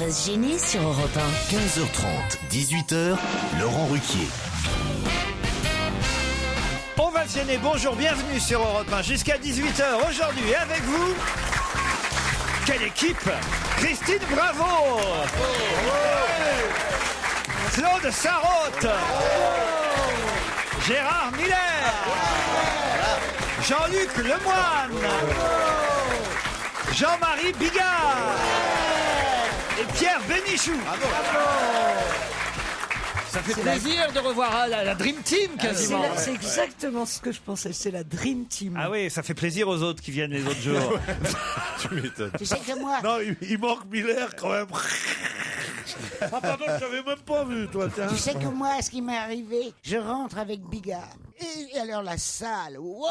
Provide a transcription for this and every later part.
va se gêner sur Europe 1. 15h30, 18h, Laurent Ruquier. On va se gêner, bonjour, bienvenue sur Europe 1 jusqu'à 18h aujourd'hui avec vous. Quelle équipe! Christine Bravo, Claude Sarraute, Gérard Miller, Jean-Luc Lemoine, Jean-Marie Bigard et Pierre Bénichou. Ça fait plaisir de revoir la Dream Team quasiment. C'est exactement ce que je pensais, c'est la Dream Team. Ah oui, ça fait plaisir aux autres qui viennent les autres jours. Tu m'étonnes. Tu sais que moi, Non, il manque Miller quand même. Ah pardon, je t'avais même pas vu, toi, tiens. tu sais que moi, ce qui m'est arrivé, je rentre avec Bigard. Et alors la salle, waouh,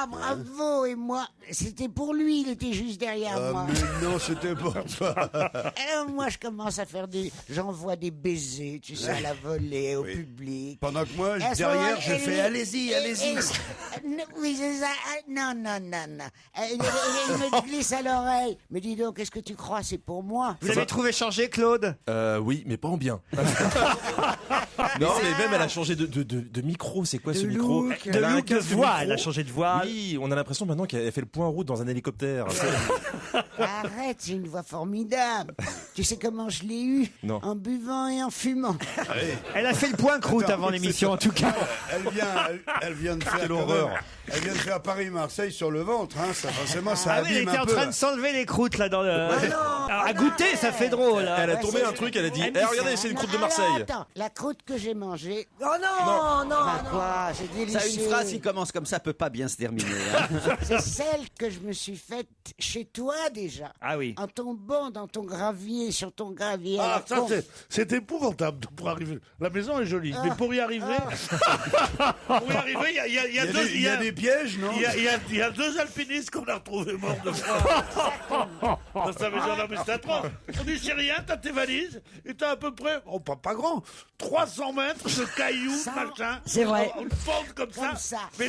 bravo. Et moi, c'était pour lui, il était juste derrière moi. Mais non, c'était pour toi. Alors moi, je commence à faire j'envoie des baisers, tu sais, à la volée, au public. Pendant que moi, Et à ce derrière, moment-là, je fais allez-y. Oui, c'est ça. Non. Il me glisse à l'oreille. Mais dis donc, qu'est-ce que tu crois, c'est pour moi? Vous l'avez trouvé changé, Claude? Oui, mais pas en bien. Non, mais même elle a changé de micro. C'est quoi ce micro? De Elle a un look de casque voix, micro. elle a changé de voix. Oui, on a l'impression maintenant qu'elle fait le point en route dans un hélicoptère. Arrête, j'ai une voix formidable. Tu sais comment je l'ai eue? Non. En buvant et en fumant. Elle a fait le point croûte avant l'émission, en tout cas. Elle vient de faire. Quelle quand horreur. même, elle vient de faire Paris-Marseille sur le ventre, hein. Ça, forcément, ça Ah oui, elle abîme était un en peu. train de s'enlever les croûtes là dans le. non, Alors, à goûter, ça fait drôle. hein. Elle a tombé un truc, elle a dit regardez, c'est une croûte de Alors, Marseille. attends, la croûte que j'ai mangée. Oh non, Bah quoi, c'est délicieux. Ça, une phrase qui commence comme ça peut pas bien se terminer. Hein. C'est celle que je me suis faite chez toi déjà. Ah oui. En tombant dans ton gravier, sur ton gravier. à Ah, la ça, con. c'est épouvantable pour arriver. La maison est jolie, mais pour y arriver. Il y a des pièges, non? Il y a deux alpinistes qu'on a retrouvés morts de froid. Dans sa maison, non, mais c'est atroce. On dit, c'est rien, t'as tes valises, et t'as à peu près, oh, pas grand, 300 mètres de cailloux, machin. C'est vrai. On le pente comme ça. Mais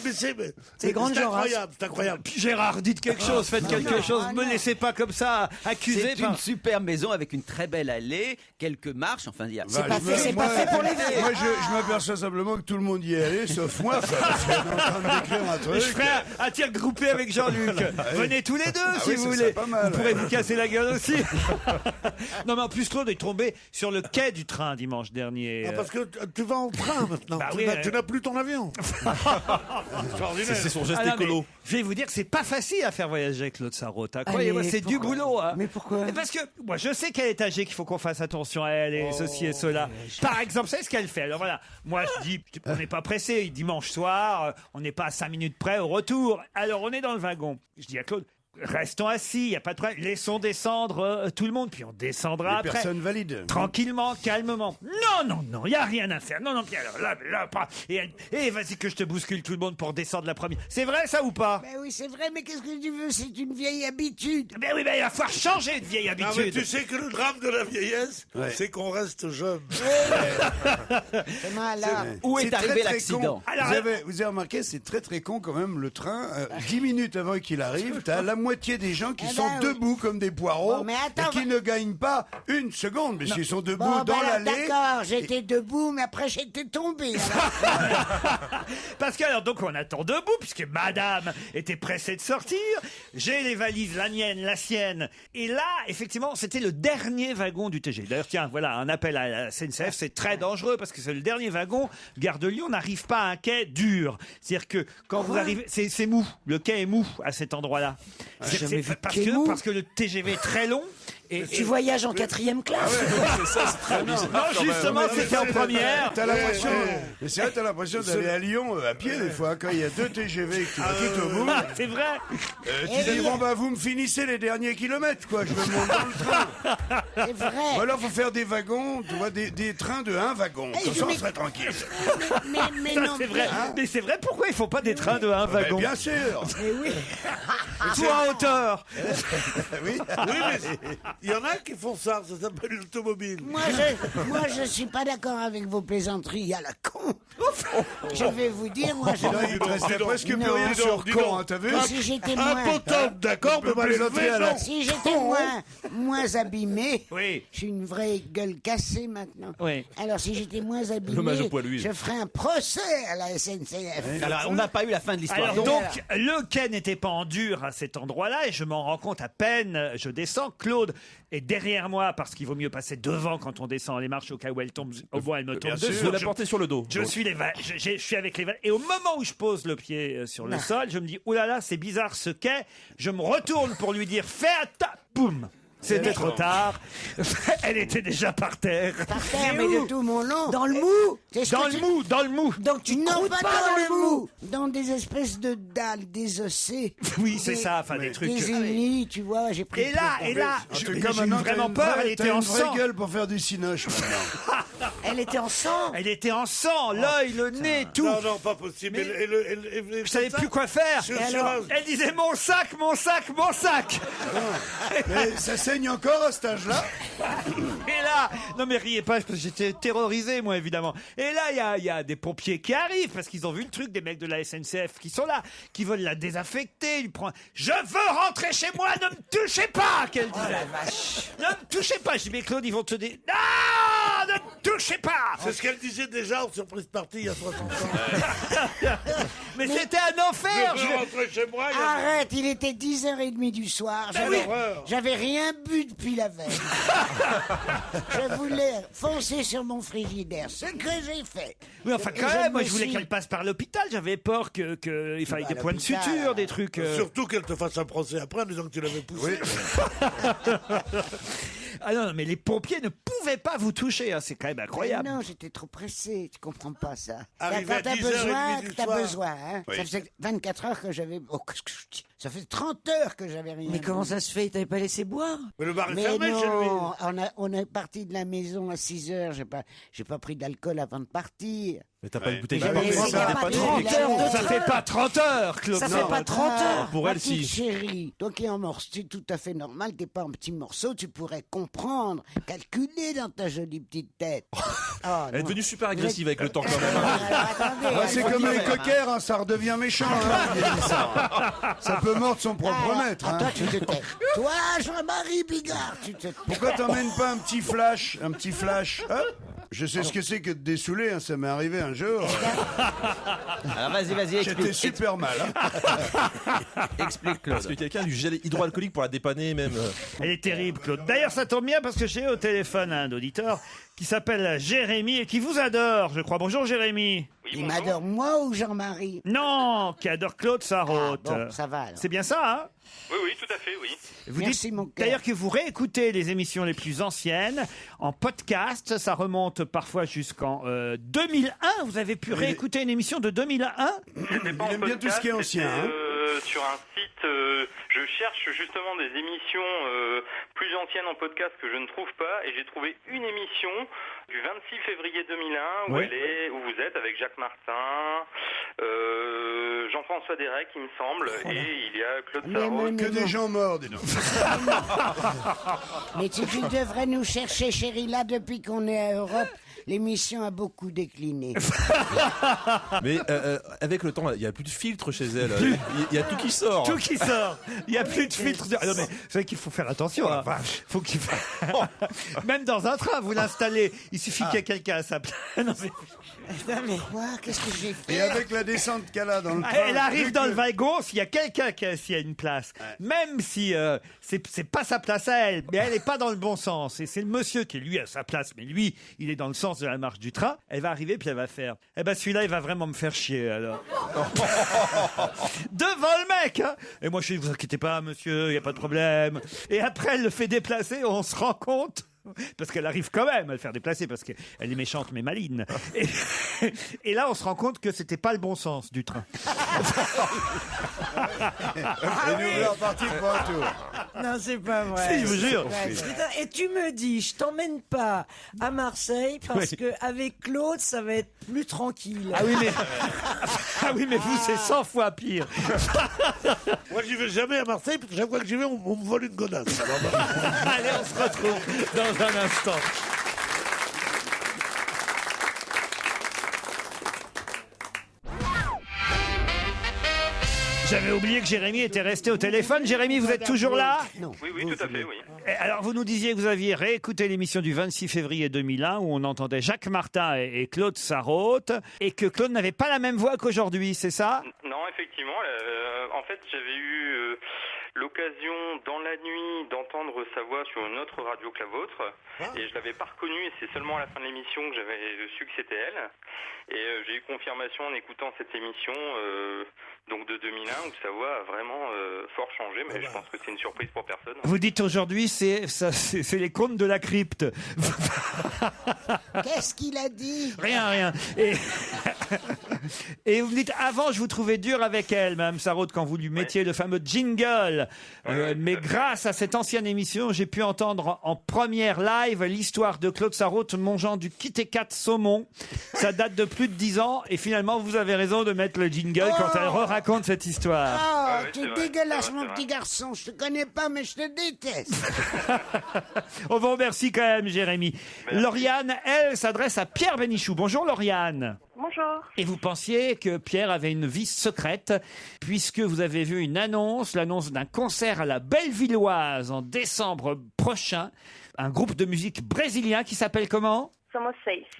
C'est grande incroyable, c'est incroyable. Gérard, dites quelque chose, faites quelque chose, Ah, ne me non. laissez pas comme ça accuser. C'est une super maison avec une très belle allée, quelques marches. Enfin, il y a. C'est pas fait pour les vieux. Moi, je m'aperçois simplement que tout le monde y est allé, sauf moi, quoi, parce qu'on est en train de décrire un truc. Je ferai un tir groupé avec Jean-Luc. Venez tous les deux si oui, vous ça voulez. serait pas mal, Vous pourrez ouais. vous casser la gueule aussi. Non mais en plus Claude est tombé sur le quai du train dimanche dernier. Ah, parce que tu vas en train maintenant. Bah tu oui, n'as plus ton avion. Extraordinaire. C'est son geste Ah non, mais écolo. je vais vous dire que c'est pas facile à faire voyager Claude Sarraute. Croyez-moi, mais c'est du pourquoi boulot. Hein. Mais pourquoi? Parce que moi, je sais qu'elle est âgée, qu'il faut qu'on fasse attention à elle et ceci et cela. Par exemple, c'est ce qu'elle fait. Alors voilà, moi je dis, on n'est pas pressé. Dimanche soir, on n'est pas à 5 minutes près au retour. Alors on est dans le wagon. Je dis à Claude, restons assis, il n'y a pas de problème. Laissons descendre tout le monde, puis on descendra Les après. personnes valides. Tranquillement, calmement. Non, il n'y a rien à faire. Non, puis alors là, pas. Et vas-y que je te bouscule tout le monde pour descendre la première. C'est vrai ça ou pas? Ben oui, c'est vrai, mais qu'est-ce que tu veux? C'est une vieille habitude. Ben oui, il va falloir changer de vieille Ah, mais habitude. tu sais que le drame de la vieillesse, c'est qu'on reste jeune. Comment alors? Où est C'est arrivé très, très l'accident? con. Alors, Vous avez remarqué, c'est très très con quand même, le train, 10 minutes avant qu'il arrive, t'as la moitié des gens qui Eh sont ben oui. debout comme des poireaux, Bon, mais attends, et qui ne gagnent pas une seconde, mais s'ils sont debout Bon, dans ben alors, l'allée. d'accord, j'étais debout, mais après j'étais tombé. alors. parce que alors donc on attend debout puisque Madame était pressée de sortir. J'ai les valises, la mienne, la sienne. Et là, effectivement, c'était le dernier wagon du TG. D'ailleurs, tiens, voilà un appel à la SNCF. C'est très dangereux parce que c'est le dernier wagon. Gare de Lyon n'arrive pas à un quai dur. C'est-à-dire que quand vous arrivez, c'est mou. Le quai est mou à cet endroit-là. jamais vu de parce quai mou. parce que le TGV est très long. Tu voyages en 4e classe? Non, justement, c'était en première. T'as l'impression, mais c'est vrai, t'as l'impression d'aller à Lyon à pied des fois, quand il y a 2 TGV qui quittent au bout. Ah, c'est vrai. Tu dis, bon bah vous me finissez les derniers kilomètres, quoi, je me monte dans le train. C'est vrai. Ou alors faut faire des wagons, tu vois, des trains de 1 wagon, comme ça on mais- serait tranquille. Mais Ça, non, c'est vrai. Mais c'est vrai, pourquoi ils font pas des trains de un Mais wagon? bien sûr. Mais oui. Tout en hauteur. Oui, mais il y en a qui font ça s'appelle l'automobile. Moi, je suis pas d'accord avec vos plaisanteries à la con. Je vais vous dire, moi, je... Il te restait presque plus Non. rien sur con, t'as vu? Si j'étais Un moins... potent, d'accord, mais mal élevé, non. Si j'étais moins abîmé, Oui. je suis une vraie gueule cassée maintenant. Oui. Alors si j'étais moins abîmé, L'hommage au poilu. je ferais un procès à la SNCF. Alors, on n'a pas eu la fin de l'histoire. Alors donc, le quai n'était pas en dur à cet endroit-là et je m'en rends compte à peine. Je descends. Claude est derrière moi parce qu'il vaut mieux passer devant quand on descend les marches au cas où elle tombe. Au moins, elle me tombe dessus. Vous la portez sur le dos. Je suis je suis avec les et au moment où je pose le pied sur le sol, je me dis, oh là là, c'est bizarre ce quai. Je me retourne pour lui dire, fais boum. C'était trop tard. Elle était déjà par terre. Par terre, mais de tout mon long. Dans le mou. C'est ce Dans que le tu- mou, dans le mou. Donc tu Non, croûtes pas dans le mou. Dans des espèces de dalles désossées. Oui, c'est ça, enfin des trucs. Des ennemis, tu vois, j'ai pris... Et là, En j'ai tout eu cas, maintenant, vraiment t'as peur. Elle était en une vraie sang. gueule pour faire du cinoche, maintenant. Elle était en sang. Elle était en sang, l'œil, le nez, tout. Non, pas possible. Mais je savais plus quoi faire. Sur- sur un- Elle disait mon sac, mon sac, mon sac. Mais ça saigne encore à cet âge-là? Et là, non mais riez pas, parce que j'étais terrorisé moi évidemment. Et là, il y a des pompiers qui arrivent parce qu'ils ont vu le truc, des mecs de la SNCF qui sont là, qui veulent la désaffecter. Il prend, je veux rentrer chez moi, ne me touchez pas, qu'elle disait. Ne me touchez pas. Je dis mais Claude, ils vont te dire, non, ne me touchez pas. C'est ce qu'elle disait déjà en surprise partie il y a 60 ans. Mais c'était un enfer. Je veux rentrer chez moi. il y a- Arrête, il était 10h30 du soir. J'avais rien bu depuis la veille. Je voulais foncer sur mon frigidaire, ce que j'ai fait. Oui, enfin Et quand je même, moi me je voulais suis- qu'elle passe par l'hôpital. J'avais peur il fallait Bah, des points de l'hôpital, suture, des trucs. Surtout qu'elle te fasse un procès après en disant que tu l'avais poussé. Ah non, mais les pompiers ne pouvaient pas vous toucher. Hein. C'est quand même incroyable. Non, j'étais trop pressé, tu comprends pas ça. Arrivé Quand à t'as 10h30 besoin, du t'as soir. besoin. Hein. Oui. Ça faisait 24 heures que j'avais... Oh, qu'est-ce que je dis? Ça fait 30 heures que j'avais rien Mais comment bu. ça se fait? Il t'avait pas laissé boire? Mais le bar est Mais fermé chez lui. non, on est parti de la maison à 6 heures. J'ai pas pris d'alcool avant de partir. Mais t'as pas une bouteille Mais de j'avais parfum, essayé ça de dépend pas des- 30 heures de Ça train. fait pas 30 heures, Claude. Ça non. fait pas 30 heures. Pour ma elle, si. petite chérie, toi qui es en morceau, c'est tout à fait normal, t'es pas en petits morceaux, tu pourrais comprendre, calculer dans ta jolie petite tête. Oh, Elle est non. devenue super agressive avec le temps quand même. Alors, attendez, Ah, c'est faut comme dire- les coquers, hein, ça redevient méchant. Hein. Ça peut mordre son propre Alors, maître. Hein. toi, tu te tais. Toi, Jean-Marie Bigard, tu te tais. Pourquoi t'emmènes pas un petit flash? Un petit flash, hop. Je sais ce que c'est que de dessouler, hein, ça m'est arrivé un jour. Alors vas-y, J'étais super mal. Hein. explique Parce Claude. que quelqu'un a du gel hydroalcoolique pour la dépanner même. Elle est terrible, Claude. D'ailleurs, ça tombe bien parce que j'ai au téléphone un auditeur qui s'appelle Jérémy et qui vous adore, je crois. Bonjour, Jérémy. Il m'adore, moi ou Jean-Marie? Non, qui adore Claude Sarraute. Bon, ça va alors. C'est bien ça, hein? Oui, tout à fait, oui. Vous Merci, dites mon cœur. d'ailleurs que vous réécoutez les émissions les plus anciennes en podcast. Ça remonte parfois jusqu'en 2001. Vous avez pu réécouter une émission de 2001? C'était pas en aime bien tout ce qui est podcast, ancien, c'était, hein. sur un site, je cherche justement des émissions plus anciennes en podcast que je ne trouve pas, et j'ai trouvé une émission du 26 février 2001 où Oui. où vous êtes avec Jacques Martin, Jean-François Derek, il me semble, et il y a Claude Sarraute. Que des gens morts, dis donc. Mais tu devrais nous chercher, chérie, là, depuis qu'on est à Europe, l'émission a beaucoup décliné. Mais avec le temps, il y a plus de filtre chez elle. Il y a tout qui sort. Tout qui sort. Il n'y a plus de filtre. Ah non, mais c'est vrai qu'il faut faire attention. Hein. Faut qu'il Même dans un train, vous l'installez. Il suffit qu'il y ait quelqu'un à sa place. Non, mais- Quoi? Qu'est-ce que j'ai fait? Et avec la descente qu'elle a dans le train. Elle arrive dans le wagon, s'il y a quelqu'un qui est assis à une place, même si c'est pas sa place à elle, mais elle n'est pas dans le bon sens, et c'est le monsieur qui est lui à sa place, mais lui, il est dans le sens de la marche du train, elle va arriver puis elle va faire, eh ben celui-là, il va vraiment me faire chier, alors. Devant le mec, hein. Et moi je dis, vous inquiétez pas, monsieur, il n'y a pas de problème. Et après, elle le fait déplacer, on se rend compte Parce qu'elle arrive quand même à le faire déplacer, parce qu'elle est méchante mais maligne. Et là, on se rend compte que c'était pas le bon sens du train. Et nous voilà partis pour un tour. Non, c'est pas vrai. Si, je vous jure. Putain, et tu me dis, je t'emmène pas à Marseille parce Oui. que avec Claude, ça va être plus tranquille. Ah oui, mais vous, c'est 100 fois pire. Moi, j'y vais jamais à Marseille, parce que chaque fois que j'y vais, on me vole une godasse. Allez, on se retrouve dans un instant. J'avais oublié que Jérémy était resté au téléphone. Jérémy, vous êtes toujours là? Oui, tout à fait, oui. Alors, vous nous disiez que vous aviez réécouté l'émission du 26 février 2001 où on entendait Jacques Martin et Claude Sarraute et que Claude n'avait pas la même voix qu'aujourd'hui, c'est ça? Non, effectivement. En fait, j'avais eu l'occasion dans la nuit d'entendre sa voix sur une autre radio que la vôtre et je l'avais pas reconnue et c'est seulement à la fin de l'émission que j'avais su que c'était elle. Et j'ai eu confirmation en écoutant cette émission donc de 2001 où sa voix a vraiment fort changé, mais je pense que c'est une surprise pour personne. Vous dites aujourd'hui, c'est les contes de la crypte. Qu'est-ce qu'il a dit? Rien. Et vous me dites, avant, je vous trouvais dur avec elle, Mme Sarraute, quand vous lui mettiez le fameux jingle. Mais grâce à cette ancienne émission, j'ai pu entendre en première live l'histoire de Claude Sarraute mangeant du Kit Kat saumon. Ça date de plus de 10 ans. Et finalement, vous avez raison de mettre le jingle quand elle raconte cette histoire. Oh, tu es dégueulasse, mon petit garçon. Je te connais pas, mais je te déteste. On vous remercie quand même, Jérémy. Lauriane, elle, s'adresse à Pierre Bénichou. Bonjour, Lauriane. Bonjour. Et vous pensiez que Pierre avait une vie secrète, puisque vous avez vu l'annonce d'un concert à la Bellevilloise en décembre prochain. Un groupe de musique brésilien qui s'appelle comment?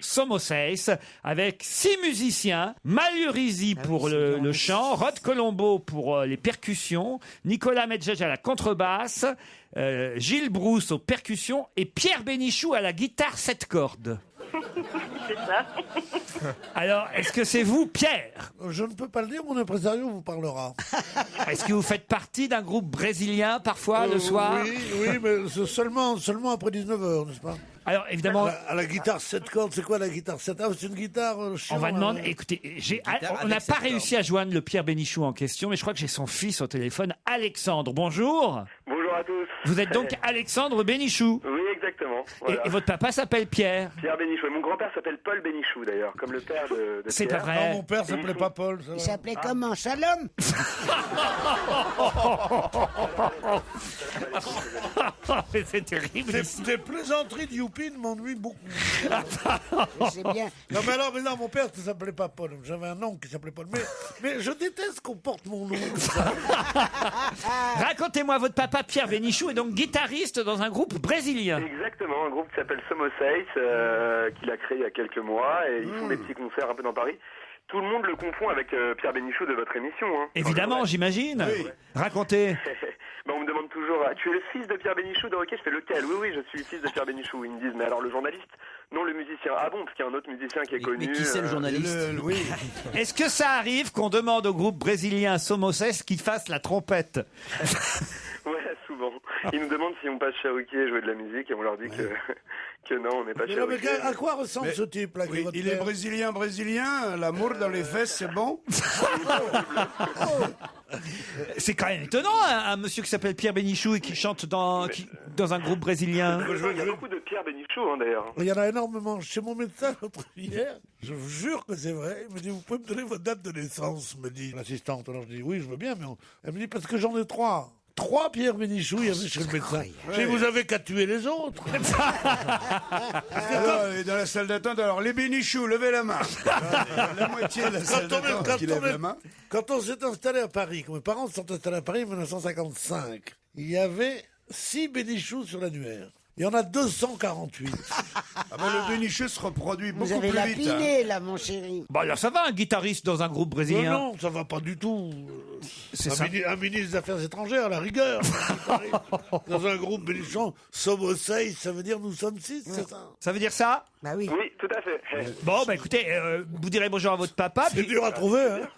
Somos Seis, avec 6 musiciens, Malurizi pour le chant, Rod Colombo pour les percussions, Nicolas Medjej à la contrebasse, Gilles Brousse aux percussions et Pierre Bénichou à la guitare 7 cordes. C'est ça. Alors, est-ce que c'est vous, Pierre? Je ne peux pas le dire, mon impresario vous parlera. Est-ce que vous faites partie d'un groupe brésilien parfois le soir? Oui, mais c'est seulement après 19h, n'est-ce pas? Alors, évidemment... À la guitare 7 cordes, c'est quoi la guitare 7? Ah, c'est une guitare... On va demander... Écoutez, on n'a pas réussi à joindre le Pierre Bénichou en question, mais je crois que j'ai son fils au téléphone, Alexandre. Bonjour. Bonjour à tous. Vous êtes donc Alexandre Bénichou? Oui, exactement. Voilà. Et votre papa s'appelle Pierre? Pierre Bénichou. Et mon grand-père s'appelle Paul Bénichou, d'ailleurs, comme le père de C'est Pierre. pas vrai. Non, mon père s'appelait pas Paul. Il s'appelait comment? Shalom? C'est terrible. Des plaisanteries de Youpin m'ennuient beaucoup. C'est bien. Non, mais non, mon père ne s'appelait pas Paul. J'avais un oncle qui s'appelait Paul. Mais je déteste qu'on porte mon nom comme ça. Racontez-moi, votre papa Pierre Bénichou est donc guitariste dans un groupe brésilien. Exactement, un groupe qui s'appelle Somos Seis, qu'il a créé il y a quelques mois, et ils font des petits concerts un peu dans Paris. Tout le monde le confond avec Pierre Bénichou de votre émission. Hein. Évidemment, j'imagine. Oui. Racontez. On me demande toujours, tu es le fils de Pierre Bénichou de Roquet? Je fais lequel? Oui, je suis le fils de Pierre Bénichou. Ils me disent, mais alors le journaliste? Non, le musicien. Ah bon, parce qu'il y a un autre musicien qui est connu. Mais qui c'est le journaliste? Oui. Est-ce que ça arrive qu'on demande au groupe brésilien Somos Seis qu'il fasse la trompette? Ouais, souvent. Ils nous demandent si on passe Charuquier jouer de la musique et on leur dit que non, on n'est pas Charuquier. Mais à quoi ressemble ce type là? Oui, il est brésilien, l'amour dans les fesses, c'est bon? C'est quand même étonnant, un monsieur qui s'appelle Pierre Bénichou et qui chante dans un groupe brésilien. Il y a beaucoup de Pierre Bénichou, d'ailleurs. Il y en a énormément. Chez mon médecin hier, je vous jure que c'est vrai. Il me dit, vous pouvez me donner votre date de naissance, me dit l'assistante. Alors je dis, oui, je veux bien, mais elle me dit, parce que j'en ai 3. 3 Pierre Bénichou, il y avait chez le médecin. Si vous avez qu'à tuer les autres. Alors, et dans la salle d'attente, alors les Bénichou, levez la main. La moitié de la salle d'attente qui lève la main. Quand on s'est installé à Paris, quand mes parents se sont installés à Paris en 1955, il y avait 6 Bénichou sur l'annuaire. Il y en a 248. Ah ben le Bénichou se reproduit beaucoup Vous avez plus vite. lapiné, là, mon chéri. Bon, alors ça va, un guitariste dans un groupe brésilien? Non, ça va pas du tout. C'est ça. Un ministre des Affaires étrangères, à la rigueur. Dans un groupe Bénichon, Somos Seis, ça veut dire nous sommes 6, c'est ça? Ça veut dire ça? Bah oui. Oui, tout à fait. Bon, écoutez, vous direz bonjour à votre papa. C'est dur à trouver, hein?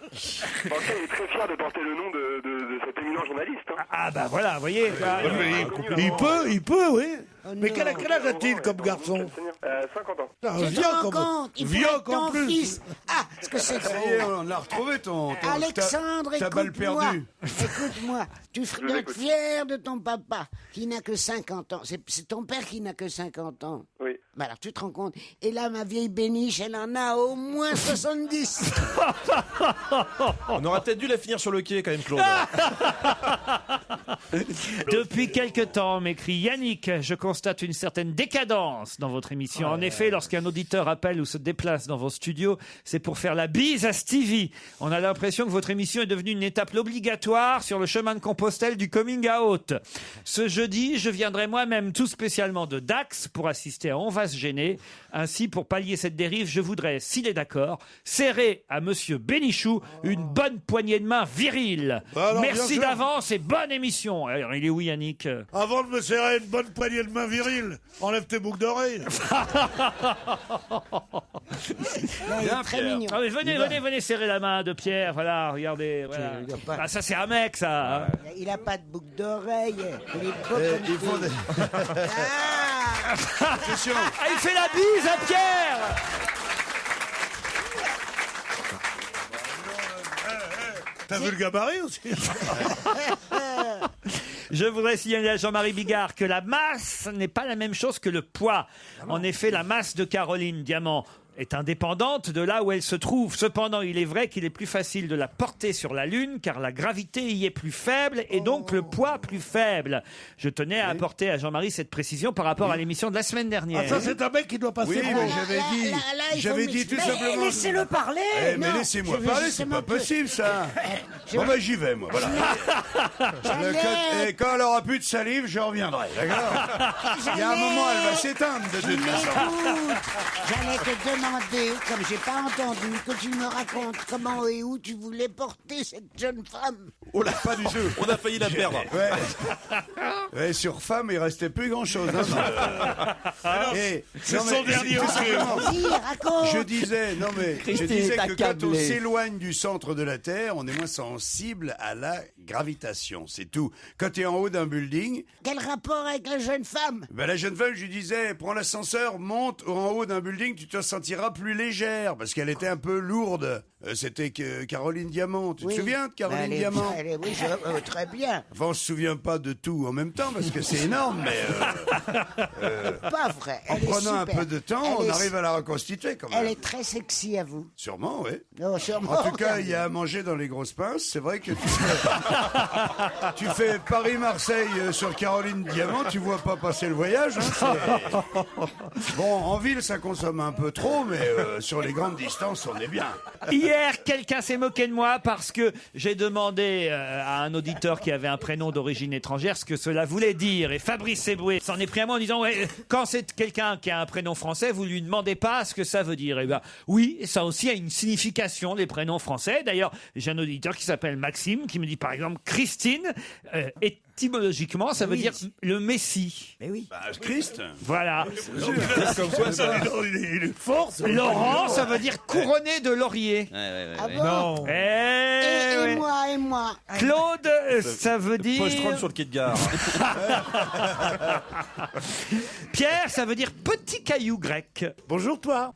Bon, il est très fier de porter le nom de cet éminent journaliste. Hein. Ah bah voilà, vous voyez. Il peut, oui. Mais quel âge a-t-il comme garçon 50 ans. Ah, Tu te vieux rends comme- compte, il faut vieux être qu'en ton plus. fils. Ah, ce que c'est Ça y est, drôle. on a retrouvé ton Alexandre, ta balle écoute-moi. perdue. Écoute-moi, tu dois être fier de ton papa qui n'a que 50 ans. C'est ton père qui n'a que 50 ans. Oui. Bah alors tu te rends compte. Et là, ma vieille Béniche, elle en a au moins 70. On aurait peut-être dû la finir sur le quai quand même, Claude. Depuis quelque temps, m'écrit Yannick, je constate une certaine décadence dans votre émission. En effet, lorsqu'un auditeur appelle ou se déplace dans vos studios, c'est pour faire la bise à Stevie. On a l'impression que votre émission est devenue une étape obligatoire sur le chemin de Compostelle du coming out. Ce jeudi, je viendrai moi-même tout spécialement de Dax pour assister à On va se gêner. Ainsi, pour pallier cette dérive, je voudrais, s'il est d'accord, serrer à Monsieur Bénichou une bonne poignée de main virile. Alors, bien Merci sûr. d'avance et bonne émission. Alors, il est où, Yannick? Avant de me serrer une bonne poignée de main virile, enlève tes boucles d'oreilles. Il est très mignon. Ah, mais venez serrer la main de Pierre. Voilà, regardez. Voilà. Ah, ça, c'est un mec, ça. hein. Il a pas de boucle d'oreille. Il est beau comme Il faut tout. Attention. Ah, il fait la bise à Pierre. T'as vu le gabarit aussi? Je voudrais signaler à Jean-Marie Bigard que la masse n'est pas la même chose que le poids. En effet, la masse de Caroline Diamant est indépendante de là où elle se trouve. Cependant, il est vrai qu'il est plus facile de la porter sur la Lune car la gravité y est plus faible et donc le poids plus faible. Je tenais à apporter à Jean-Marie cette précision par rapport à l'émission de la semaine dernière. Ah, ça, c'est un mec qui doit passer. Oui, pour- mais j'avais dit tout simplement. Laissez-le parler. Eh, mais Non, laissez-moi je veux parler, c'est justement pas que- possible ça. Bon bah j'y vais moi, voilà. Et quand elle aura plus de salive, je reviendrai, d'accord? Il y a un moment, elle va s'éteindre de toute façon. Écoute, j'allais te demander, comme j'ai pas entendu, que tu me racontes comment et où tu voulais porter cette jeune femme. Oh là, pas du tout. On a failli la perdre. Ouais. Ouais, sur femme, il restait plus grand-chose. C'est son dernier hockey. Vas-y, raconte. Je disais Christine est que quand on accablée. s'éloigne du centre de la Terre, on est moins sensible à la gravitation. C'est tout. Quand tu es en haut d'un building, Quel rapport avec la jeune femme? ben la jeune femme, je lui disais, prends l'ascenseur, monte en haut d'un building, tu te sentiras plus légère, parce qu'elle était un peu lourde. C'était que Caroline Diamant. Tu te souviens de Caroline Diamant? Oui, très bien. Enfin, on se souvient pas de tout en même temps, parce que c'est énorme, mais Pas vrai. en Elle est prenant un super. peu de temps, Elle on est- arrive à la reconstituer quand même. Elle est très sexy à vous. Sûrement, oui. Non, sûrement. En tout cas, il y a à manger dans les grosses pinces. C'est vrai que tu fais Paris-Marseille sur Caroline Diamant, tu vois pas passer le voyage. Hein, bon, en ville, ça consomme un peu trop, mais sur les grandes distances, on est bien. Hier, quelqu'un s'est moqué de moi parce que j'ai demandé à un auditeur qui avait un prénom d'origine étrangère ce que cela voulait dire. Et Fabrice Eboué s'en est pris à moi en disant ouais, quand c'est quelqu'un qui a un prénom français, vous lui demandez pas ce que ça veut dire. Et ben oui, ça aussi a une signification, les prénoms français. D'ailleurs, j'ai un auditeur qui s'appelle Maxime qui me dit par exemple Christine. Étymologiquement, ça veut dire le Messie. Mais oui. Bah, Christ. Voilà. Comme quoi, ça. Il est fort. ça. Laurent, ça veut dire couronné de laurier. Ah bon? Non. Et moi. Claude, ça veut dire... Pochetron sur le quai de gare. Pierre, ça veut dire petit caillou grec. Bonjour toi.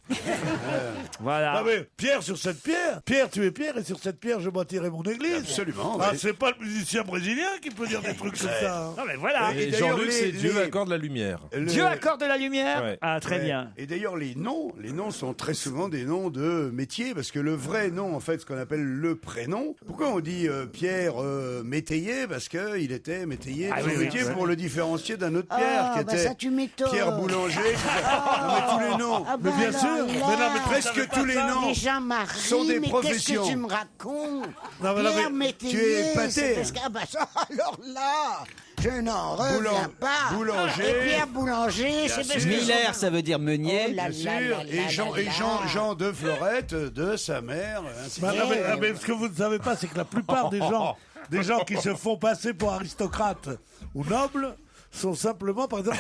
Voilà. Ah mais Pierre sur cette pierre. Pierre, tu es Pierre et sur cette pierre, je bâtirai mon église. Absolument. Ah, oui. c'est pas le musicien brésilien qui peut dire des trucs comme ça. hein. Non mais voilà. Et Et d'ailleurs, Jean-Luc, c'est Dieu les- accorde la lumière. Dieu accorde la lumière. Ouais. Ah très Ouais. bien. Et d'ailleurs, les noms sont très souvent des noms de métiers, parce que le vrai nom, en fait, ce qu'on appelle le prénom. Pourquoi on dit Pierre métayer? Parce que il était métayer Ah de son oui, oui, métier ouais. pour le différencier d'un autre Pierre Ah, qui bah était ça, tu m'étonnes. Pierre Boulanger. Non, mais tous les noms. Ah bah Mais bien alors sûr. là, Mais non, mais Presque tous les noms. Mais Jean-Marie, sont des mais professions. qu'est-ce que tu me racontes? Non, mais non, Pierre mais Métayer, tu es épaté. c'est parce que- ah bah ça, alors là, je n'en reviens pas. Boulanger. Et Pierre Boulanger, c'est parce que... Miller, ça veut dire meunier. Oh là Bien là sûr, là et là Jean, là et Jean, là. Jean de Florette, de sa mère, ainsi de Bah, suite. non, mais ce que vous ne savez pas, c'est que la plupart des gens qui se font passer pour aristocrates ou nobles sont simplement, par exemple,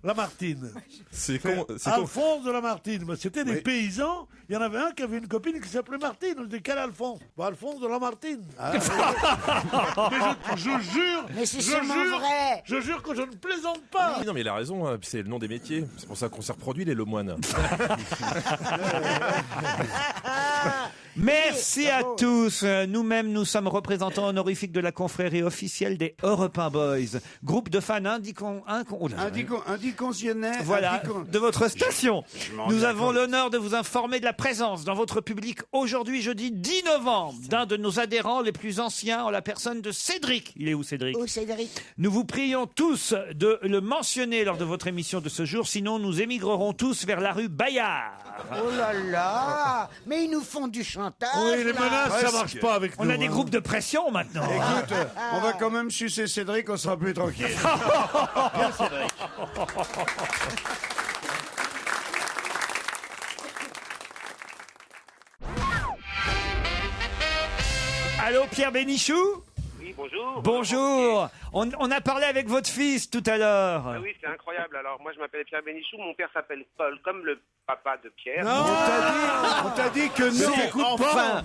Lamartine. C'est Alphonse de Lamartine. Mais c'était des paysans. Il y en avait un qui avait une copine qui s'appelait Martine. On dit quel Alphonse? Alphonse de Lamartine. Mais je jure. Mais c'est sûrement vrai. Je jure que je ne plaisante pas. Non mais il a raison, hein, c'est le nom des métiers. C'est pour ça qu'on s'est reproduit les Lemoines. Merci à tous. Nous-mêmes, nous sommes représentants honorifiques de la confrérie officielle des Europe 1 Boys, groupe de fans Indiconsionnel. Voilà, de votre station. Nous avons l'honneur de vous informer de la présence dans votre public aujourd'hui, jeudi 10 novembre, d'un de nos adhérents les plus anciens en la personne de Cédric. Il est où, Cédric? Oh, Cédric. Nous vous prions tous de le mentionner lors de votre émission de ce jour, sinon nous émigrerons tous vers la rue Bayard. Oh là là. Mais ils nous font du chantage. Oui, les là. menaces, ça marche pas avec nous. On a des groupes de pression maintenant. Écoute, on va quand même sucer Cédric, on sera plus tranquille. Bien, Cédric. Allô, Pierre Bénichou? Oui, bonjour. Bonjour. On a parlé avec votre fils tout à l'heure. Ah oui, c'est incroyable. Alors, moi, je m'appelle Pierre Bénichou. Mon père s'appelle Paul, comme le papa de Pierre. Non, on t'a dit que non. T'écoutes pas.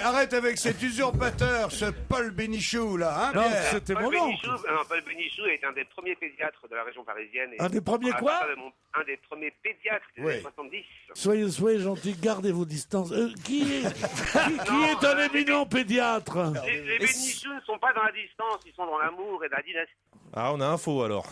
Arrête avec cet usurpateur, ce Paul Bénichou là, hein, Pierre? C'était mon oncle. Paul Bénichou est un des premiers pédiatres de la région parisienne. Un des premiers quoi? Un des premiers pédiatres des années 70. Soyez gentils, gardez vos distances. Qui est un éminent pédiatre? Les Bénichou ne sont pas dans la distance, ils sont dans l'amour et la dynastie. Ah, on a info alors.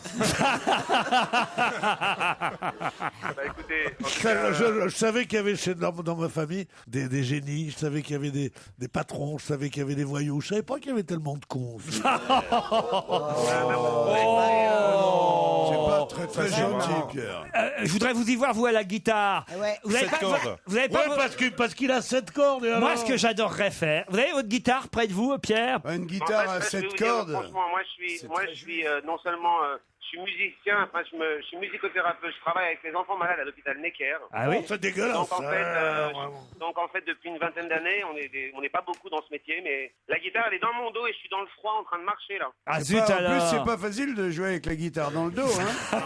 Bah écoutez, Je savais qu'il y avait dans ma famille des génies, je savais qu'il y avait des patrons, je savais qu'il y avait des voyous, je savais pas qu'il y avait tellement de cons. C'est pas très gentil, Pierre. Je voudrais vous y voir, vous, à la guitare. Ouais. Vous avez Cette corde. vous avez pas Parce qu'il a 7 cordes. Et Moi, alors ce que j'adorerais faire, vous avez votre guitare près de vous, Pierre? Une guitare à je vais 7 vous dire, cordes. Franchement, moi, je suis non seulement je suis musicien, enfin, je suis musicothérapeute, je travaille avec les enfants malades à l'hôpital Necker. Ah oui? C'est dégueulasse. Donc en fait, depuis une vingtaine d'années, on n'est pas beaucoup dans ce métier, mais la guitare, elle est dans mon dos et je suis dans le froid en train de marcher là. Ah C'est zut pas- en alors. plus, c'est pas facile de jouer avec la guitare dans le dos, hein. Non.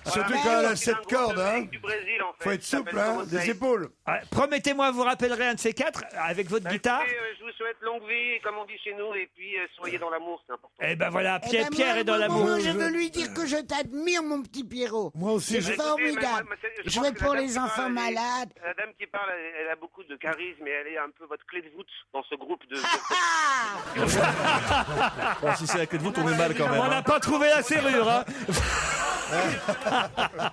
Surtout Voilà, quand elle a c'est un 7 groupe cordes, de hein. mecs du Brésil, en fait. Faut être qui s'appelle souple, hein, Somos des Seis. épaules. Ah, promettez-moi, vous rappellerez un de ces quatre avec votre guitare. Écoutez, je vous souhaite longue vie, comme on dit chez nous, et puis soyez dans l'amour, c'est important. Eh ben voilà, Eh Pierre, ben, Pierre moi, est dans moi, l'amour. moi, je veux lui dire que je t'admire, mon petit Pierrot. Moi aussi, C'est j'ai- formidable. Je Jouer pense que pour la dame les qui enfants parle, malades. La dame qui parle, elle a beaucoup de charisme et elle est un peu votre clé de voûte dans ce groupe de... Bon, si c'est la clé de voûte, on est mal quand même. On n'a pas trouvé la serrure, hein.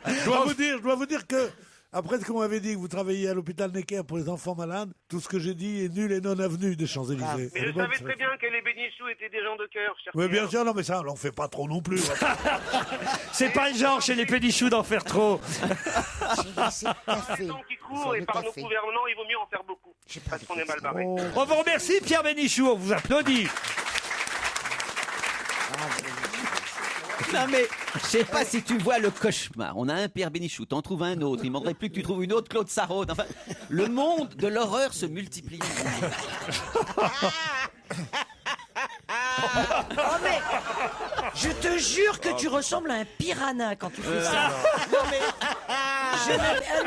Je dois vous dire que, après ce qu'on m'avait dit que vous travailliez à l'hôpital Necker pour les enfants malades, tout ce que j'ai dit est nul et non avenu des Champs-Élysées. Mais je savais très bien que les Bénichou étaient des gens de cœur, cher Oui, bien Pierre. sûr, non, mais ça, on fait pas trop non plus. C'est pas le genre chez les pédichoux d'en faire trop. C'est café. Le temps qui court et par nos gouvernants, il vaut mieux en faire beaucoup. Parce qu'on est mal barré. On vous remercie, Pierre Bénichou, on vous applaudit. Non mais, je sais pas si tu vois le cauchemar. On a un Pierre Bénichou, t'en trouves un autre. Il manquerait plus que tu trouves une autre Claude Sarraute. Enfin, le monde de l'horreur se multiplie. Oh mais je te jure que tu ressembles à un piranha quand tu fais ça. Non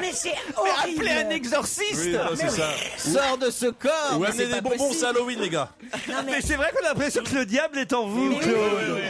mais c'est horrible. Appelez un exorciste. Oui, non, c'est ça. Sors de ce corps. Ou mais amenez c'est des pas bonbons, possible. c'est Halloween, les gars. Mais c'est vrai qu'on a l'impression que le diable est en vous, Claude.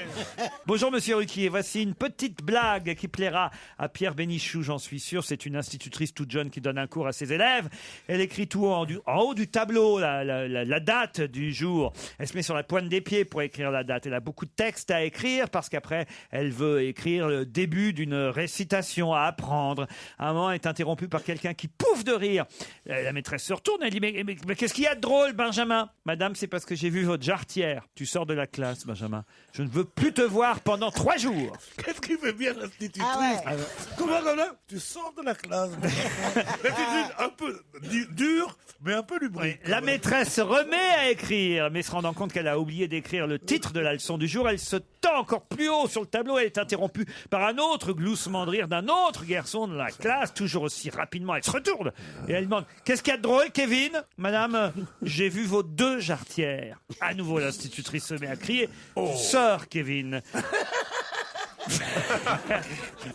Bonjour, monsieur Ruquier. Voici une petite blague qui plaira à Pierre Bénichou, j'en suis sûr. C'est une institutrice toute jeune qui donne un cours à ses élèves. Elle écrit tout en haut du tableau la date du jour. Elle se met sur la pointe des pieds pour écrire la date. Elle a beaucoup de textes à écrire parce qu'après, elle veut écrire le début d'une récitation à apprendre. À un moment, elle est interrompue par quelqu'un qui pouffe de rire. La maîtresse se retourne, elle dit mais qu'est-ce qu'il y a de drôle, Benjamin? Madame, c'est parce que j'ai vu votre jarretière. Tu sors de la classe, Benjamin. Je ne veux plus te voir pendant 3 jours. Qu'est-ce qui fait bien l'institutrice? Ah ouais. Comment là? Tu sors de la classe. L'institutrice un peu dure, mais un peu lubrique. La maîtresse se remet à écrire, mais se rendant compte qu'elle a oublié d'écrire le titre de la leçon du jour, elle se tend encore plus haut sur le tableau et est interrompue par un autre gloussement de rire d'un autre garçon de la classe, toujours aussi rapidement. Elle se retourne et elle demande « Qu'est-ce qu'il y a de drôle, Kevin ?»« Madame, j'ai vu vos 2 jarretières. » À nouveau, l'institutrice se met à crier « Tu sors, Kevin !»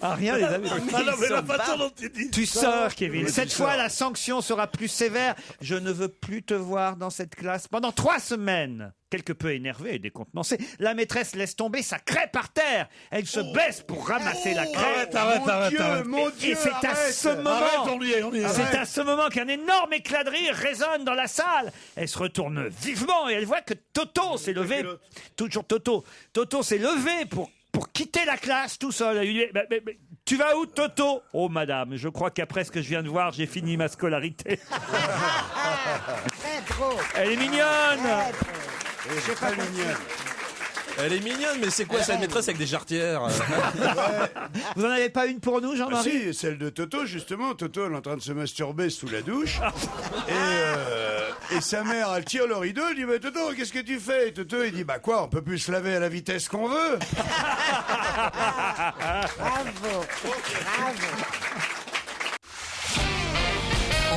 Ah, rien, les amis. Ah non, mais la façon dont tu dis. Tu sors, Kevin. Oui, Cette tu fois, sors. la sanction sera plus sévère. Je ne veux plus te voir dans cette classe pendant 3 semaines. Quelque peu énervée et décontenancée, la maîtresse laisse tomber sa craie par terre. Elle se baisse pour ramasser la craie. Arrête. Mon Et Dieu, c'est à arrête. ce moment, Arrête, on y est. c'est à ce moment qu'un énorme éclat de rire résonne dans la salle. Elle se retourne vivement et elle voit que Toto s'est levé. Toujours Toto. Toto s'est levé pour quitter la classe tout seul. Elle lui dit, mais, tu vas où, Toto? Oh, madame, je crois qu'après ce que je viens de voir, j'ai fini ma scolarité. Très drôle. Elle est mignonne. C'est très mignonne. Elle est mignonne, mais c'est quoi cette maîtresse avec des jarretières Vous en avez pas une pour nous, Ah Jean-Marie? si, celle de Toto, justement. Toto, elle est en train de se masturber sous la douche. Et sa mère, elle tire le rideau, elle dit, bah, Toto, qu'est-ce que tu fais? Et Toto, il dit, bah quoi, on peut plus se laver à la vitesse qu'on veut. Bravo.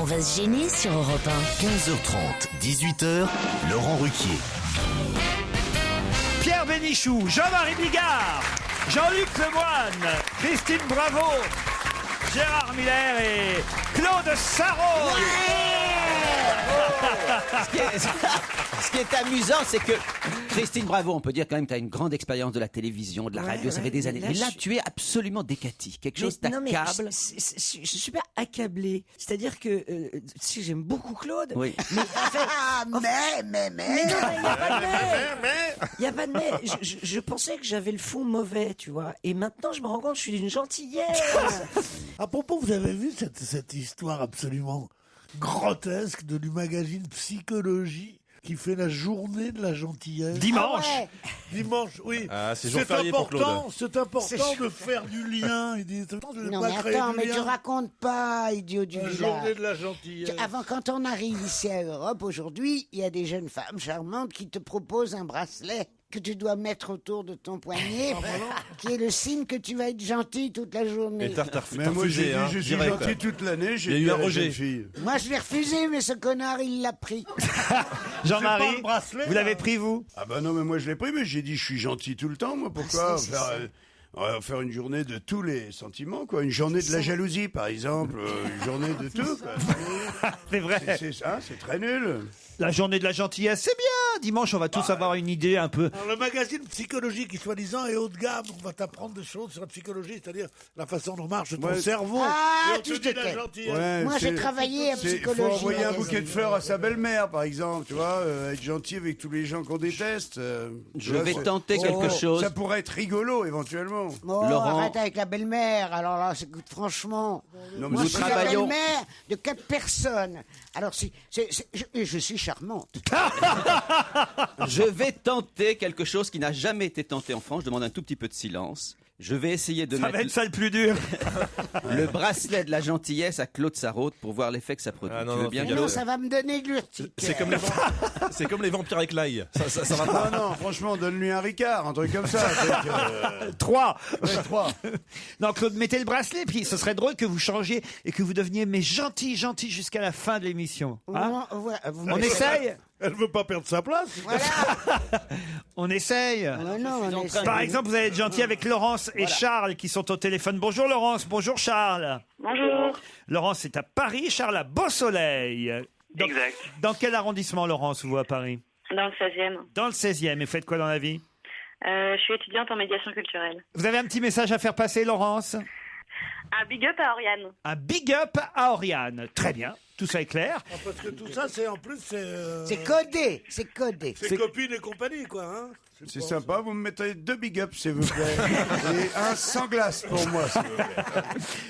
On va se gêner sur Europe 1. 15h30, 18h, Laurent Ruquier. Pierre Bénichou, Jean-Marie Bigard, Jean-Luc Lemoyne, Christine Bravo, Gérard Miller et Claude Sarraud. Ce qui est amusant, c'est que Christine Bravo, on peut dire quand même que tu as une grande expérience de la télévision, de la radio, ça fait des années. Mais là, tu es absolument décati. Quelque chose t'accable. Je suis pas accablé. C'est-à-dire que si j'aime beaucoup Claude. Oui. Mais en fait, Mais non, il n'y a pas de mais. Il n'y a pas de mais. Je pensais que j'avais le fond mauvais, tu vois. Et maintenant, je me rends compte que je suis d'une gentillesse. À propos, vous avez vu cette histoire absolument grotesque du magazine Psychologie qui fait la journée de la gentillesse. Dimanche. Dimanche, oui. Ah, c'est jour férié pour Claude. C'est important de faire du lien. Il dit, Non, mais attends, mais tu racontes pas, idiot du La village. journée de la gentillesse. Avant, quand on arrive ici à Europe, aujourd'hui, il y a des jeunes femmes charmantes qui te proposent un bracelet que tu dois mettre autour de ton poignet, qui est le signe que tu vas être gentil toute la journée. Et t'as Mais moi, j'ai refusé, dit, hein, je suis direct. gentil toute l'année. Il y a eu un rejet. Moi, je l'ai refusé, mais ce connard, il l'a pris. Jean-Marie, C'est pas le bracelet, vous l'avez là. pris, vous? Ah bah non, mais moi je l'ai pris, mais j'ai dit je suis gentil tout le temps, moi. Pourquoi on va faire une journée de tous les sentiments, quoi. Une journée de la jalousie, par exemple. Une journée de tout, quoi. C'est vrai. C'est très nul. La journée de la gentillesse, c'est bien. Dimanche, on va tous avoir une idée un peu. Alors, le magazine Psychologie qui soi-disant est haut de gamme, on va t'apprendre des choses sur la psychologie, c'est-à-dire la façon dont marche ton cerveau. Ah, et on tu te dit te la tais. gentillesse. Ouais, Moi, j'ai travaillé en Il psychologie. faut envoyer un magazine. bouquet de fleurs à sa belle-mère, par exemple, tu vois, être gentil avec tous les gens qu'on déteste. Je vais tenter quelque chose. Ça pourrait être rigolo, éventuellement. Oh, Laurent. arrête avec la belle-mère. Alors là, écoute, franchement. Non, mais Moi, nous je suis la travaillons. belle-mère de 4 personnes. Alors, je suis charmante. Je vais tenter quelque chose qui n'a jamais été tenté en France. Je demande un tout petit peu de silence. Je vais essayer de Ça va être mettre ça le plus dur. le bracelet de la gentillesse à Claude Sarraute pour voir l'effet que ça produit. Ah non, Tu veux non, bien, Mais fais non, Claude? ça va me donner de l'urtique. C'est comme les vampires avec l'ail. Ça va pas. Non, franchement, donne-lui un Ricard, un truc comme ça. 3. Ouais, 3. Non, Claude, mettez le bracelet, puis ce serait drôle que vous changiez et que vous deveniez mais gentil jusqu'à la fin de l'émission. Hein? On essaye? Elle veut pas perdre sa place. On essaye. Par exemple, vous allez être gentil avec Laurence et Charles qui sont au téléphone. Bonjour Laurence, bonjour Charles. Bonjour. Laurence est à Paris, Charles à Beau-Soleil. Exact. Dans quel arrondissement, Laurence, vous, à Paris? Dans le 16e. Dans le 16e. Et faites quoi dans la vie? Je suis étudiante en médiation culturelle. Vous avez un petit message à faire passer, Laurence? Un big up à Oriane. Un big up à Oriane. Très bien. Tout ça est clair. Ah, parce que tout ça, c'est en plus, C'est codé, c'est codé. c'est copines et compagnie, quoi. Hein. C'est sympa, vous me mettez 2 big ups, s'il vous plaît. Et un sans glace pour moi, s'il vous plaît.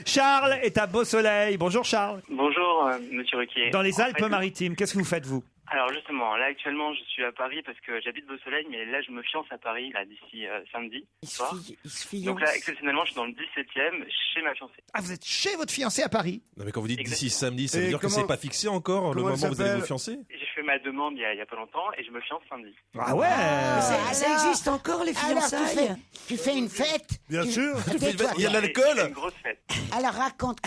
Charles est à Beau-Soleil. Bonjour Charles. Bonjour, monsieur Ruquier. Dans les En fait, Alpes-Maritimes, qu'est-ce que vous faites, vous? Alors justement, là actuellement, je suis à Paris parce que j'habite Beau-Soleil, mais là, je me fiance à Paris, là, d'ici samedi soir. Il se fiance. Donc là, exceptionnellement, je suis dans le 17e, chez ma fiancée. Ah, vous êtes chez votre fiancé à Paris? Non, mais quand vous dites d'ici Exactement. samedi, ça veut Et dire que comment- c'est pas fixé encore le comment moment elle où vous allez vous s'appelle fiancer? J'ai fait fait ma demande il y a pas longtemps et je me fiance samedi. Ah ouais. Ça existe encore, les Alors, fiançailles? tu fais une fête? Bien sûr. Tais-toi. Il y a de C'est l'alcool. une grosse fête. Alors raconte,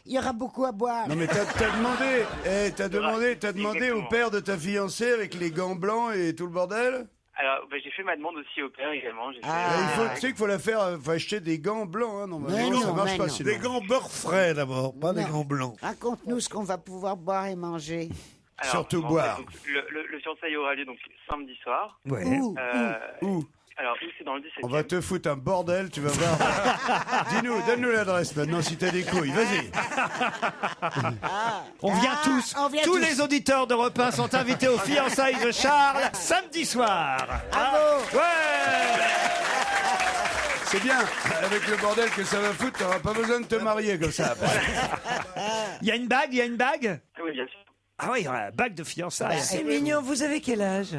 il y aura beaucoup à boire. Non mais t'as demandé au Exactement. père de ta fiancée avec les gants blancs et tout le bordel. Alors, j'ai fait ma demande aussi au père également. J'ai fait, Tu sais qu'il faut faut acheter des gants blancs, hein, normalement, Mais ça non, marche mais pas non. sinon. Des gants beurre frais d'abord, pas des Non. gants blancs. Raconte-nous ce qu'on va pouvoir boire et manger. Alors, Surtout en fait, boire. donc, le fiançailles aura lieu donc samedi soir. Ouais. Où Alors, où c'est dans le 17e. On va te foutre un bordel, tu vas voir. Donne-nous l'adresse maintenant si t'as des couilles, vas-y. On vient tous. on vient Tous tous. les auditeurs d'Europe 1 sont invités aux fiançailles de Charles samedi soir. Bravo. Ouais. C'est bien, avec le bordel que ça va foutre, t'auras pas besoin de te marier comme ça. Il y a une bague, il y a une bague. Oui, bien sûr. Ah oui, il y aura la bague de fiançailles. C'est mignon. Vous avez quel âge?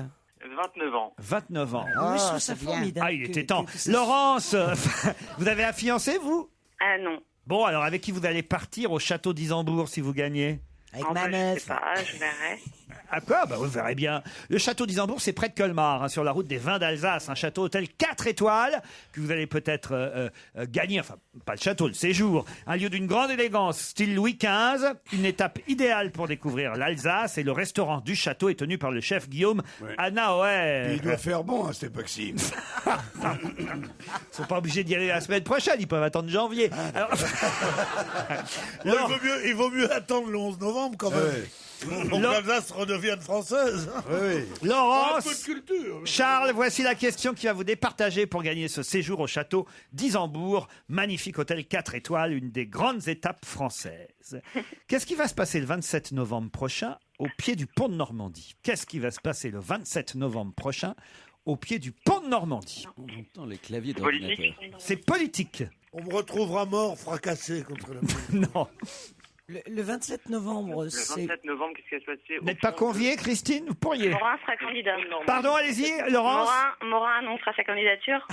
29 ans. 29 ans. Oui, je Oh, trouve ça c'est bien. formidable. Ah, il que- était temps. que ça- Laurence, vous avez un fiancé, vous? Ah non. Bon, alors avec qui vous allez partir au château d'Isambourg si vous gagnez? Avec En ma fait, je meuf. sais pas, je verrai. À quoi? Bah, vous verrez bien. Le château d'Isambourg, c'est près de Colmar, hein, sur la route des vins d'Alsace. Un château hôtel 4 étoiles que vous allez peut-être gagner. Enfin, pas le château, le séjour. Un lieu d'une grande élégance, style Louis XV. Une étape idéale pour découvrir l'Alsace. Et le restaurant du château est tenu par le chef Guillaume Anaoer. Il doit faire bon à cette époque-ci. Ils sont pas obligés d'y aller la semaine prochaine. Ils peuvent attendre janvier. Alors... Bon, il vaut mieux attendre le 11 novembre quand même. Ouais. Pour que l'Alsace redevienne française. Oui. Laurence, Un peu de culture. Charles, voici la question qui va vous départager pour gagner ce séjour au château d'Isambourg. Magnifique hôtel 4 étoiles, une des grandes étapes françaises. Qu'est-ce qui va se passer le 27 novembre prochain au pied du pont de Normandie? Qu'est-ce qui va se passer le 27 novembre prochain au pied du pont de Normandie? On entend les claviers Politique. d'ordinateur. C'est politique. On me retrouvera mort, fracassé contre la Non. Le 27 novembre, Le c'est... 27 novembre, qu'est-ce qui va se passer Vous n'êtes pas conviée, Christine? Vous pourriez. Morin sera candidat. Pardon, allez-y, Laurence. Morin annoncera sa candidature.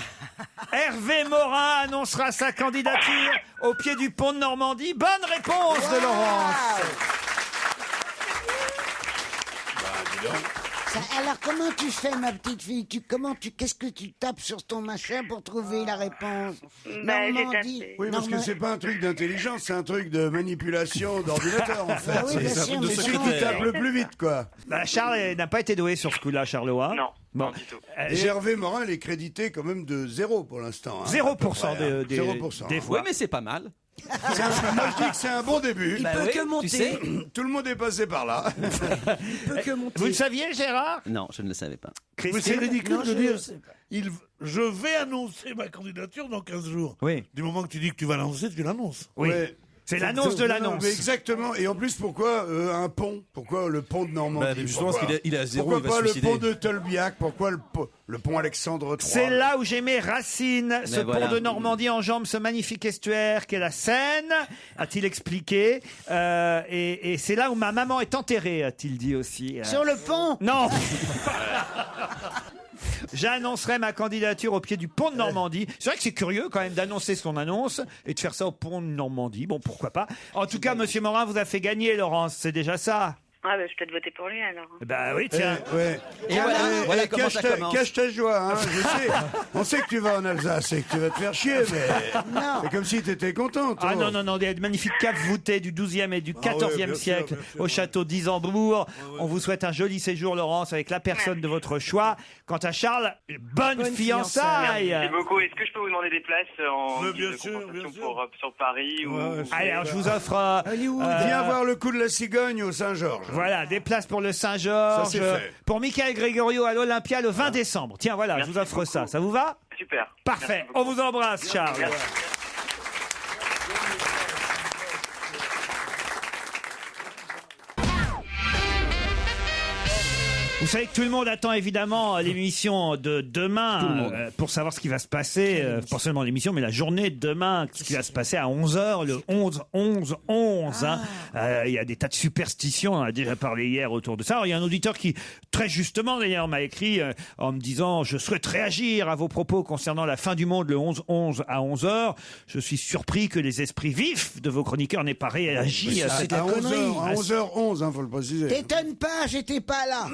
Hervé Morin annoncera sa candidature au pied du pont de Normandie. Bonne réponse de Laurence. Alors comment tu fais, ma petite fille? Qu'est-ce que tu tapes sur ton machin pour trouver la réponse? Bah, j'ai Normandie. tapé. Oui, parce que c'est pas un truc d'intelligence, c'est un truc de manipulation d'ordinateur en fait. Ah oui, bien C'est sûr, c'est celui qui tape le plus vite, quoi. Bah, Charles n'a pas été doué sur ce coup-là, Charleroi. Non, Bon. non du tout. Et Hervé Morin, il est crédité quand même de 0 pour l'instant. hein, 0% à peu près, hein. des 0%. des Ouais, fois. mais c'est pas mal. Moi, je dis que c'est un bon début. Il peut oui, que monter. tu sais. Tout le monde est passé par là. Il peut que monter. Vous le saviez, Gérard? Non, je ne le savais pas. Mais c'est Christine? ridicule Non, de je dire ne sais pas. je vais annoncer ma candidature dans 15 jours. Oui. Du moment que tu dis que tu vas l'annoncer, tu l'annonces. Oui. Ouais. C'est l'annonce de Non, l'annonce. mais exactement. Et en plus, pourquoi un pont? Pourquoi le pont de Normandie? Bah, justement, Pourquoi parce qu'il est à zéro, Pourquoi il va pas se le suicider. pont de Tolbiac? Pourquoi le pont Alexandre III? C'est là où j'ai mes racines. Ce voilà. pont de Normandie enjambe ce magnifique estuaire qu'est la Seine, a-t-il expliqué. Et c'est là où ma maman est enterrée, a-t-il dit aussi. Sur le pont? Non. J'annoncerai ma candidature au pied du pont de Normandie. C'est vrai que c'est curieux quand même d'annoncer ce qu'on annonce et de faire ça au pont de Normandie. Bon, pourquoi pas. En tout cas, Monsieur Morin vous a fait gagner, Laurence. C'est déjà ça. Ah, bah, je vais peut-être voter pour lui alors. Bah oui, tiens. Ouais. Et voilà comment ça commence. Cache ta joie, hein, je sais. On sait que tu vas en Alsace et que tu vas te faire chier, mais c'est comme si tu étais content. Ah non, des magnifiques caves voûtées du XIIe et du XIVe bien siècle sûr, bien sûr. au château d'Isambourg. On vous souhaite un joli séjour, Laurence, avec la personne de votre choix. Quant à Charles, bonne fiançailles. Merci beaucoup. Est-ce que je peux vous demander des places en Mais guise bien de sûr, compensation bien sûr. pour sur Paris ou... Allez, alors je vous offre Viens voir le coup de la cigogne au Saint-Georges. voilà, des places pour le Saint-Georges, Ça, c'est fait. pour Michael Gregorio à l'Olympia le 20 décembre. Tiens, voilà, Merci je vous offre beaucoup. ça. Ça vous va? Super. Parfait. Merci On beaucoup. vous embrasse, Charles. Merci. Vous savez que tout le monde attend évidemment l'émission de demain pour savoir ce qui va se passer, pas seulement l'émission, mais la journée de demain, ce qui va se passer à 11h, le 11-11-11. Hein. Il y a des tas de superstitions, on a déjà parlé hier autour de ça. Alors, il y a un auditeur qui, très justement d'ailleurs, m'a écrit en me disant « Je souhaite réagir à vos propos concernant la fin du monde le 11-11 à 11h. Je suis surpris que les esprits vifs de vos chroniqueurs n'aient pas réagi à cette à 11h11, hein, faut le préciser. T'étonnes pas, j'étais pas là.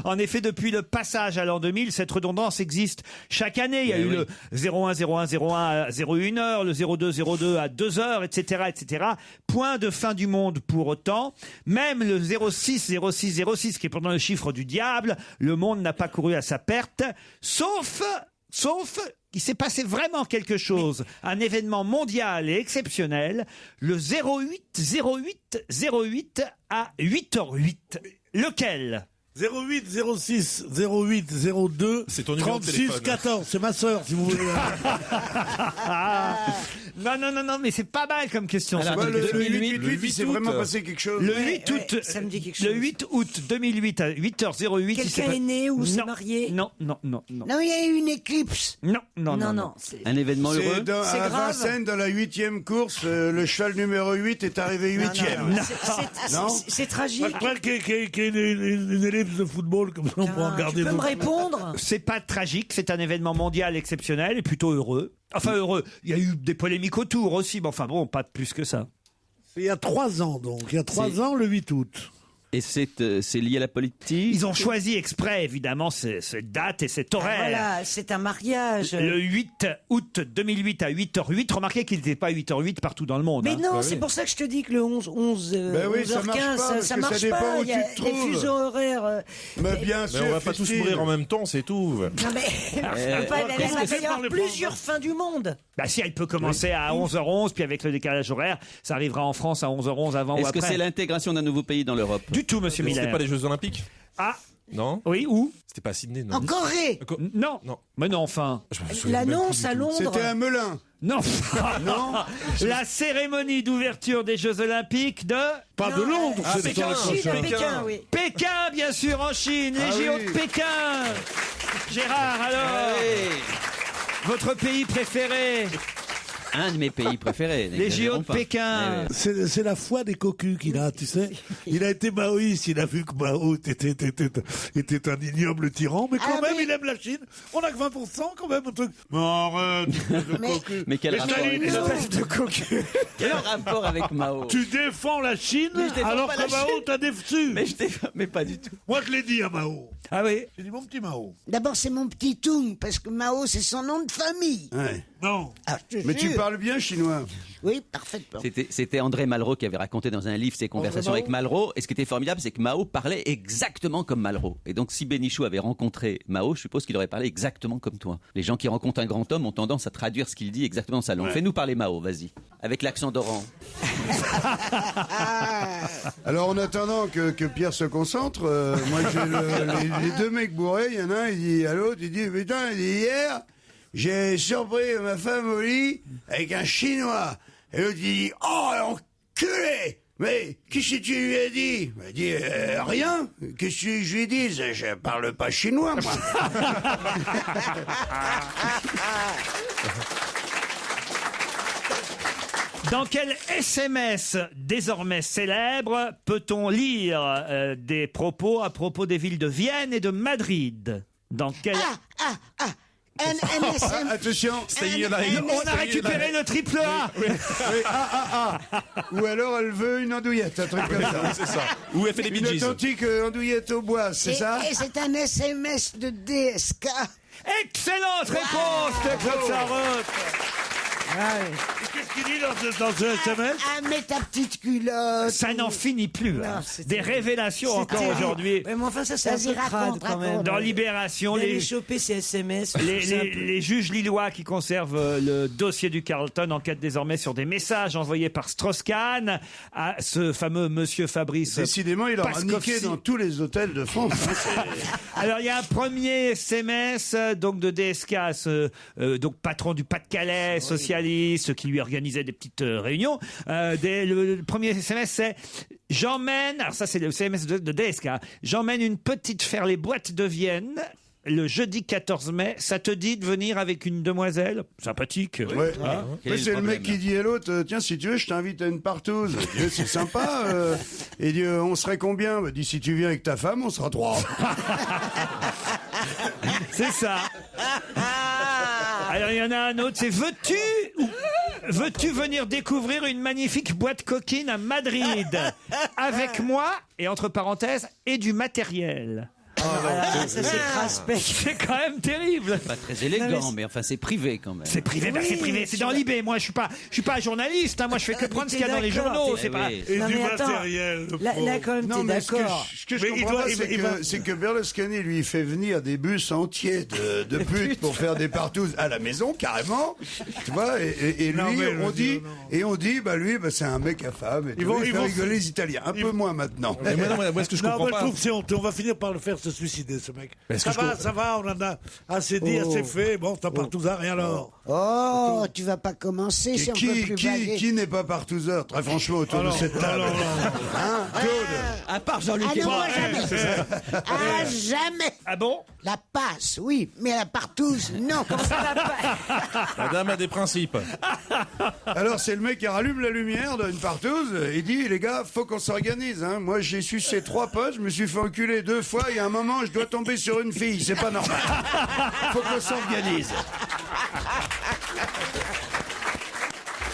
En effet, depuis le passage à l'an 2000, cette redondance existe chaque année. Il y a eu le 01-01-01 à 01h, le 02-02 à 2h, etc., etc. Point de fin du monde pour autant. Même le 06-06-06, qui est pourtant le chiffre du diable, le monde n'a pas couru à sa perte, sauf, il s'est passé vraiment quelque chose, un événement mondial et exceptionnel, le 08-08-08 à 8h08. Lequel ? 08 06 08 02 c'est ton numéro de 36 téléphone. 14, c'est ma sœur si vous voulez. Non, mais c'est pas mal comme question. Alors, ça. le 8-8, il s'est vraiment passé quelque chose. Le 8 août, ça me dit quelque chose. Le 8 août 2008 à 8h08. Quelqu'un est né ou s'est marié? Non. Non, il y a eu une éclipse. Non. Un événement heureux. C'est à Vincennes, dans la 8e course, le cheval numéro 8 est arrivé 8e. C'est tragique. Après qu'il y ait une ellipse de football, comme ça on peut en garder Tu peux me d'autres. répondre? C'est pas tragique, c'est un événement mondial exceptionnel et plutôt heureux. Enfin heureux, il y a eu des polémiques autour aussi, mais enfin bon, pas plus que ça. Il y a 3 ans donc, il y a 3 ans le 8 août. Et c'est lié à la politique. Ils ont choisi exprès, évidemment, cette date et cet horaire. Voilà, c'est un mariage. Le 8 août 2008 à 8h08. Remarquez qu'il n'était pas 8h08 partout dans le monde. Mais hein. non, c'est pour ça que je te dis que le 11h15, ça marche dépend pas. où Il y a tu te les trouves. fuseaux horaires. Mais bien sûr. Mais on va pas tous mourir en même temps, c'est tout. Non mais il va y avoir plusieurs fins du monde. Bah si, elle peut commencer à 11h11, puis avec le décalage horaire, ça arrivera en France à 11h11 avant ou Est-ce après. que c'est l'intégration d'un nouveau pays dans l'Europe? Du tout, monsieur Miller. C'était pas les Jeux Olympiques? Ah Non? Oui, où? C'était pas à Sydney, non? En Corée. Non. Mais non, enfin. L'annonce à Londres. C'était à Melun. Non. La cérémonie d'ouverture des Jeux Olympiques de... Pas de Londres, c'est Pékin, Pékin, oui. Pékin, bien sûr, en Chine. Les JO de Pékin. Gérard, alors votre pays préféré? Un de mes pays préférés. Les JO de Pékin. C'est la foi des cocus qu'il a, tu sais. Il a été maoïste, il a vu que Mao était un ignoble tyran, mais quand même il aime la Chine. On a que 20% quand même, un truc. Mais arrête, de cocu. Mais quel rapport Staline, avec de cocu. Quel rapport avec Mao? Tu défends la Chine Mais je défends alors pas que la Mao Chine. t'a déçu. Mais pas du tout. Moi je l'ai dit à Mao. Ah oui. J'ai dit mon petit Mao. D'abord, c'est mon petit Tung, parce que Mao, c'est son nom de famille. Ouais. Non. Ah, je te Mais tu jure. parles bien chinois. Oui, parfaitement. C'était André Malraux qui avait raconté dans un livre ses conversations avec Malraux. Et ce qui était formidable, c'est que Mao parlait exactement comme Malraux. Et donc, si Bénichou avait rencontré Mao, je suppose qu'il aurait parlé exactement comme toi. Les gens qui rencontrent un grand homme ont tendance à traduire ce qu'il dit exactement dans sa langue. Ouais. Fais-nous parler Mao, vas-y. Avec l'accent d'Oran. Alors en attendant que Pierre se concentre, moi j'ai les deux mecs bourrés, il y en a un, il dit à l'autre, il dit putain, il dit hier, j'ai surpris ma femme au lit avec un Chinois. Et l'autre il dit oh enculé. Mais qu'est-ce que tu lui as dit? Il m'a dit rien. Qu'est-ce que je lui ai dit? Je parle pas chinois moi. Dans quel SMS désormais célèbre peut-on lire des propos à propos des villes de Vienne et de Madrid? Dans quel... NSM. Attention, On a récupéré le triple A. Oui, Ou alors elle veut une andouillette, un truc comme ça. C'est ça. Ou elle fait des Une bidgies. authentique andouillette au bois, c'est ça? Et c'est un SMS de DSK. Excellente réponse de Claude Sarraute. Qu'est-ce qu'il dit dans ce SMS? Ah, mets ta petite culotte. Ça n'en finit plus. hein. Des révélations encore aujourd'hui. Mais enfin, ça, c'est un Vas-y, peu crade raconte, quand même. raconte. Dans Libération, D'aller choper ces SMS. les juges lillois qui conservent le dossier du Carlton enquêtent désormais sur des messages envoyés par Strauss-Kahn à ce fameux monsieur Fabrice. Décidément, il aura niqué Paskovski. dans tous les hôtels de France. Alors il y a un premier SMS donc de DSK, donc patron du Pas-de-Calais, socialiste, qui lui organisait des petites réunions. Le premier SMS c'est J'emmène, alors ça c'est le CMS de DSK, j'emmène une petite faire les boîtes de Vienne le jeudi 14 mai. Ça te dit de venir avec une demoiselle sympathique? Ouais. Hein Ouais, c'est le mec qui dit à l'autre, tiens, si tu veux, je t'invite à une partouze. Il dit, c'est sympa. Et il dit, on serait combien? Il dit, si tu viens avec ta femme, on sera 3. C'est ça. Alors il y en a un autre, c'est veux-tu venir découvrir une magnifique boîte coquine à Madrid avec moi, et entre parenthèses, et du matériel? Ça s'écrase bec. C'est quand même terrible. Pas très élégant, mais enfin c'est privé quand même. C'est privé, bah, c'est privé, c'est dans l'IB. Moi, je suis pas journaliste. Hein. Moi, je fais que prendre ce qu'il y a dans les journaux. C'est pas. Et Non, du mais attends, matériel. le Là, pauvre. quand même, Non, t'es mais ce d'accord. que je comprends pas, c'est que Berlusconi, lui, il fait venir des bus entiers de putes pour faire des partouzes à la maison, carrément. Tu vois, et lui, Non, mais on dit, bah lui, bah, c'est un mec à femme. Et Ils tout. vont- Il ils fait vont- rigoler les Italiens. Un peu moins maintenant. Mais moi, ce que je Non, comprends moi, pas. je trouve que c'est honteux. On va finir par le faire se suicider, ce mec. Est-ce que Ça va, on en a assez dit, assez fait. Bon, t'as partouzard, et alors? Oh, tu vas pas commencer si on peut plus baguer. Qui n'est pas partouzeur, très franchement, autour de cette table? Hein, Claude? À part Jean-Luc Ah non, moi, Évora. jamais. Ah, jamais. Ah bon? La passe, oui, mais la partouze, non. La dame a des principes. Alors, c'est le mec qui rallume la lumière d'une partouze. Il dit, les gars, faut qu'on s'organise. Hein. Moi, j'ai sucé 3 potes, je me suis fait enculer 2 fois. Il y a un moment, je dois tomber sur une fille. C'est pas normal. Faut qu'on s'organise.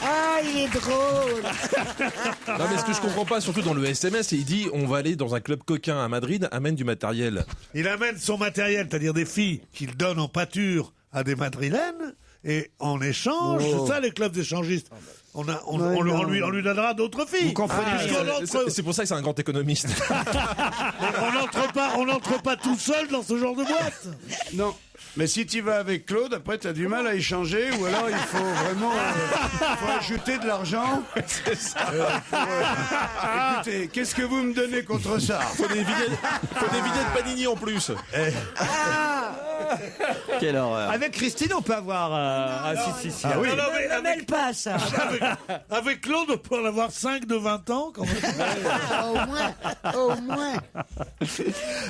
Ah, il est drôle. Non, mais ce que je comprends pas, surtout dans le SMS, il dit on va aller dans un club coquin à Madrid, amène du matériel. Il amène son matériel, c'est-à-dire des filles qu'il donne en pâture à des madrilènes, et en échange, c'est ça les clubs échangistes. On lui donnera d'autres filles. Vous comprenez C'est pour ça que c'est un grand économiste. On n'entre pas tout seul dans ce genre de boîte. Non. Mais si tu vas avec Claude, après, t'as du mal à échanger, ou alors il faut vraiment faut ajouter de l'argent. C'est ça. Écoutez, qu'est-ce que vous me donnez contre ça? Faut des billets de Panini en plus. Quelle horreur. Avec Christine, on peut avoir. Si. Ah oui. Ne mêle pas ça. Avec Claude, on peut en avoir 5 de 20 ans quand même. Au moins.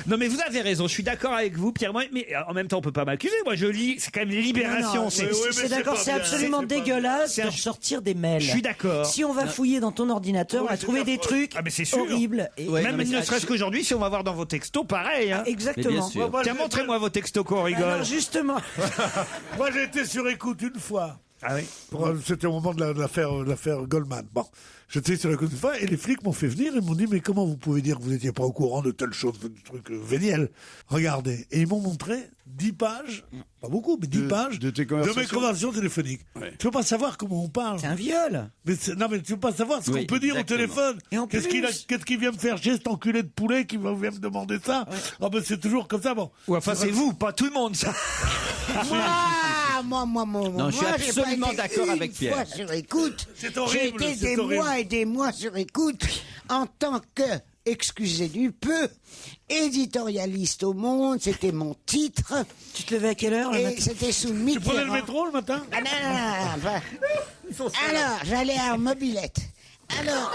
Non, mais vous avez raison. Je suis d'accord avec vous, Pierre. Mais en même temps, on peut pas m'accuser. Moi, je lis. C'est quand même Libération. Non, c'est c'est d'accord, c'est absolument dégueulasse de ressortir des mails. Je suis d'accord. Si on va fouiller dans ton ordinateur, on va trouver des trucs Ah, mais c'est sûr. horribles. Et- Ouais, Même non, mais ne ça- serait-ce qu'aujourd'hui, si on va voir dans vos textos, pareil. Hein. Exactement. Mais bien sûr. Tiens, montrez-moi vos textos qu'on rigole. Alors justement, Moi, j'ai été sur écoute une fois. Ah oui. C'était au moment de l'affaire Goldman. Bon, j'étais sur écoute une fois et les flics m'ont fait venir et m'ont dit mais comment vous pouvez dire que vous n'étiez pas au courant de telle chose, de truc véniel? Regardez. Et ils m'ont montré 10 pages, pas beaucoup, mais 10 pages de tes mes conversations. conversations téléphoniques. Tu peux pas savoir comment on parle. c'est un viol. Mais mais tu peux pas savoir ce Oui, qu'on peut dire exactement. au téléphone. Et en Qu'est-ce plus- qu'il vient me faire chier, cet enculé de poulet qui vient me demander ça? Ah ben c'est toujours comme ça, bon. Ou enfin, c'est vous, pas tout le monde, ça. Moi, Non, je suis absolument j'ai pas été d'accord une avec Pierre. fois sur écoute. C'est J'ai horrible, été c'est des horrible. mois et des mois sur écoute en tant que, excusez du peu, éditorialiste au Monde. C'était mon titre. Tu te levais à quelle heure le Et matin c'était sous Tu prenais le Mitterrand. métro le matin? Ah non, enfin, alors, j'allais à mobilette. Alors,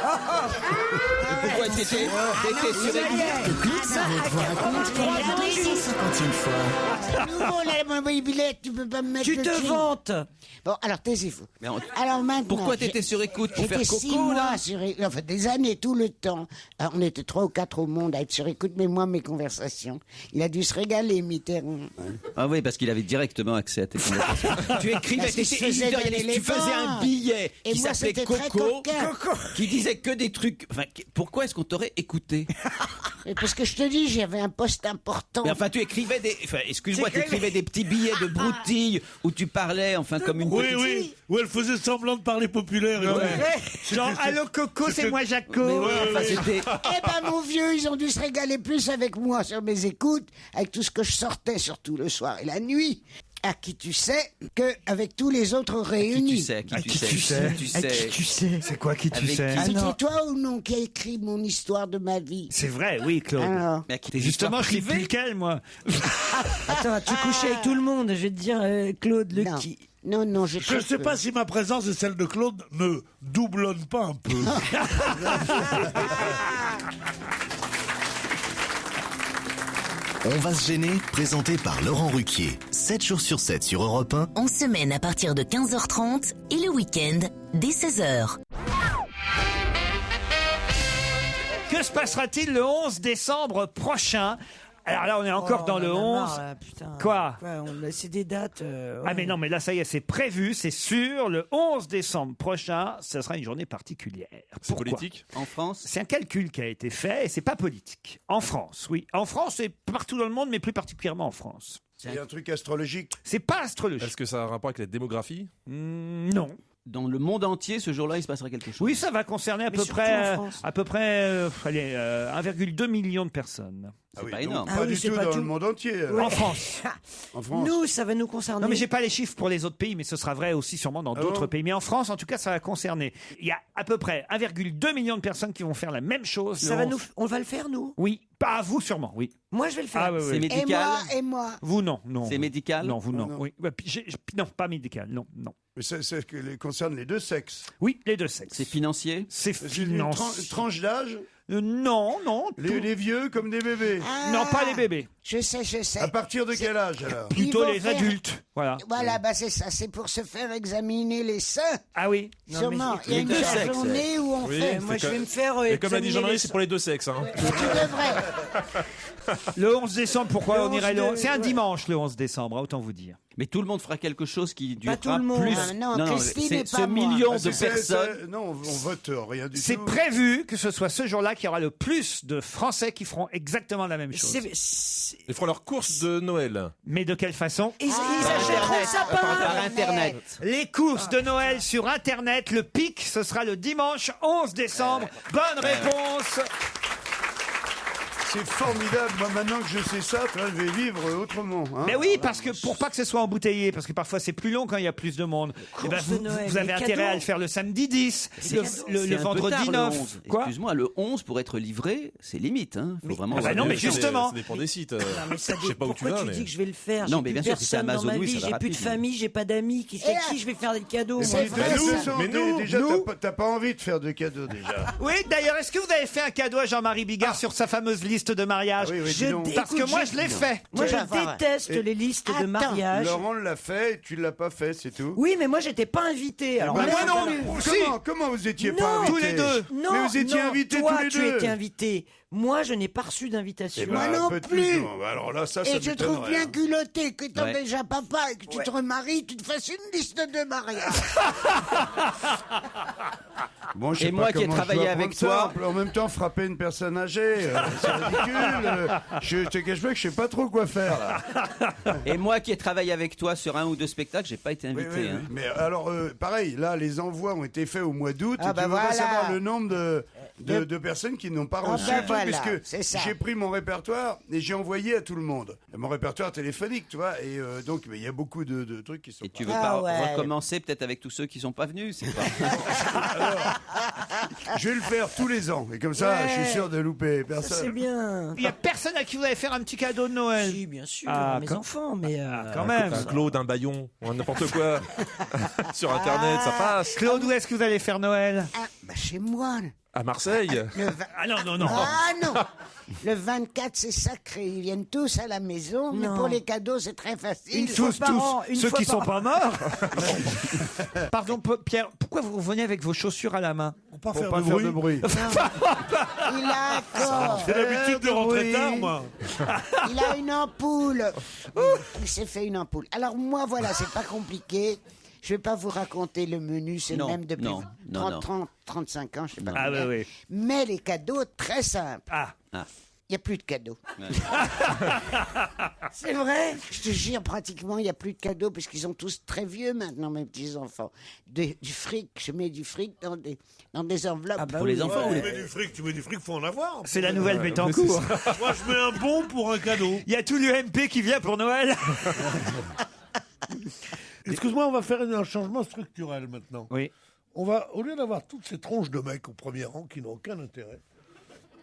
Pourquoi t'étais sur écoute? Claude Sarraute vous raconte pour la 250e fois. nouveau la mobilette, tu peux pas me mettre Tu le te jean. vantes. Bon, alors taisez-vous. Mais on- Alors maintenant, Pourquoi t'étais sur écoute? Pour faire J'étais 6 coco, là? mois sur enfin des années, tout le temps. Alors, on était 3 ou 4 au monde à être sur écoute, mais moi, mes conversations. Il a dû se régaler, Mitterrand. Ah oui, parce qu'il avait directement accès à tes conversations. Tu écrivais, Parce qu'il se t'étais faisait éditorialiste, donner tu les faisais un bancs. billet Et qui moi, s'appelait c'était très Coco, coquin. qui disait que des trucs. Enfin, pourquoi est-ce qu'on t'aurait écouté? Et parce que je te dis, j'avais un poste important. Mais enfin, tu écrivais des. Enfin, excuse-moi, tu écrivais des petits billets de broutilles où tu parlais, enfin, comme une Oui, petite. oui. Où elle faisait semblant de parler populaire. Genre, allô Coco, c'est moi Jaco. Mais oui, enfin, c'était. Eh ben, mon vieux, ils ont dû se régaler plus avec moi sur mes écoutes, avec tout ce que je sortais, surtout le soir et la nuit. À qui tu sais qu'avec tous les autres Qui réunis. tu sais, à qui tu qui sais, tu sais qui tu À qui sais. tu sais. C'est quoi qui tu Avec sais qui C'était non. toi ou non qui a écrit mon histoire de ma vie? C'est vrai, oui, Claude. Alors, Mais à qui tes Justement, histoires je sais plus privées? lequel, moi. Attends, tu couchais avec tout le monde. Je vais te dire, Claude, non. qui. Non, non, je Je ne sais pas si ma présence et celle de Claude ne doublonnent pas un peu. On va se gêner, présenté par Laurent Ruquier. 7 jours sur 7 sur Europe 1. En semaine à partir de 15h30 et le week-end dès 16h. Que se passera-t-il le 11 décembre prochain ? Alors là, on est encore dans le 11. Quoi C'est des dates. Ah mais non, mais là, ça y est, c'est prévu, c'est sûr. Le 11 décembre prochain, ce sera une journée particulière. C'est Pourquoi ? politique ? En France ? C'est un calcul qui a été fait et c'est pas politique. En France, oui. En France et partout dans le monde, mais plus particulièrement en France. C'est un truc astrologique. C'est pas astrologique. Est-ce que ça a un rapport avec la démographie ? Non. Dans le monde entier, ce jour-là, il se passera quelque chose. Oui, ça va concerner à Mais peu surtout près, en France. 1,2 million de personnes. C'est pas énorme. Pas du c'est tout pas dans tout. le monde entier. En France. En France. Nous, ça va nous concerner. Non, mais j'ai pas les chiffres pour les autres pays, mais ce sera vrai aussi sûrement dans d'autres bon pays. Mais en France, en tout cas, ça va concerner. Il y a à peu près 1,2 million de personnes qui vont faire la même chose. Ça va nous... On va le faire, nous. Oui, pas à vous sûrement, oui. Moi, je vais le faire. Ah, oui, oui. C'est Et médical. moi, et moi. Vous non, non. C'est médical. Non, vous non. non. Oui. Bah, non, pas médical, non, non. Mais ça concerne les deux sexes. Oui, les deux sexes. C'est financier. C'est C'est une financier. tranche d'âge. Non, non. Les vieux comme des bébés. Non, pas les bébés. Je sais. À partir de quel âge alors Plutôt vont les faire- adultes. Voilà. Voilà, bah c'est ça, c'est pour se faire examiner les seins. Ah oui. Sûrement, il y a les une deux sexes. journée où on Oui, fait. Moi, je que- vais me faire. Et comme l'a dit examiner Jean-Marie, les c'est pour les deux sexes. Hein. Tu devrais. Le 11 décembre, pourquoi Le on irait 11 le... C'est un ouais. dimanche, le 11 décembre, autant vous dire. Mais tout le monde fera quelque chose qui durera tout le monde. plus. Ah, non, Christine c'est et pas ce moi. million Ah, de personnes. Non, on vote rien du C'est tout. prévu que ce soit ce jour-là qu'il y aura le plus de Français qui feront exactement la même chose. Ils feront leur course de Noël. Mais de quelle façon Ils achèteront le sapin. Par Internet. Les courses de Noël sur Internet, le pic, ce sera le dimanche 11 décembre. Bonne réponse. C'est formidable. Moi, maintenant que je sais ça, tu vois, je vais vivre autrement. Hein. Mais oui, parce que pour pas que ce soit embouteillé, parce que parfois c'est plus long quand il y a plus de monde. Eh ben, de Noël, vous avez les intérêt cadeaux. à le faire le samedi 10, le C'est un peu vendredi tard, 9. Le 11. Quoi Excuse-moi, le 11 pour être livré, c'est limite. Hein. Faut vraiment. Ah bah non, mais justement. Ça dépend des sites. Non, mais ça Je sais pas où tu pourquoi vas, tu mais. dis que je vais le faire? Non, J'ai mais plus bien sûr, si c'est personne dans Amazon, ma oui, vie, ça va j'ai plus de rapide. famille, j'ai pas d'amis. Qui je vais faire des cadeaux? Mais moi de toute façon, Mais nous, déjà, nous- t'as pas envie de faire de cadeaux déjà. Oui, d'ailleurs, est-ce que vous avez fait un cadeau à Jean-Marie Bigard sur sa fameuse liste de mariage? Ah oui, oui, dis Je donc. Parce que Écoute, moi, je l'ai fait. Moi, je Tu vas voir. déteste Et- les listes de Attends, mariage. Laurent l'a fait et tu l'as pas fait, c'est tout. Oui, mais moi, j'étais pas invité. Alors, Bah, moi moi non non. plus. Comment vous étiez pas Non, invités tous les deux. Non, Mais vous étiez non, invités toi, tous les tu deux. étais invité. Moi, je n'ai pas reçu d'invitation. Eh ben, Moi non un peu de plus. non, bah alors là, ça Et je trouve m'étonnerait, bien hein. culotté que t'es Ouais. déjà papa et que tu te remaries, tu te fasses une liste de mariage. Bon, je sais Et pas moi qui ai comment je travaillé dois avec prendre ça. toi. En même temps, frapper une personne âgée, c'est ridicule. Je te cache pas que je sais pas trop quoi faire. Là. Et moi qui ai travaillé avec toi sur un ou deux spectacles, j'ai pas été Oui, invité. oui, hein. oui. Mais alors, pareil, là, les envois ont été faits au mois d'août. Ah, et bah tu veux pas voilà. savoir le nombre de personnes qui n'ont pas Ah, reçu bah le truc, voilà, puisque c'est ça. j'ai pris mon répertoire et j'ai envoyé à tout le monde. Mon répertoire téléphonique, tu vois. Et donc, il y a beaucoup de trucs qui sont. Et tu veux Ah pas ouais. recommencer peut-être avec tous ceux qui sont pas venus, c'est pas. Je vais le faire tous les ans. Et comme ça, Ouais. je suis sûr de louper Ça, c'est personne. bien. Il y a personne à qui vous allez faire un petit cadeau de Noël. Si, bien sûr, Ah, mes quand- enfants, mais Quand même. Un Claude, un Bayon, ou n'importe quoi. Sur Internet, ça passe. Claude, où est-ce que vous allez faire Noël? Ah, bah chez moi. À Marseille. Ah non, non, non. Ah non. Le 24, c'est sacré. Ils viennent tous à la maison. Mais Non. pour les cadeaux, c'est très facile. Tous, par an, une ceux fois qui par sont an. pas morts. Pardon, Pierre, pourquoi vous venez avec vos chaussures à la main? Pour Pour pas faire de bruit. Il a encore. J'ai l'habitude de rentrer Oui. tard, moi. Il a une ampoule. Il s'est fait une ampoule. Alors moi, voilà, c'est pas compliqué. Je vais pas vous raconter le menu, c'est le Non, même depuis non, non, 30, 35 ans, je sais pas. Ah, combien. oui, oui. Mais les cadeaux, très simples. Ah. Il n'y a plus de cadeaux. c'est vrai. Je te jure, pratiquement, il n'y a plus de cadeaux parce qu'ils sont tous très vieux maintenant, mes petits-enfants. Du fric, je mets du fric dans des enveloppes. Ah bah Pour les enfants, Tu ou mets du fric, faut en avoir. C'est la nouvelle Bettencourt. Moi, je mets un bon pour un cadeau. Il y a tout l'UMP qui vient pour Noël. Excuse-moi, on va faire un changement structurel maintenant. Oui. On va, au lieu d'avoir toutes ces tronches de mecs au premier rang qui n'ont aucun intérêt,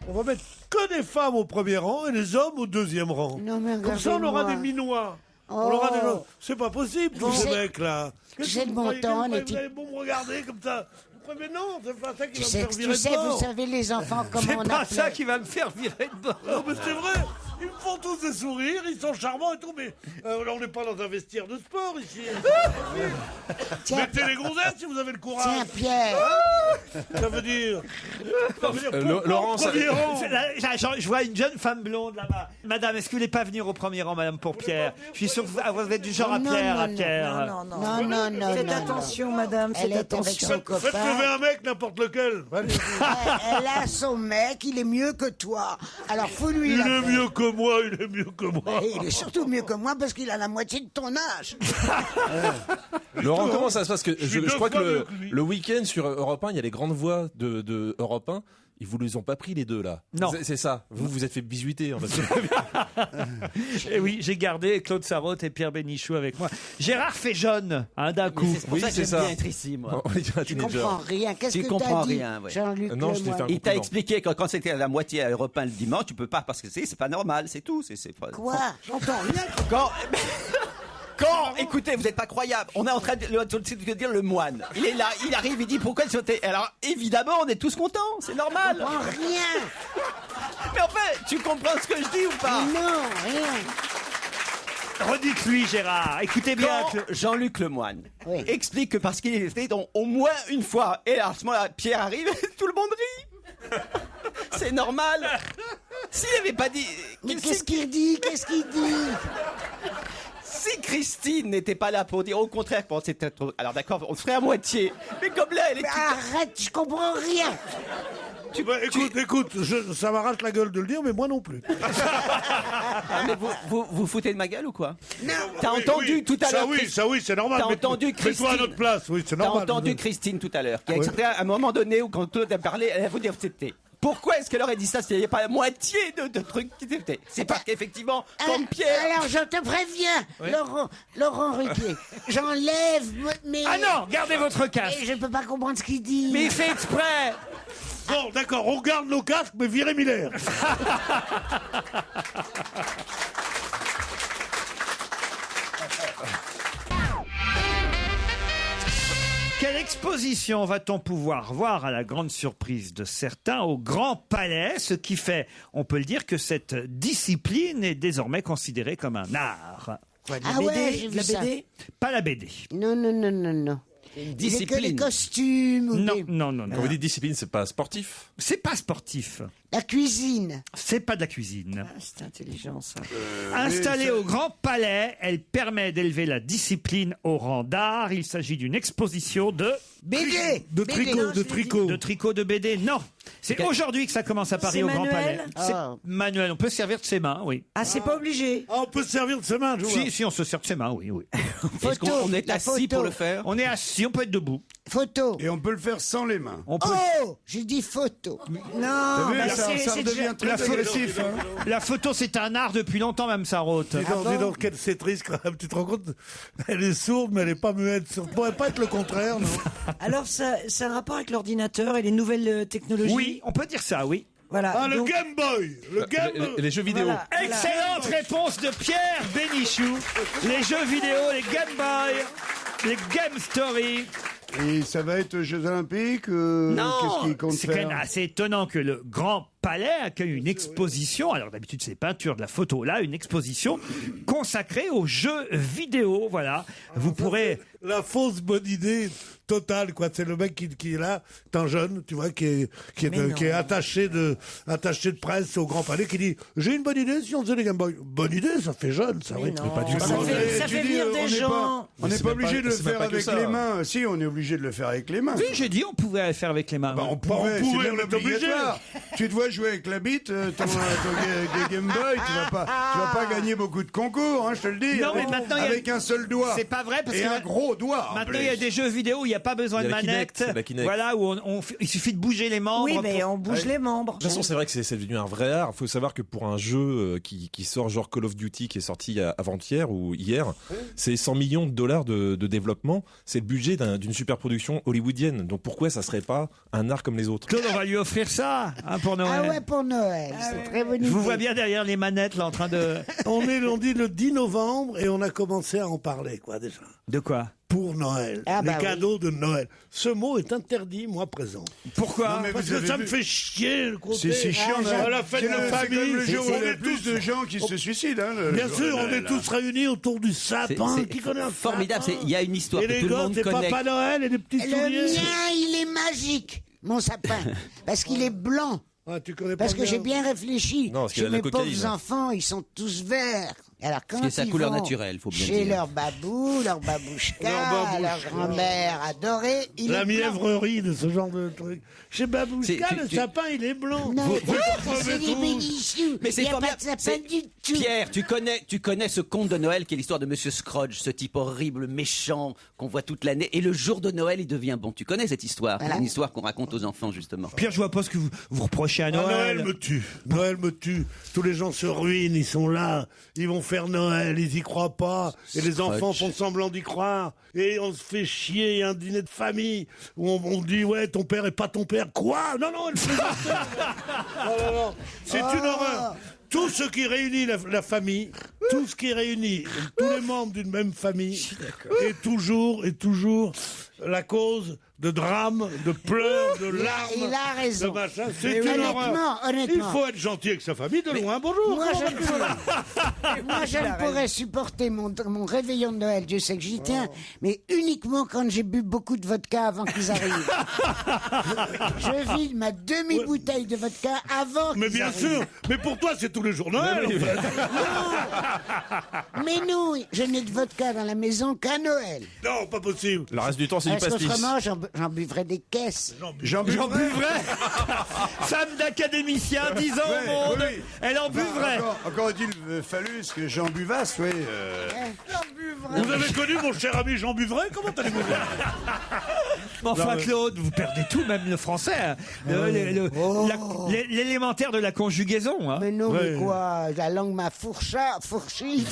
on va mettre que des femmes au premier rang et les hommes au deuxième rang. Non, mais Comme ça, on aura regardez-moi. des minois. On leur a déjà... C'est pas possible, tous ces sais- mecs-là. tu sais, de mon temps, Vous les petits- allez bon me regarder comme ça. Mais non, c'est pas ça qui Tu va me sais, faire virer de bord. vous savez, les enfants, comment C'est on pas appelait ça qui va me faire virer de bord. Non, mais c'est vrai. Ils me font tous des sourires, ils sont charmants et tout, mais là, on n'est pas dans un vestiaire de sport ici. Tiens, Mettez les gonzesses si vous avez le courage. Tiens, Pierre. Ça veut dire... Laurent, ça- premier rang. Je vois une jeune femme blonde là-bas. Madame, est-ce que vous voulez pas venir au premier rang, madame, pour Pierre? Je suis sûr que vous êtes du genre à Non, plaire non, à non, Pierre. Non, Faites non. attention, madame, Elle faites est avec attention. son Faites copain. lever un mec, n'importe lequel. Allez. Elle a son mec, il est mieux que toi. Alors, faut lui Il la est faire. mieux que moi, il est mieux que moi. Et il est surtout mieux que moi parce qu'il a la moitié de ton âge. Laurent, comment ça se passe? Que suis deux je crois que fois mieux que lui. le week-end sur Europe 1, il y a les grandes voix de Europe 1. Ils vous les ont pas pris les deux là. Non. C'est ça. Vous vous êtes fait bisuiter. Hein, parce que... Et oui, j'ai gardé Claude Sarraute et Pierre Bénichou avec moi. Gérard fait jaune, d'un coup. C'est pour ça que j'aime bien être ici, moi. On est un Tu teenager. comprends rien. Qu'est-ce Tu que comprends t'as dit, rien, ouais. Jean-Luc Non, je t'ai fait un Lemoyne? Il t'a compliment. expliqué que quand c'était à la moitié à Europe 1 le dimanche, tu peux pas parce que c'est pas normal, c'est tout. C'est pas... Quoi? J'entends rien. Quand, écoutez, vous n'êtes pas croyable. On est en train de dire le moine. Il est là, il arrive, il dit pourquoi tu sautais. Alors évidemment, on est tous contents, c'est normal. Je comprends rien. Mais enfin, tu comprends ce que je dis ou pas? Non, rien. Redites-lui, Gérard. Écoutez bien. Quand Jean-Luc Lemoyne Oui. explique que parce qu'il est fait au moins une fois, et à ce moment-là, Pierre arrive, tout le monde rit. C'est normal. S'il n'avait pas dit. Mais qu'est-ce qu'il dit? Qu'est-ce qu'il dit? Si Christine n'était pas là pour dire au contraire, pour c'était trop... Alors d'accord, on ferait à moitié. Mais comme là, elle est. Mais arrête, je comprends rien. Écoute, ça m'arrache la gueule de le dire, mais moi non plus. Ah, mais vous foutez de ma gueule ou quoi? Non. T'as entendu tout à l'heure. Ça oui, c'est normal. T'as mais entendu mets-toi Christine. à notre place, oui, c'est T'as normal. entendu Christine tout à l'heure, qui a accepté à un moment donné où quand Claude a parlé, elle a voulu accepter. Pourquoi est-ce qu'elle aurait dit ça s'il n'y avait pas la moitié de trucs qui étaient faits? C'est parce qu'effectivement, comme Pierre. Alors je te préviens, Laurent Ruquier, j'enlève mes... Ah non, gardez votre casque. Et je peux pas comprendre ce qu'il dit. Mais il fait exprès. Bon, d'accord, on garde nos casques, mais virez Miller. Quelle exposition va-t-on pouvoir voir à la grande surprise de certains au Grand Palais? Ce qui fait, on peut le dire, que cette discipline est désormais considérée comme un art. Ah ouais, j'ai vu la ça. BD? Pas la BD. Non. Discipline. Les costumes. Ou Non, des- non. Quand vous dites discipline, c'est pas sportif. C'est pas sportif. La cuisine. C'est pas de la cuisine. C'est intelligent, ça. Installée au Grand Palais, elle permet d'élever la discipline au rang d'art. Il s'agit d'une exposition de BD. De tricot. de tricot de BD. Non, c'est aujourd'hui que ça commence à Paris C'est au Grand manuel Palais. C'est manuel. On peut se servir de ses mains, oui. Ah, c'est pas obligé. Ah, on peut se servir de ses mains, je vois. Si on se sert de ses mains, oui. Est-ce qu'on est la assis photo. pour le faire? On est assis, on peut être debout. Photo. Et on peut le faire sans les mains. On peut. Oh, j'ai dit photo. T'as vu, bah, ça c'est redevient déjà- très la photo- agressif. Hein. La photo, c'est un art depuis longtemps, même Sarraute. Dis donc, quelle c'est triste quand même. Tu te rends compte? Elle est sourde, mais elle n'est pas muette. Ça pourrait pas être le contraire, non? Alors, ça, c'est un rapport avec l'ordinateur et les nouvelles technologies? Oui, on peut dire ça, oui. Voilà. Ah, le donc- Game Boy. Le Game Boy. Les jeux vidéo. Voilà. Excellente réponse de Pierre Bénichou. Les jeux vidéo, les Game Boy, les Game Story. Et ça va être aux Jeux Olympiques Non, Qu'est-ce qu'ils comptent c'est quand même faire assez étonnant que le Grand Palais accueille une exposition. Alors d'habitude c'est peinture, de la photo. Là, une exposition consacrée aux jeux vidéo. Voilà, vous pourrez. La fausse bonne idée totale, quoi. C'est le mec qui est là, tant jeune, tu vois, qui est attaché de presse au Grand Palais, qui dit j'ai une bonne idée si on faisait des Game Boy. Bonne idée, ça fait jeune, ça. Oui. Mais pas du Ça tout. fait- ça Tu fait dis, venir des on n'est gens. pas- On n'est c'est pas même obligé pas- de le c'est même faire pas que avec ça. les mains. Si, on est obligé de le faire avec les mains. Oui, j'ai dit on pouvait le faire avec les mains. Bah, on oui. pouvait, on c'est pouvait, même on est obligé. obligatoire. Tu te vois jouer avec la bite, ton Game Boy, tu vas pas gagner beaucoup de concours, hein, je te le dis. Non, mais maintenant, il y a- avec un seul doigt. C'est pas vrai parce et que un gros doigt. en Maintenant, il y a plus. des jeux vidéo où il n'y a pas besoin Il y de a la Kinect, manette. la Kinect. Voilà, où il suffit de bouger les membres. Oui, mais pour- on bouge les membres. De toute façon, c'est vrai que c'est devenu un vrai art. Il faut savoir que pour un jeu qui sort genre Call of Duty, qui est sorti avant-hier ou hier, c'est 100 millions de dollars de développement. C'est le budget d'une super production hollywoodienne. Donc pourquoi ça serait pas un art comme les autres? Claude, on va lui offrir ça pour Noël. Ah ouais, pour Noël. C'est très bonne Je vous idée. vois bien derrière les manettes, là, en train de... On dit le 10 novembre et on a commencé à en parler, quoi, déjà. De quoi? Pour Noël. Ah, bah les cadeaux de Noël. Ce mot est interdit, moi, présent. Pourquoi? Non, mais Parce vous que avez ça vu- me fait chier, le côté. C'est chiant. À la fête de C'est famille. comme le jour où il y a on est plus tous- de gens qui se suicident. Hein, le Bien jour sûr, de on est Noël, tous réunis autour du sapin. C'est Qui connaît un formidable. sapin Il y a une histoire Et que les tout le gosses, monde et connaît. Papa Noël et les petits Le souliers. mien, il est magique, mon sapin. Parce qu'il est blanc. Ah, tu connais Parce pas que j'ai bien réfléchi. Non, parce qu'il Chez a de la mes cocaïne. pauvres enfants, ils sont tous verts. Alors quand que c'est sa ils couleur vont naturelle, faut bien chez dire. leur babou, leur babouchka, Leur babouchka. leur grand-mère adorée, il La est blanc. mièvrerie de ce genre de truc. Chez Babouchka, C'est- le tu- sapin, il est blanc. Non, c'est des tous. bénichous. Mais c'est Il n'y a pas formidable. de sapin C'est- du tout. Pierre, tu connais ce conte de Noël qui est l'histoire de Monsieur Scrooge, ce type horrible, méchant, qu'on voit toute l'année. Et le jour de Noël, il devient bon. Tu connais cette histoire? Voilà. C'est une histoire qu'on raconte aux enfants, justement. Pierre, je vois pas ce que vous reprochez à Ah, Noël. Noël me tue. Noël me tue. Tous les gens se ruinent, ils sont là. Ils vont faire Noël, ils y croient pas. Et les enfants font semblant d'y croire. Et on se fait chier. Il y a un dîner de famille où on dit, ouais, ton père est pas ton père. Quoi? Non, elle plaisante. Non. C'est une horreur. Tout ce qui réunit la famille, tout ce qui réunit tous les membres d'une même famille est toujours la cause de drames, de pleurs, de larmes. Il a raison. de machin. Mais C'est une horreur. honnêtement. Il faut être gentil avec sa famille, de loin. Bonjour. Moi, comment je, vas-tu moi, je ne pourrais supporter mon réveillon de Noël. Dieu sait que j'y tiens, mais uniquement quand j'ai bu beaucoup de vodka avant qu'ils arrivent. Je vide ma demi-bouteille de vodka avant qu'ils Mais bien arrivent. sûr. Mais pour toi, c'est tous les jours Noël. en fait. Mais nous, je n'ai de vodka dans la maison qu'à Noël. Non, pas possible. Le reste du temps, c'est du Parce pastis. qu'autrement, j'en buvrais des caisses. J'en J'en buvrais. buvrais. Femme d'académicien, 10 ans au monde. oui. Elle en buvrait. Encore a-t-il fallu ce que Jean Buvasse, oui. Vous avez connu mon cher ami Jean Buvray? Comment allez-vous dire? Mais enfin, Claude, vous perdez tout, même le français. Hein. L'élémentaire de la conjugaison. Hein. Mais non, Ouais. mais quoi? La langue m'a fourchi.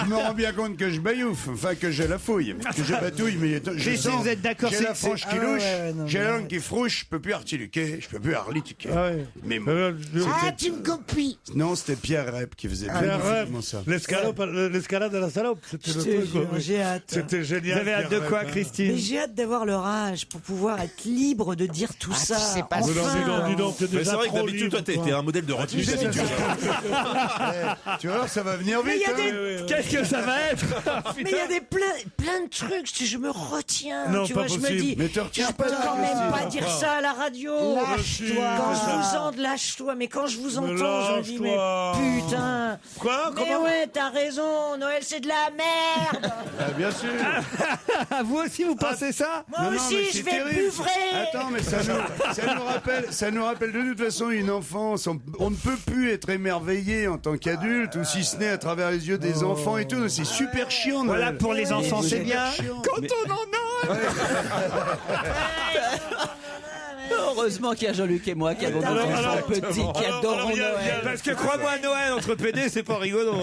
Je me rends bien compte que je baillouffe, enfin que j'ai la fouille, que je batouille, mais je Christine, sens, vous êtes d'accord, j'ai la c'est- franche qui ah louche, ouais, non, j'ai mais la ouais. langue qui frouche, je peux plus artiluquer, je peux plus arlitiquer. Ah ouais. Mais Ah, tu me copies. non, c'était Pierre Rep qui faisait Pierre magnifiquement Rep, ça. l'escalade à la salope, c'était le truc. quoi. J'ai hâte. C'était génial. Vous avez hâte Pierre de quoi, Rep, hein. Christine? Mais j'ai hâte d'avoir leur âge pour pouvoir être libre de dire tout ça. tu sais pas Mais non, dis donc, t'es Mais déjà c'est vrai que trop d'habitude, libre, toi, toi. t'es un modèle de retenue. sais, c'est dur. Tu vas voir, ça va venir Mais vite. il y a des- hein. Qu'est-ce que ça va être? Mais il y a des plein de trucs, je me retiens. Non, tu pas vois, je me possible. dis, Mais te retiens je peux pas, quand même Christine. pas dire ça à la radio. Lâche-toi. Quand je ça. vous entends, lâche-toi. Mais quand je vous Mais entends, je me dis, mais lâche-toi. putain. Quoi? Mais Comment? ouais, t'as raison, Noël c'est de la merde. Ah, bien sûr. Vous aussi, vous pensez ça? Moi Non, non, aussi, mais je c'est vais terrible. buvrer. Attends, mais ça nous rappelle de toute façon une enfance. On ne peut plus être émerveillé en tant qu'adulte, ou si ce n'est à travers les yeux des enfants et tout. C'est super chiant. Voilà, Noël. pour les enfants, c'est super bien. chiant. Quand on en a. Heureusement qu'il y a Jean-Luc et moi qui avons des enfants petits qui adorent il y a- Noël. Parce que crois-moi, Noël entre PD, c'est pas rigolo.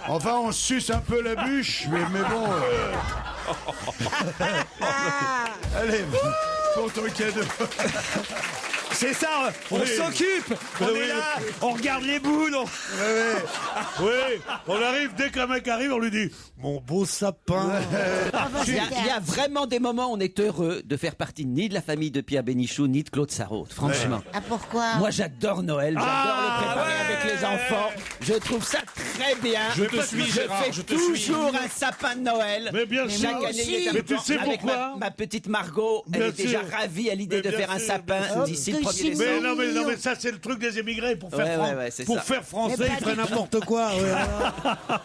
Enfin, on suce un peu la bûche, mais bon. Allez, pour ton cadeau. C'est ça, on Oui. s'occupe. On Oui. est là, on regarde les boules. Oui, on arrive, dès qu'un mec arrive, on lui dit mon beau sapin. Il y a vraiment des moments où on est heureux de faire partie ni de la famille de Pierre Bénichou, ni de Claude Sarraute, franchement. Ah, pourquoi? Moi, j'adore Noël, j'adore le préparer avec les enfants. Je trouve ça très bien. Je te suis, Gérard, fais je te suis. toujours un sapin de Noël. Mais bien sûr. Chaque année, il est Mais tu important. sais Avec pourquoi? ma petite Margot, elle Bien est déjà sûr. ravie à l'idée Mais de bien faire un sûr, sapin bien sûr. d'ici le 1er Mais décembre. Mais non, mais ça, c'est le truc des émigrés. Pour faire, c'est pour ça. faire français, Mais ils pas feraient du tout. n'importe quoi. Ouais.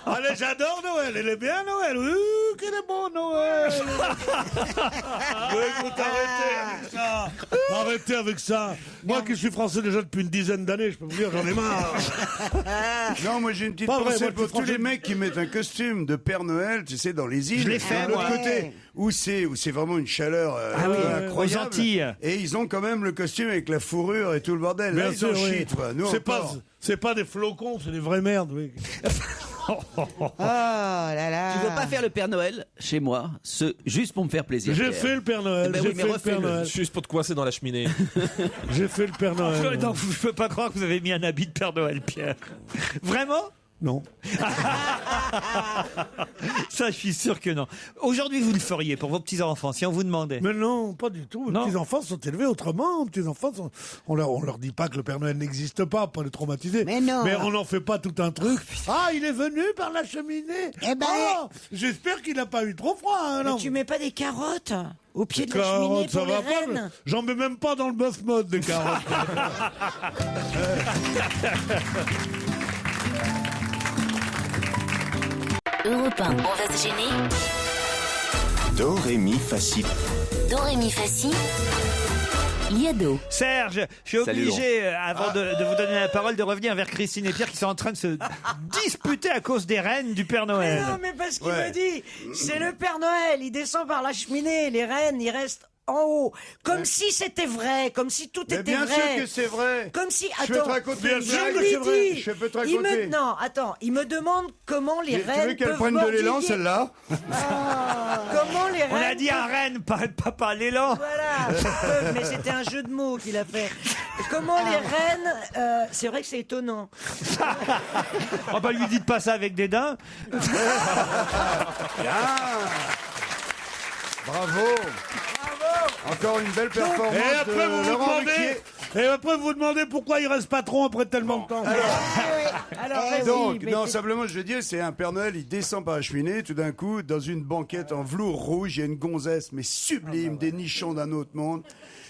Allez, j'adore Noël. Elle est bien, Noël. Quel est bon, Noël. Ouais, écoute, arrêtez avec ça. Arrêtez avec ça. Moi qui suis français déjà depuis une dizaine d'années, je peux vous dire, j'en ai marre. Non, moi j'ai une petite Pas vrai, pensée moi, pour tu tous les franchement- mecs qui mettent un costume de Père Noël, tu sais, dans les îles. Je l'ai fait, de l'autre moi. côté, où c'est vraiment une chaleur Ah oui, incroyable. aux Antilles. Et ils ont quand même le costume avec la fourrure et tout le bordel. Là, Bien ils en sûr, oui. chient, toi. Nous, C'est encore. pas des flocons, c'est des vraies merdes. Oui. là là. Tu veux pas faire le Père Noël chez moi, juste pour me faire plaisir? J'ai Pierre. fait le Père Noël. Eh ben j'ai oui, mais fait le refais-le. Père Noël. Juste pour te coincer dans la cheminée. J'ai fait le Père Noël. Non, je peux pas croire que vous avez mis un habit de Père Noël, Pierre. Vraiment? Non. Ça, je suis sûr que non. Aujourd'hui, vous le feriez pour vos petits-enfants, si on vous demandait. Mais non, pas du tout. Les petits-enfants sont élevés autrement. Les petits-enfants, on leur dit pas que le Père Noël n'existe pas, pour les traumatiser. Mais non. Mais on n'en fait pas tout un truc. Ah, il est venu par la cheminée. Eh ben, Oh, j'espère qu'il n'a pas eu trop froid. Hein, Mais non. tu mets pas des carottes au pied de la cheminée Carottes, ça pour les va pas. rennes? J'en mets même pas dans le bœuf mode des carottes. Europe 1, on va se gêner. Do, ré, mi, fa, si. Do, ré, mi, fa, si. Liado. Serge, je suis Salut, obligé, avant de vous donner la parole, de revenir vers Christine et Pierre qui sont en train de se disputer à cause des rennes du Père Mais Noël. non, mais parce qu'il me dit, c'est le Père Noël, il descend par la cheminée, les rennes, ils restent en haut. Comme si c'était vrai, comme si tout Mais était bien vrai. sûr que c'est vrai. Comme si, Je vais attends, te raconter une je blague, lui c'est vrai. dis, Je peux te il raconter. non, attends, il me demande comment les Tu rennes veux qu'elle peuvent prenne de l'élan, mordiller. celle-là Comment les rennes On a dit un peuvent- renne, pas l'élan. Voilà, mais c'était un jeu de mots qu'il a fait. Comment les rennes, c'est vrai que c'est étonnant. Oh bah lui dites pas ça avec des daims. Bravo. Encore une belle performance Et après, de vous vous Laurent demandez, Ruquier. et après, vous vous demandez pourquoi il reste patron après tellement de temps. Alors, vas-y, Donc, mais non, t'es- simplement, je veux dire, c'est un Père Noël, il descend par la cheminée, tout d'un coup, dans une banquette en velours rouge, il y a une gonzesse, mais sublime, des nichons d'un autre monde,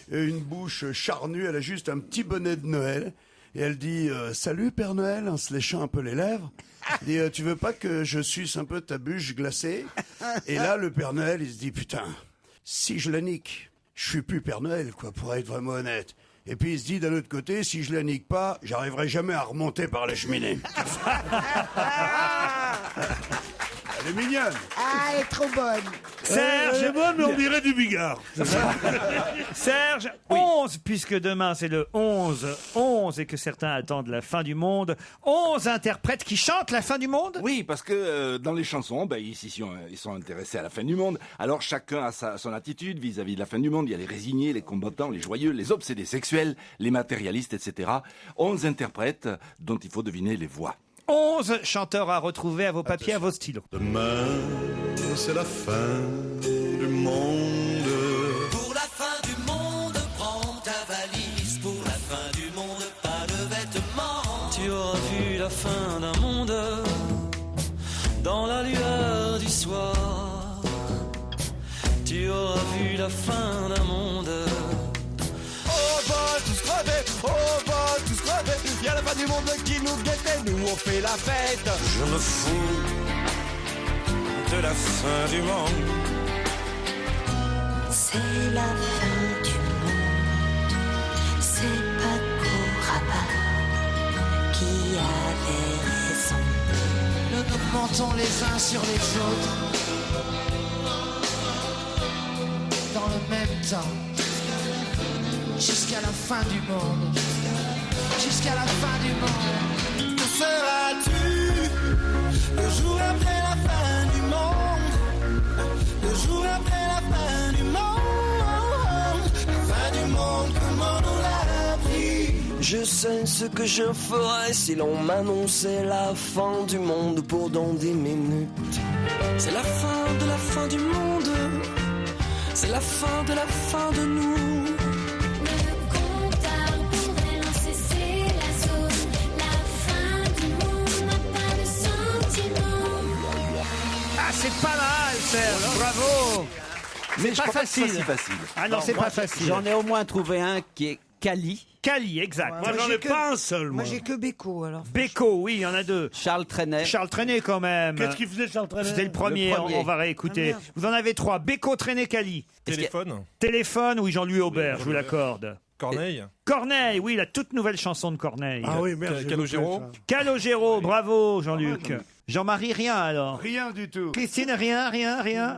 une bouche charnue, elle a juste un petit bonnet de Noël, et elle dit Salut Père Noël, en se léchant un peu les lèvres. Elle dit Tu veux pas que je suce un peu ta bûche glacée? Et là, le Père Noël, il se dit Putain, si je la nique, je suis plus Père Noël, quoi, pour être vraiment honnête. Et puis il se dit d'un autre côté, si je la nique pas, j'arriverai jamais à remonter par la cheminée. Elle est mignonne. Ah, elle est trop bonne. Serge, Elle est bonne, mais on dirait du bigard. Serge, 11, puisque demain c'est le 11, et que certains attendent la fin du monde. 11 interprètes qui chantent la fin du monde? Oui, parce que dans les chansons, ils sont intéressés à la fin du monde. Alors chacun a son attitude vis-à-vis de la fin du monde. Il y a les résignés, les combattants, les joyeux, les obsédés sexuels, les matérialistes, etc. 11 interprètes dont il faut deviner les voix. 11 chanteurs à retrouver à vos papiers, à vos stylos. Demain, c'est la fin du monde. Pour la fin du monde, prends ta valise. Pour la fin du monde, pas de vêtements. Tu auras vu la fin d'un monde dans la lueur du soir. Tu auras vu la fin d'un monde. On va tous crever, on va tous crever. Y a la fin du monde qui nous guette et nous on fait la fête. Je me fous de la fin du monde. C'est la fin du monde. C'est Paco Rabanne qui avait raison. Nous nous mentons les uns sur les autres dans le même temps. Jusqu'à la fin du monde. Jusqu'à la fin du monde. Que seras-tu le jour après la fin du monde? Le jour après la fin du monde. La fin du monde, comment on l'a appris? Je sais ce que je ferais si l'on m'annonçait la fin du monde pour dans 10 minutes. C'est la fin de la fin du monde. C'est la fin de la fin de nous. C'est pas mal, Serge, bravo. Mais C'est je pas crois pas que ce soit facile. si facile. Ah non, c'est moi, pas facile. J'en ai au moins trouvé un qui est Cali. Cali, exact. Moi, j'en ai pas un seul, moi. Moi, j'ai que Beko, alors. Beko, oui, il y en a deux. Charles Trenet. Charles Trenet, quand même. Qu'est-ce qu'il faisait, Charles Trenet? C'était le premier, Le premier. on va réécouter. Ah, merde. Vous en avez trois. Beko, Trenet, Cali. Téléphone. Téléphone, oui, Jean-Louis Aubert, je vous l'accorde. Corneille. Corneille, oui, la toute nouvelle chanson de Corneille. Ah oui, merde. j'ai Calogero. loupé ça. Calogero, bravo, Jean-Luc. Jean-Marie, rien alors. Rien du tout. Christine, rien.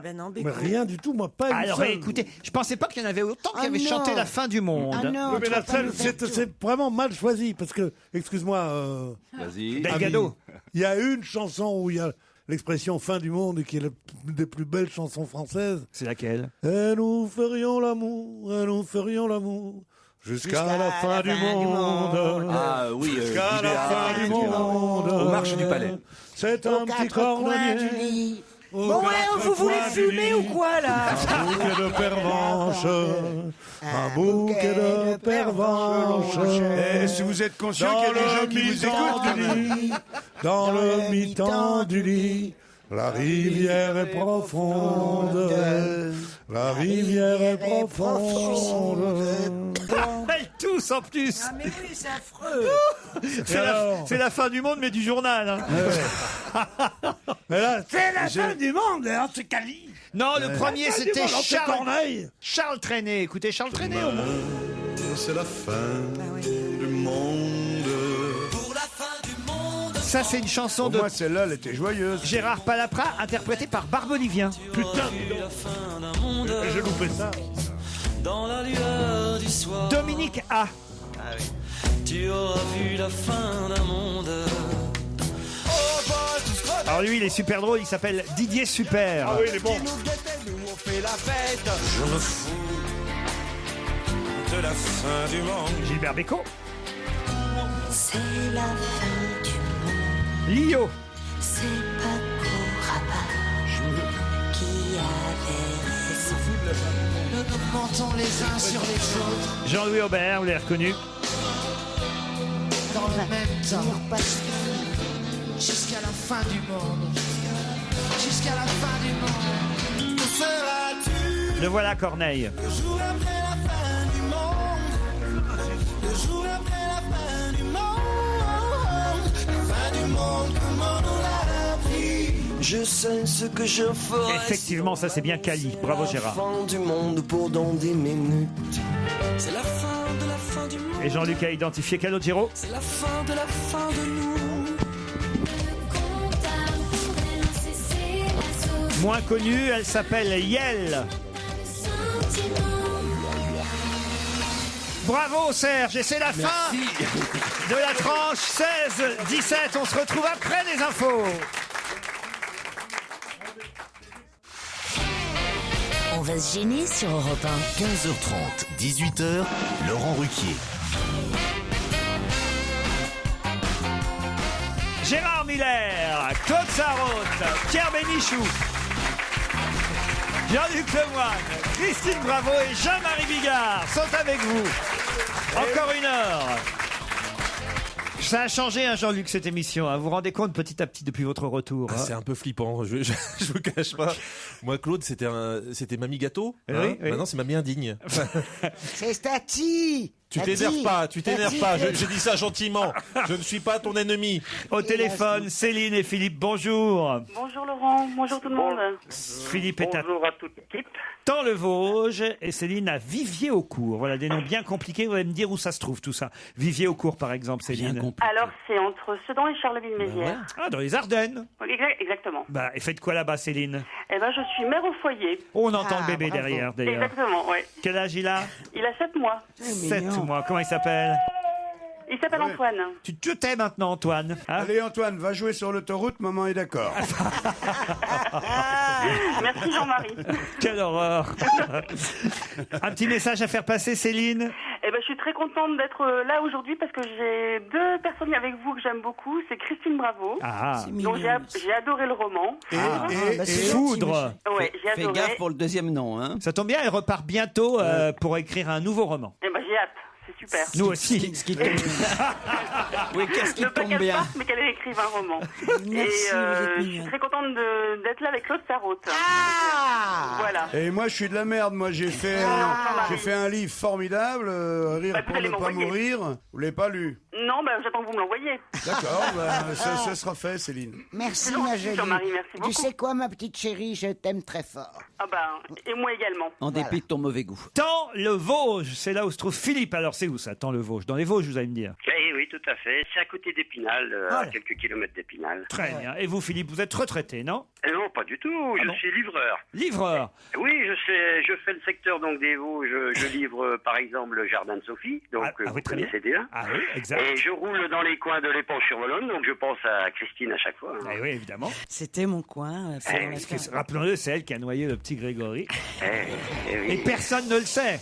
Ben non, Mais Beko. rien du tout, moi, pas une Alors seule. écoutez, je pensais pas qu'il y en avait autant qui Ah avaient non. chanté la fin du monde. Ah non, Oui, mais tu la vas pas seule, nous faire tout. c'est vraiment mal choisi parce que, excuse-moi, Vas-y. Delgado. Il y a une chanson où il y a l'expression fin du monde et qui est l'une des plus belles chansons françaises. C'est laquelle? Et nous ferions l'amour, jusqu'à la fin du monde. Ah oui, Jusqu'à la fin du monde. Aux marches du palais. C'est un petit cordonnier. Bon, vous voulez fumer ou quoi, là? Un bouquet de pervenches. Un bouquet de pervenches. Et si vous êtes conscient qu'il y a des gens qui vous écoutent, dans le mi-temps du lit, la rivière est profonde. La rivière est profonde. Elle tousse en plus. Ah mais oui, c'est affreux. C'est la fin du monde, mais du journal. Hein. C'est la fin du monde, hein, c'est Cali. Non, le premier, c'était Corneille. Charles Trenet. Écoutez, Charles Trenet au moins. C'est la fin du monde. Pour la fin du monde. Ça, c'est une chanson Pour de moi, celle-là, elle était joyeuse. Gérard Palaprat, interprétée par Barbelivien. Putain, La fin d'un monde. j'ai loupé ça. Dans la lueur du soir. Dominique A. Tu auras vu la fin d'un monde. Alors lui, il est super drôle, il s'appelle Didier Super. Ah oui, il est bon. Je me fous de la fin du monde. Gilbert Bécaud. C'est la fin du monde. Lio. C'est Paco Rabanne qui avait raison. Nous nous mentons les uns sur les autres. Jean-Louis Aubert, vous l'avez reconnu. Dans le même temps. Jusqu'à la fin du monde. Jusqu'à la fin du monde. Où seras-tu? Le voilà Corneille. Le jour après la fin du monde. Le jour après la fin du monde. La fin du monde, comment on l'a appris? Je sais ce que je ferai. Effectivement, ça c'est bien Cali. Bravo Gérard. La fin du monde pendant des minutes. C'est la fin de la fin du monde. Et Jean-Luc a identifié Calogero. C'est la fin de la fin de nous. Moins connue, elle s'appelle Yel. Bravo Serge, et c'est la fin de la tranche 16-17. On se retrouve après les infos. On va se gêner sur Europe 1. 15h30, 18h, Laurent Ruquier. Gérard Miller, Claude Sarraute, Pierre Bénichou, Jean-Luc Lemoyne, Christine Bravo et Jean-Marie Bigard sont avec vous. Encore une heure. Ça a changé, hein, Jean-Luc, cette émission. Hein. Vous vous rendez compte petit à petit depuis votre retour. Ah, hein. c'est un peu flippant, je vous cache pas. Moi, Claude, c'était Mamie Gâteau. Oui, Hein. oui. Maintenant, c'est Mamie Indigne. C'est Stati. Tu t'énerves pas, tu t'énerves pas. Je dis ça gentiment. Je ne suis pas ton ennemi. Au téléphone, Céline et Philippe, bonjour. Bonjour Laurent, bonjour tout le monde. Philippe est à Bonjour à toute l'équipe. Dans le Vosges et Céline à Vivier-au-Court. Voilà des noms bien compliqués. Vous allez me dire où ça se trouve tout ça. Vivier-au-Court, par exemple, Céline. Alors c'est entre Sedan et Charleville-Mézières. Ah, dans les Ardennes. Exactement. Bah, et faites quoi là-bas, Céline? Eh ben je suis mère au foyer. Oh, on entend le bébé derrière, d'ailleurs. Exactement, ouais. Quel âge il a? Il a 7 mois. 7 mois. Comment il s'appelle? Il s'appelle Antoine. Tu te tais maintenant, Antoine. Hein? Allez Antoine, va jouer sur l'autoroute, maman est d'accord. Merci Jean-Marie. Quelle horreur. Un petit message à faire passer, Céline? Eh ben je suis très contente d'être là aujourd'hui parce que j'ai 2 personnes avec vous que j'aime beaucoup. C'est Christine Bravo. Ah. Donc j'ai adoré le roman. Foudre. Ouais, j'ai Fais adoré. gaffe pour le deuxième nom. Hein. Ça tombe bien, elle repart bientôt pour écrire un nouveau roman. Eh ben j'ai hâte. C'est super. Nous aussi. Oui, qu'est-ce qui Ne pas tombe qu'elle bien? parte, mais qu'elle écrive un roman. Merci, vous êtes je suis mignonne. très contente d'être là avec Claude Sarraute. Voilà. Et moi, je suis de la merde. Moi, j'ai fait un livre formidable, Rire Bah, vous pour allez ne pas m'envoyer. mourir. Vous l'avez pas lu? Non, ben j'attends que vous me l'envoyiez. D'accord, ça sera fait, Céline. Merci, C'est gentil, ma jolie. Jean-Marie, merci Tu beaucoup. sais quoi, ma petite chérie, je t'aime très fort. Ah ben, et moi également. En dépit de ton mauvais goût. Tant le Vosges, c'est là où se trouve Philippe. Alors c'est où ça, Tant le Vosges? Dans les Vosges, vous allez me dire. Et oui, tout à fait. C'est à côté d'Épinal, à quelques kilomètres d'Épinal. Très bien. Et vous, Philippe, vous êtes retraité, non? Non, pas du tout. Je suis livreur. Livreur? Oui, je fais le secteur donc des Vosges. Je livre par exemple le jardin de Sophie, donc vous connaissez bien. Ah oui, exact. Et je roule dans les coins de l'Épanche-sur-Volonne, donc je pense à Christine à chaque fois. Eh oui, évidemment. C'était mon coin. Rappelons-le, c'est elle qui a noyé le petit Grégory. Oui. Et personne ne le sait.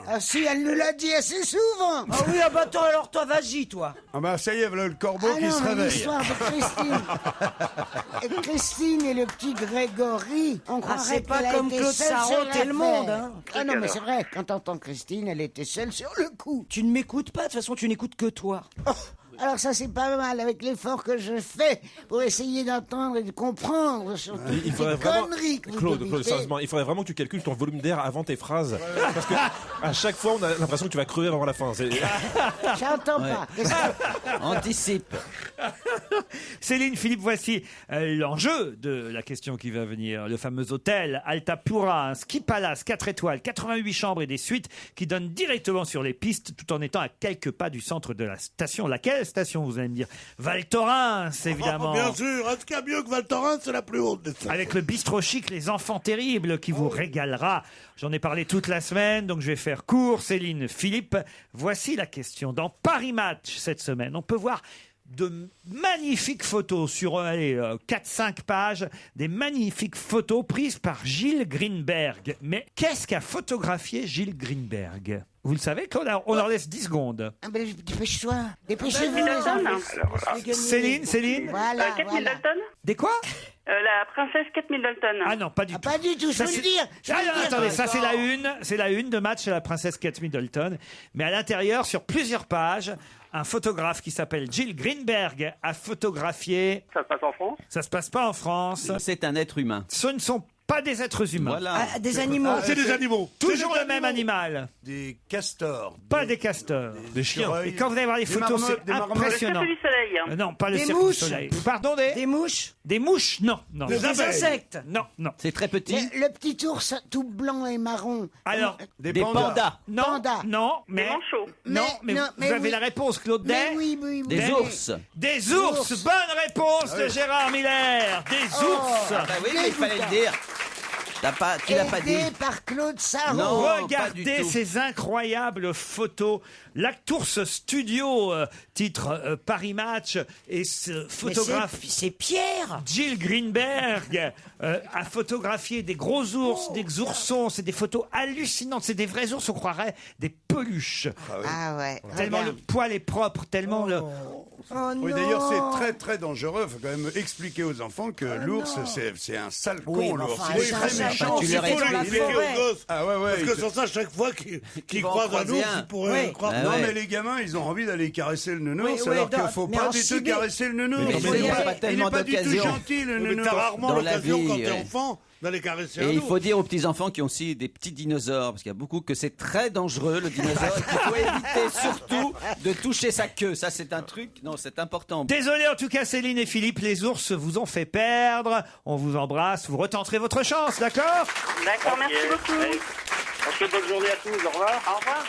Ah si, elle nous l'a dit assez souvent. Ah oui, bah toi, alors toi, vas-y, toi. Ah bah ça y est, voilà le corbeau Ah qui non, se mais réveille. l'histoire de Christine. Et Christine et le petit Grégory, on croirait c'est pas qu'elle a comme été Claude seule Sarraute sur et le monde, l'affaire. hein. Ah non, mais c'est vrai, quand t'entends Christine, elle était seule sur le coup. Tu ne m'écoutes pas, de toute façon, tu n'écoutes que toi. Alors ça, c'est pas mal, avec l'effort que je fais pour essayer d'entendre et de comprendre sur toutes Il les faudrait vraiment, conneries que vous Claude, débitez. sérieusement, il faudrait vraiment que tu calcules ton volume d'air avant tes phrases. Parce que à chaque fois, on a l'impression que tu vas crever avant la fin. J'entends pas. Anticipe. Céline, Philippe, voici l'enjeu de la question qui va venir. Le fameux hôtel Altapura, un ski palace 4 étoiles, 88 chambres et des suites qui donnent directement sur les pistes tout en étant à quelques pas du centre de la station. Laquelle station, vous allez me dire? Val Thorens, évidemment. Bien sûr, est-ce qu'il y a mieux que Val Thorens? C'est la plus haute des stations. Avec le bistrot chic Les Enfants Terribles qui vous régalera. J'en ai parlé toute la semaine, donc je vais faire court. Céline, Philippe, voici la question. Dans Paris Match, cette semaine, on peut voir de magnifiques photos sur 4-5 pages, des magnifiques photos prises par Gilles Greenberg. Mais qu'est-ce qu'a photographié Gilles Greenberg? Vous le savez, Claude, on leur laisse 10 secondes. Ah ben, dépêche-toi. Dépêchez-vous, les Middleton. enfants. Céline Voilà, Kate voilà. Middleton. Des quoi? La princesse Kate Middleton. Ah non, pas du tout. Pas du tout, je Ça, veux c'est- le dire. je veux Ah le non, dire. attendez, ça c'est la une de match à la princesse Kate Middleton. Mais à l'intérieur, sur plusieurs pages, un photographe qui s'appelle Gilles Greenberg a photographié. Ça se passe en France? Ça se passe pas en France. C'est un être humain. Ce ne sont pas des êtres humains. Voilà. Ah, des animaux. C'est des animaux. Toujours C'est le des même animaux. animal. Des castors. Pas des castors. Des chiens. Et quand vous allez voir les Des photos, marmottes, c'est des marmottes. Le impressionnant. Cirque du Soleil. Non, pas le Des cirque du mouches. soleil. Pardon, des mouches. Des mouches, non. Non. Des Des abeilles. insectes. Non, non. C'est très petit. Le petit ours tout blanc et marron. Alors, Des Des pandas. non, Panda. non, Des mais manchots. non, mais vous avez oui. la réponse, Claude Mais Day. oui, oui, oui. Des Mais- ours. Des ours. Bonne réponse de Gérard Miller. Des ours. Ah bah oui, mais il fallait le dire. Tu l'as pas dit. Aidé par Claude Sarraute. Non. pas du Regardez tout. ces incroyables photos. L'Actours Studio, titre Paris Match, et ce Mais photographe c'est Pierre. Gilles Greenberg a photographié des gros ours, des oursons. C'est des photos hallucinantes. C'est des vrais ours, on croirait des peluches. Ah ouais. Tellement le regarde. poil est propre, tellement le... Oh Oui, non. d'ailleurs, c'est très très dangereux. Il faut quand même expliquer aux enfants que l'ours, c'est un sale con, Oui, mais l'ours. enfin, Il est c'est un très sale méchant. con. Tu Il leur faut expliques. l'expliquer aux gosses. Ah ouais, ouais. Parce que sans ça, chaque fois qu'ils vont en croisent un croiser ours, un. ils pourraient Oui. croire. Ah Non, ouais. mais les gamins, ils ont envie d'aller caresser le nounours, Oui, oui, alors qu'il dans- faut mais pas en du tout Sibérie. caresser le nounours. Mais il n'y a pas tellement il est pas du tout d'occasions. gentil, le Mais nounours. t'as rarement Dans la l'occasion vie, quand t'es ouais. enfant d'aller caresser un Et il ours. faut dire aux petits-enfants qui ont aussi des petits dinosaures, parce qu'il y a beaucoup que c'est très dangereux, le dinosaure, qu'il faut éviter surtout de toucher sa queue. Ça, c'est un truc, non, c'est important. Désolé en tout cas Céline et Philippe, les ours vous ont fait perdre. On vous embrasse, vous retenterez votre chance, d'accord? D'accord, merci beaucoup. Allez. Ok, bonne journée à tous. Au revoir. Au revoir.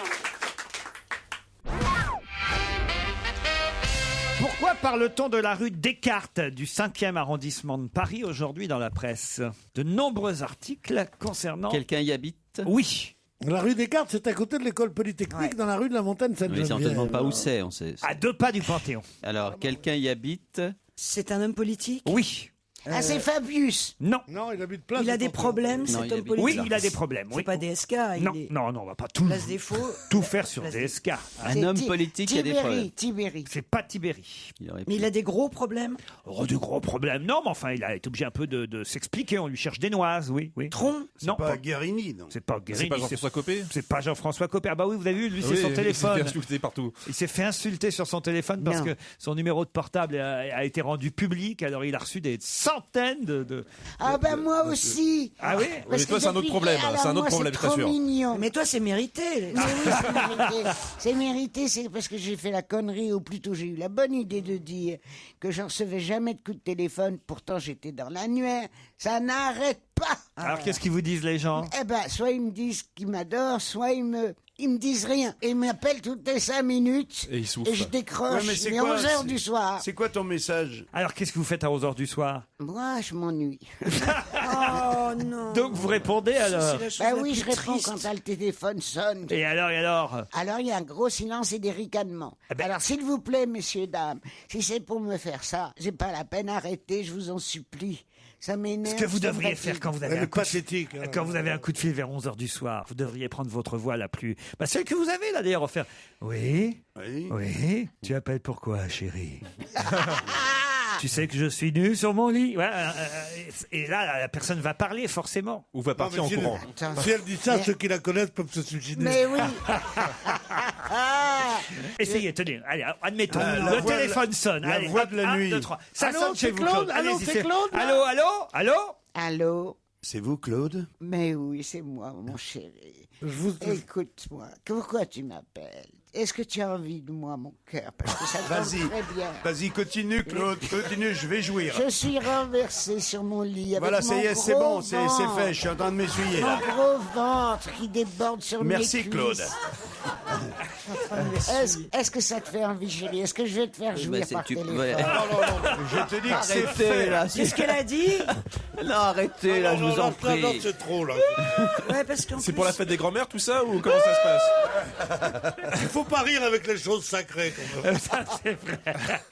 Pourquoi parle-t-on de la rue Descartes du 5e arrondissement de Paris aujourd'hui dans la presse? De nombreux articles concernant... Quelqu'un y habite? Oui. La rue Descartes, c'est à côté de l'école polytechnique, dans la rue de la Montagne Mais on ne te Sainte-Geneviève. demande pas où c'est, on sait. À 2 pas du Panthéon. Alors, quelqu'un y habite? C'est un homme politique. Oui. Ah, c'est Fabius. Non. Non, il habite place. Il a du des Panthéon. problèmes, Non, cet il homme habite- politique. Oui, il a des problèmes. C'est Oui. pas DSK. Non, il est non, on va pas tout, place des faux. tout faire sur Place DSK. Un C'est homme politique qui a des problèmes. Tibéri. C'est pas Tibéri. Il aurait Mais il a des gros problèmes. Oh, de gros problèmes. Non, mais enfin, il a été obligé un peu de s'expliquer. On lui cherche des noises, oui. oui. Tronc. Non, Pas Guérini, non. c'est pas C'est Guérini. pas Jean-François Copé? C'est pas Jean-François Copé. Ah bah oui, vous avez vu, lui, c'est Oui, son il s'est téléphone. fait insulter partout. Il s'est fait insulter sur son téléphone parce Non. que son numéro de portable a été rendu public. Alors, il a reçu des centaines de... Ah ben moi aussi. Ah oui? Parce mais toi, que c'est un autre depuis- problème, alors c'est un autre moi, problème, c'est je trop t'assure. mignon. Mais toi, c'est mérité. Mais oui, c'est mérité. C'est mérité, c'est parce que j'ai fait la connerie, ou plutôt j'ai eu la bonne idée de dire que je ne recevais jamais de coups de téléphone. Pourtant, j'étais dans l'annuaire. Ça n'arrête pas. Alors, qu'est-ce qu'ils vous disent, les gens? Eh ben, soit ils me disent qu'ils m'adorent, soit ils ils me disent rien. Et ils m'appellent toutes les 5 minutes. Et ils soufflent. Et je décroche. Ouais, mais c'est Mais quoi, 11h du soir. C'est quoi ton message? Alors, qu'est-ce que vous faites à 11h du soir? Moi, je m'ennuie. Oh non. Donc, vous répondez alors? Bah oui, je réponds quand le téléphone sonne. Et alors? Alors, il y a un gros silence et des ricanements. Alors, s'il vous plaît, messieurs, dames, si c'est pour me faire ça, j'ai pas la peine, arrêtez, je vous en supplie. Ça m'énerve. Ce que vous ça me devriez fatigue. faire quand vous avez un coup de fil, quand vous avez un coup de fil vers 11h du soir, vous devriez prendre votre voix la plus... celle que vous avez là d'ailleurs, faire... Oui. Tu appelles pourquoi, chérie? Tu sais que je suis nu sur mon lit. Ouais, et là, la personne va parler forcément. Ou va partir en courant. Si elle dit ça, ceux qui la connaissent peuvent se suicider. Mais oui. Essayez, tenez, allez, admettons, la le voix téléphone sonne. la Allez, voix de la 1, nuit. 2, 3. Ça Allô, sonne chez c'est vous, Claude. Claude. Allô, Allez-y, c'est Claude, là Allô, allô, allô? Allô? C'est vous, Claude? Mais oui, c'est moi, mon chéri. Écoute-moi, pourquoi tu m'appelles? Est-ce que tu as envie de moi, mon cœur? Parce que ça te Vas-y, va très bien. vas-y, continue, Claude, continue, je vais jouir. Je suis renversé sur mon lit avec Voilà, ça mon y est, c'est gros bon, c'est ventre. fait, je suis en train de m'essuyer. Mon là. gros ventre qui déborde sur Merci, mes cuisses. Claude. Est-ce que ça te fait envie, chérie? Est-ce que je vais te faire jouir par téléphone? ouais. Je te dis que c'est Arrêtez fait. là. Qu'est-ce qu'elle a dit? Non, arrêtez là, je vous en prie. Non, c'est trop, là. Ouais, parce qu'en C'est plus- pour la fête des grands-mères, tout ça, ou comment ça se passe? Il faut pas rire avec les choses sacrées. Quand même. Ça, c'est vrai.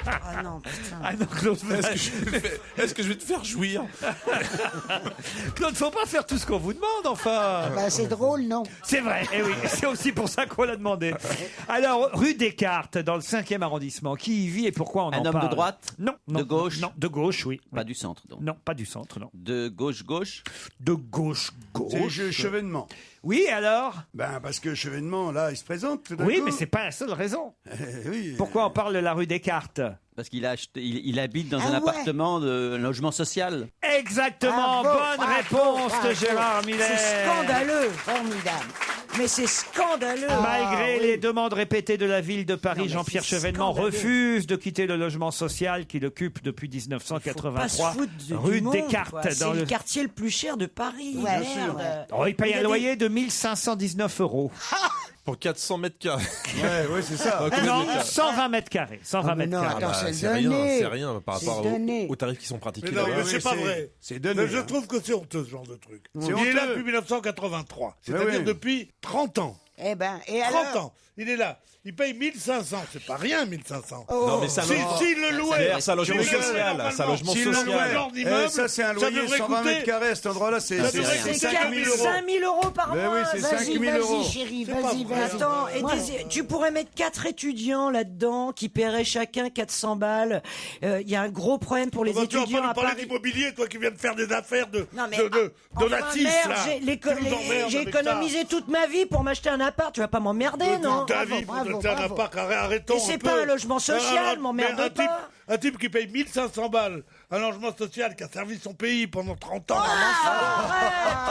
Ah non, putain. Ah non, Claude, Est-ce que je vais te faire jouir? Claude, faut pas faire tout ce qu'on vous demande, enfin. Bah, c'est drôle, non? C'est vrai, et oui, c'est aussi pour ça qu'on l'a demandé. Alors, rue Descartes, dans le 5e arrondissement, qui y vit et pourquoi on en Un parle? homme de droite? Non. De gauche? Non, de gauche, oui. Pas du centre, donc. Non, pas du centre, non. De gauche? De gauche. C'est le chevènement. Oui, alors? Ben, parce que chevènement, là, il se présente tout d'un Oui, coup. mais c'est pas la seule raison. Oui. Pourquoi on parle de la rue Descartes? Parce qu'il a acheté, il habite dans Ah un ouais. appartement de logement social. Exactement, Bravo, bonne bravo, réponse de bravo. Gérard Miller. C'est scandaleux. Formidable. Mais c'est scandaleux. Malgré les demandes répétées de la ville de Paris, Non, mais Jean-Pierre c'est Chevènement scandaleux. refuse de quitter le logement social qu'il occupe depuis Pas se 1983, foutre du rue monde, Descartes. quoi. Dans C'est le le... quartier le plus cher de Paris. Ouais, Merde. ouais. Oh, il paye Il y a un des- loyer de 1519 €. Pour 400 mètres carrés. Ouais, c'est ça. Non, 120 mètres carrés. 120 Ah, mais mètres non, carrés. attends, c'est c'est rien, donné. c'est rien par C'est rapport donné. aux tarifs qui sont pratiqués. Mais non, là-bas. mais oui, c'est pas c'est- vrai. c'est donné, Mais je hein. trouve que c'est honteux, ce genre de truc. C'est Il est là honteux. depuis 1983. Mais C'est-à-dire oui. depuis 30 ans. Eh ben, et 30 alors? ans. Il est là. Il paye 1500. C'est pas rien, 1500. Non, mais ça Si le louait. c'est un logement tu rigoles, social. normalement, C'est un logement s'il le social. louait genre d'immeuble, Ça, c'est un loyer devrait 120 mètres coûter- carrés, cet endroit-là, c'est Ça devrait c'est coûter 5 000 euros. 5 000 euros par Mais mois. oui, c'est Vas-y, 5 000 euros. vas-y, chérie, C'est pas vas-y, vrai. vas-y. Attends, et Moi, tu pourrais mettre 4 étudiants là-dedans qui paieraient chacun 400 balles. Il y a un gros problème pour les Bah, tu vas étudiants pas à nous parler Paris. d'immobilier, toi qui viens de faire des affaires de Non, mais, de enfin, natifs, merde, là. j'ai Tu nous emmerdes j'ai avec ça. économisé toute ma vie pour m'acheter un appart. Tu vas pas m'emmerder, Toute non? ta Bravo, vie pour bravo, te faire un bravo. appart, arrêtons Et un c'est peu. pas un logement social, m'emmerde mais pas. Un type qui paye 1500 balles, un logement social qui a servi son pays pendant 30 ans.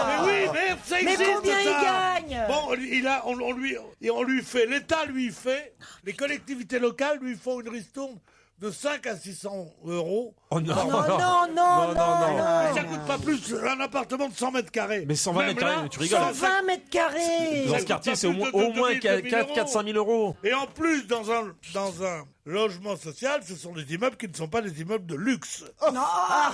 Mais oui, merde, ça Mais existe, combien ça. il gagne? Bon, on lui fait, l'État lui fait, les collectivités locales lui font une ristourne de 5 à 600 euros. Oh non, Non, non, non, non. Ça coûte pas plus un appartement de 100 mètres carrés. Mais 120 mètres Même là, carrés, tu rigoles. 120 mètres carrés. Dans ce quartier, c'est au moins 400 000 euros. Et en plus, dans un logement social, ce sont des immeubles qui ne sont pas des immeubles de luxe. Non,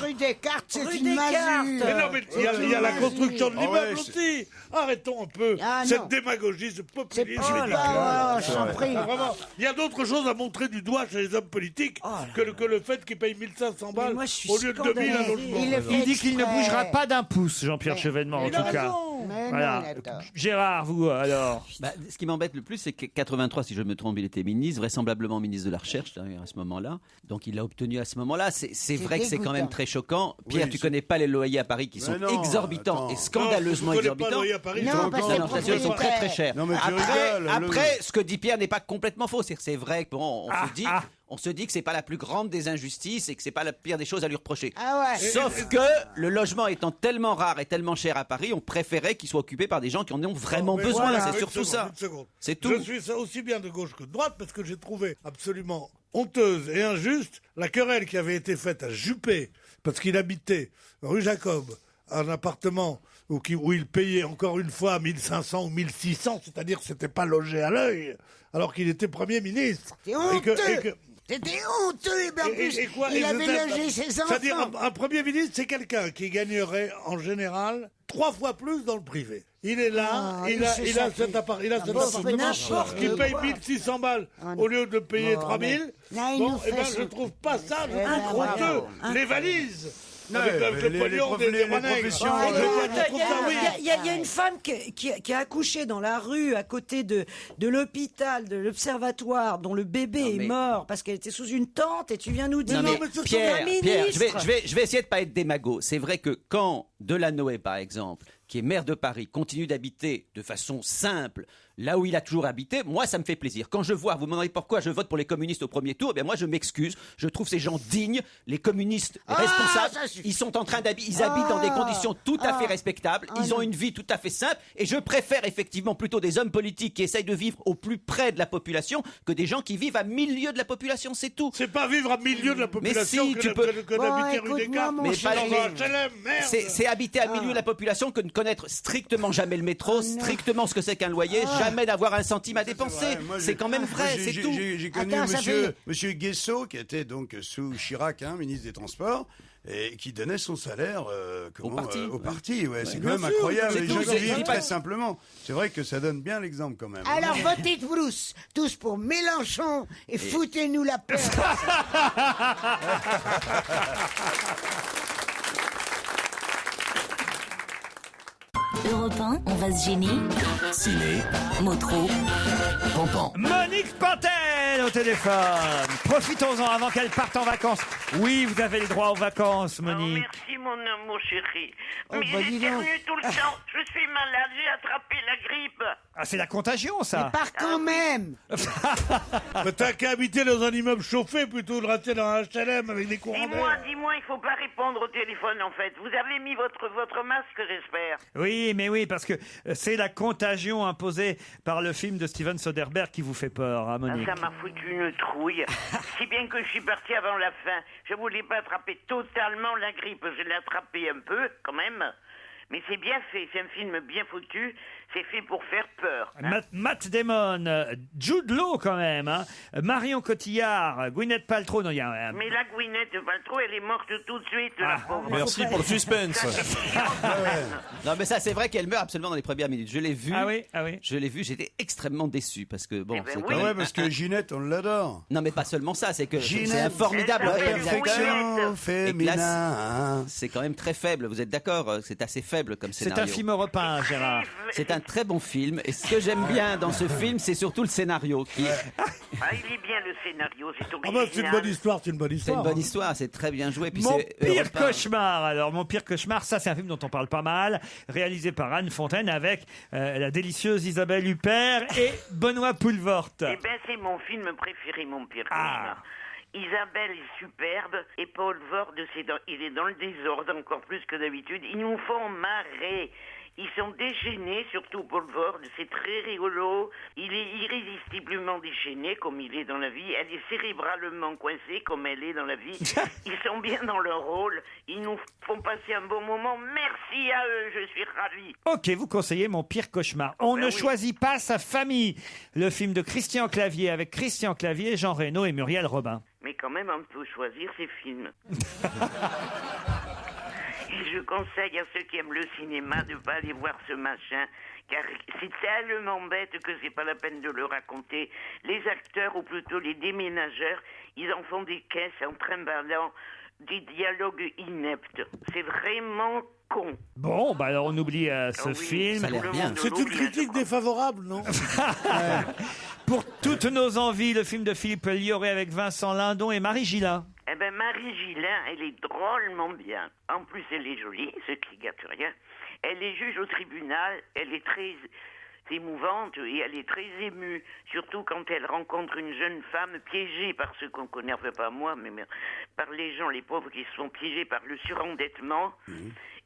rue Descartes, c'est Rue une Descartes. masure. Mais non, mais il y a la construction de l'immeuble aussi. Arrêtons un peu Ah, non. cette démagogie, ce C'est populisme. pas ridicule. là, je t'en prie. Ah, vraiment, il y a d'autres choses à montrer du doigt chez les hommes politiques que le fait qu'ils payent 1500 balles moi, je suis au lieu de 2000 à scandalisé. logement. Il dit qu'il ne bougera pas d'un pouce, Jean-Pierre Chevènement, en il a tout cas. raison. Mais Voilà. non, il a tort. Gérard, vous, alors? Bah, ce qui m'embête le plus, c'est que 83, si je me trompe, il était ministre, vraisemblablement ministre de la Recherche d'ailleurs, à ce moment-là. Donc il l'a obtenu à ce moment-là. C'est vrai que c'est quand même dégoûtant. très choquant. Pierre, Oui, tu c'est- connais pas les loyers à Paris qui sont Mais non, exorbitants attends. et scandaleusement Non, tu connais pas exorbitants. le loyer à Paris, Non, c'est parce encore- que Non, je t'assure, ils sont très très chers. Non, mais tu Après, rigoles, après, ce que dit Pierre n'est pas complètement faux. C'est vrai que bon, Ah, on se dit que c'est pas la plus grande des injustices et que c'est pas la pire des choses à lui reprocher. Ah ouais. Sauf que le logement étant tellement rare et tellement cher à Paris, on préférait qu'il soit occupé par des gens qui en ont vraiment Mais besoin. voilà, C'est une surtout seconde, ça. une seconde. C'est tout. Je suis ça aussi bien de gauche que de droite parce que j'ai trouvé absolument honteuse et injuste la querelle qui avait été faite à Juppé parce qu'il habitait rue Jacob un appartement où il payait encore une fois 1500 ou 1600, c'est-à-dire que c'était pas logé à l'œil, alors qu'il était Premier ministre. C'était honteux. C'était honteux, et bien en plus, il avait logé ses enfants. C'est-à-dire un Premier ministre, c'est quelqu'un qui gagnerait en général 3 fois plus dans le privé. Il est là, il a cet appartement qui paye 1600 balles au lieu de payer 3000. Bon, et ben je trouve pas ça, je trouve honteux. Les valises. Avec le pognon des professions. Il y a une femme qui a accouché dans la rue à côté de l'hôpital, de l'observatoire, dont le bébé est mort parce qu'elle était sous une tente, et tu viens nous dire Pierre, je vais essayer de pas être démago. C'est vrai que quand Delanoë, par exemple, qui est maire de Paris, continue d'habiter de façon simple là où il a toujours habité, moi ça me fait plaisir. Quand je vois, vous me demandez pourquoi je vote pour les communistes au premier tour, eh bien moi je m'excuse, je trouve ces gens dignes, les communistes responsables, ils sont en train ils habitent dans des conditions tout à fait respectables, ils ont une vie tout à fait simple, et je préfère effectivement plutôt des hommes politiques qui essayent de vivre au plus près de la population que des gens qui vivent à milieu de la population, c'est tout. C'est pas vivre à milieu de la population que d'habiter rue des Carpes, c'est habiter à milieu de la population que de connaître strictement jamais le métro, strictement ce que c'est qu'un loyer, jamais d'avoir un centime à dépenser. C'est quand même vrai, c'est tout. J'ai connu monsieur Guesso, qui était donc sous Chirac, ministre des Transports, et qui donnait son salaire au parti. Ouais, c'est quand même incroyable. Les gens qui vivent très simplement. C'est vrai que ça donne bien l'exemple quand même. Alors votez tous pour Mélenchon et foutez-nous la paix. Europe 1, on va se gêner. Ciné, Motro, Pampan. Monique Pantel au téléphone. Profitons-en avant qu'elle parte en vacances. Oui, vous avez le droit aux vacances, Monique. Merci mon amour chéri. Oh, Mais j'éternue tout le temps. Je suis malade, j'ai attrapé la grippe. Ah, c'est la contagion, ça. Mais par quand même. Mais t'as qu'à habiter dans un immeuble chauffé plutôt que de rester dans un HLM avec des courants d'air. Dis-moi, il faut pas répondre au téléphone en fait. Vous avez mis votre masque, j'espère. Oui, mais oui, parce que c'est la contagion imposée par le film de Steven Soderbergh qui vous fait peur, hein, Monique. Ça m'a foutu une trouille. Si bien que je suis parti avant la fin. Je voulais pas attraper totalement la grippe. Je l'ai attrapé un peu, quand même. Mais c'est bien fait, c'est un film bien foutu, c'est fait pour faire peur. Hein. Matt Damon, Jude Law quand même, hein. Marion Cotillard, Gwyneth Paltrow. Non, mais la Gwyneth Paltrow, elle est morte tout de suite, la pauvre. Merci pour le suspense. Non, mais ça, c'est vrai qu'elle meurt absolument dans les premières minutes. Je l'ai vu. Ah oui. Je l'ai vu, j'étais extrêmement déçu parce que bon. c'est quand même parce que Ginette, on l'adore. Non, mais pas seulement ça, c'est que Ginette, c'est un formidable perfection féminin. C'est quand même très faible. Vous êtes d'accord? C'est assez faible comme scénario. C'est un film européen, Gérard. C'est un très bon film. Et ce que j'aime bien dans ce film, c'est surtout le scénario. Il est bien le scénario, c'est original. Ah bah, c'est une bonne histoire, C'est une bonne histoire, c'est très bien joué. Puis Mon pire cauchemar. Alors, Mon pire cauchemar, ça c'est un film dont on parle pas mal, réalisé par Anne Fontaine avec la délicieuse Isabelle Huppert et Benoît Poelvoort. Eh ben, c'est mon film préféré, Mon pire cauchemar. Isabelle est superbe et Paul Vord, il est dans le désordre encore plus que d'habitude. Ils nous font marrer. Ils sont déchaînés, surtout Paul Vord, c'est très rigolo. Il est irrésistiblement déchaîné comme il est dans la vie. Elle est cérébralement coincée comme elle est dans la vie. Ils sont bien dans leur rôle. Ils nous font passer un bon moment. Merci à eux, je suis ravi. Ok, vous conseillez Mon pire cauchemar. On ne choisit pas sa famille. Le film de Christian Clavier avec Christian Clavier, Jean Reno et Muriel Robin. Mais quand même, on peut choisir ses films. Et je conseille à ceux qui aiment le cinéma de ne pas aller voir ce machin, car c'est tellement bête que c'est pas la peine de le raconter. Les acteurs, ou plutôt les déménageurs, ils en font des caisses en trimballant des dialogues ineptes. C'est vraiment con. Bon, bah alors on oublie ce film. Ça a l'air bien. C'est une critique défavorable, non? Pour toutes nos envies, le film de Philippe Lioré avec Vincent Lindon et Marie Gillin. Eh ben, Marie Gillin, elle est drôlement bien. En plus, elle est jolie, ce qui gâte rien. Elle est juge au tribunal, elle est très émouvante et elle est très émue, surtout quand elle rencontre une jeune femme piégée par ce qu'on connaît, enfin pas moi, mais par les gens, les pauvres qui sont piégés par le surendettement.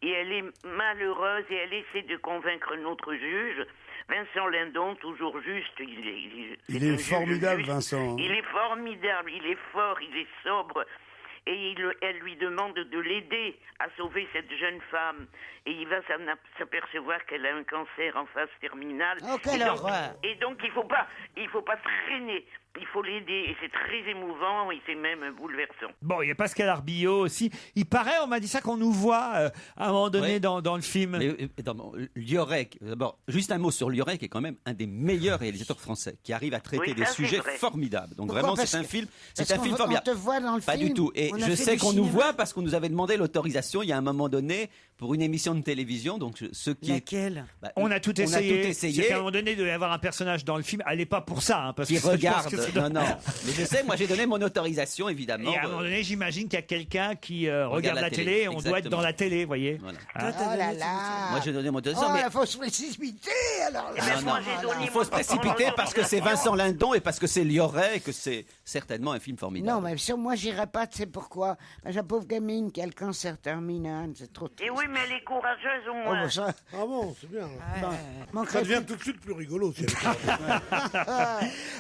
Et elle est malheureuse et elle essaie de convaincre notre juge. Vincent Lindon, toujours juste. Il est formidable, Vincent. Il est formidable, il est fort, il est sobre. et elle lui demande de l'aider à sauver cette jeune femme. Et il va s'apercevoir qu'elle a un cancer en phase terminale. Oh, quelle horreur. Et donc, il faut pas traîner. Il faut l'aider. Et c'est très émouvant et c'est même bouleversant. Bon, il y a Pascal Arbillot aussi. Il paraît, on m'a dit ça, qu'on nous voit à un moment donné Ouais. dans le film. Liorec, d'abord, juste un mot sur Liorec, qui est quand même un des meilleurs réalisateurs français, qui arrive à traiter Oui, des ça, c'est sujets vrai. formidables. Donc Pourquoi? vraiment, Parce c'est un que- film, parce c'est un qu'on film on formidable. te voit dans le Pas film. du tout. Et On a je fait sais du qu'on nous cinéma. voit parce qu'on nous avait demandé l'autorisation il y a un moment donné pour une émission de télévision. Donc ceux qui Laquelle On a tout essayé. On a tout C'est essayé. qu'à un moment donné, il devait y avoir un personnage dans le film. Allez pas pour ça, hein, parce Qui que je pense regarde. que c'est- Non, non. Mais je sais, moi j'ai donné mon autorisation, évidemment. Et à un moment donné, j'imagine qu'il y a quelqu'un qui regarde la télé. Et on doit être exactement. dans la télé, vous voyez. Voilà. Hein Oh là là. Moi j'ai donné mon autorisation. Oh, mais... la fausse précipité, alors là. Non, non. Il faut se précipiter parce que c'est Vincent Lindon et parce que c'est Liorec et que c'est certainement un film formidable. Non, mais sur moi, j'irai pas, tu sais pourquoi? La pauvre gamine qui a le cancer terminal, c'est trop triste. Et oui, mais elle est courageuse au Oh, moins. bah, ça... Ah bon, c'est bien. manquerait Ça devient plus- tout de suite plus rigolo. Si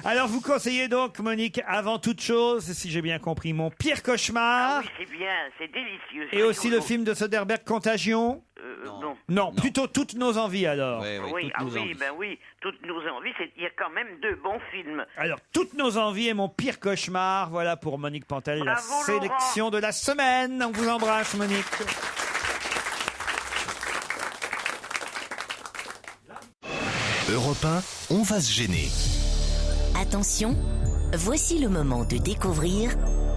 Alors, vous conseillez donc, Monique, avant toute chose, si j'ai bien compris, Mon pire cauchemar. Oui, c'est bien, c'est délicieux. Et aussi le film de Soderbergh, Contagion. Non. Non, plutôt Toutes nos envies alors. Oui, toutes nos envies, il y a quand même deux bons films. Alors, Toutes nos envies et Mon pire cauchemar, voilà pour Monique Pantel, la Bravo, sélection de la semaine. On vous embrasse, Monique. Europe 1, on va se gêner. Attention, voici le moment de découvrir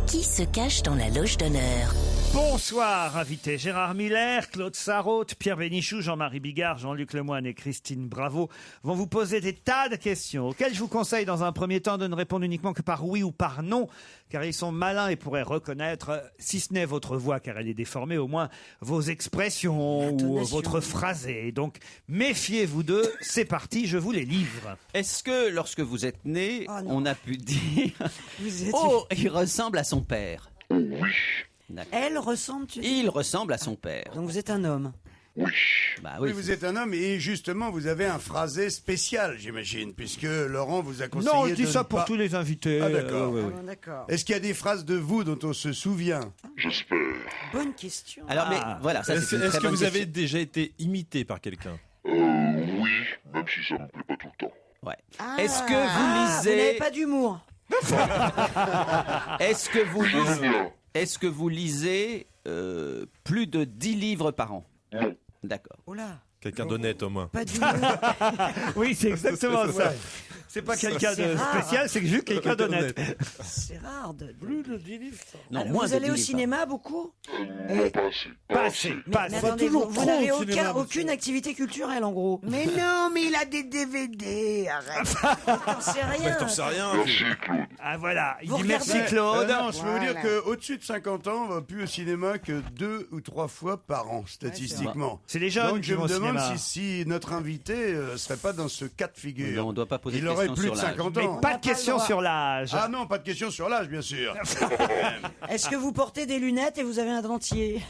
qui se cache dans la loge d'honneur. Bonsoir, invités Gérard Miller, Claude Sarraute, Pierre Bénichou, Jean-Marie Bigard, Jean-Luc Lemoyne et Christine Bravo vont vous poser des tas de questions auxquelles je vous conseille dans un premier temps de ne répondre uniquement que par oui ou par non, car ils sont malins et pourraient reconnaître, si ce n'est votre voix car elle est déformée, au moins vos expressions ou votre phrasé. Donc méfiez-vous d'eux, c'est parti, je vous les livre. Est-ce que lorsque vous êtes né, on a pu dire Vous êtes- Oh, il ressemble à son père? Oui. Elle ressemble, tu dis Il ressemble à son père. Donc vous êtes un homme. Bah Oui, vous êtes un homme et justement, vous avez un phrasé spécial, j'imagine, puisque Laurent vous a conseillé Non, je dis de ça ne pour pas- tous les invités. Ah, d'accord. D'accord. Est-ce qu'il y a des phrases de vous dont on se souvient? J'espère. Bonne question. Alors, mais voilà, ça c'est Est-ce une très que bonne vous avez question. déjà été imité par quelqu'un? Oui, même si ça me plaît pas tout le temps. Ouais. Ah, Est-ce que vous vous n'avez lisez pas d'humour. Est-ce que vous lisez Est-ce que vous lisez plus de 10 livres par an? Non. D'accord. Oh là. Quelqu'un d'honnête au moins. Pas d'humour. Oui, c'est exactement ça. C'est pas quelqu'un de spécial, c'est juste quelqu'un d'honnête. C'est rare de. Plus de 10 livres. Non, Alors, moins vous de allez 10 au livres cinéma beaucoup? Non, pas assez. Pas assez, pas Mais assez. attendez, toujours vous trop n'avez au cinéma, aucune activité culturelle en gros. Mais non, mais il a des DVD, arrête. T'en sais rien. T'en sais rien. Merci, Claude. Ah voilà, il Vous dit merci regardez- Claude. Non, je peux vous dire Voilà. qu'au-dessus de 50 ans, on va plus au cinéma que 2 ou 3 fois par an, statistiquement. C'est les jeunes Donc qui je vont me au demande cinéma. si notre invité serait pas dans ce cas de figure. Non, on doit pas poser Il de aurait questions plus sur de l'âge. 50 Mais ans. pas de question sur l'âge. Ah non, pas de question sur l'âge, bien sûr. Est-ce que vous portez des lunettes et vous avez un dentier?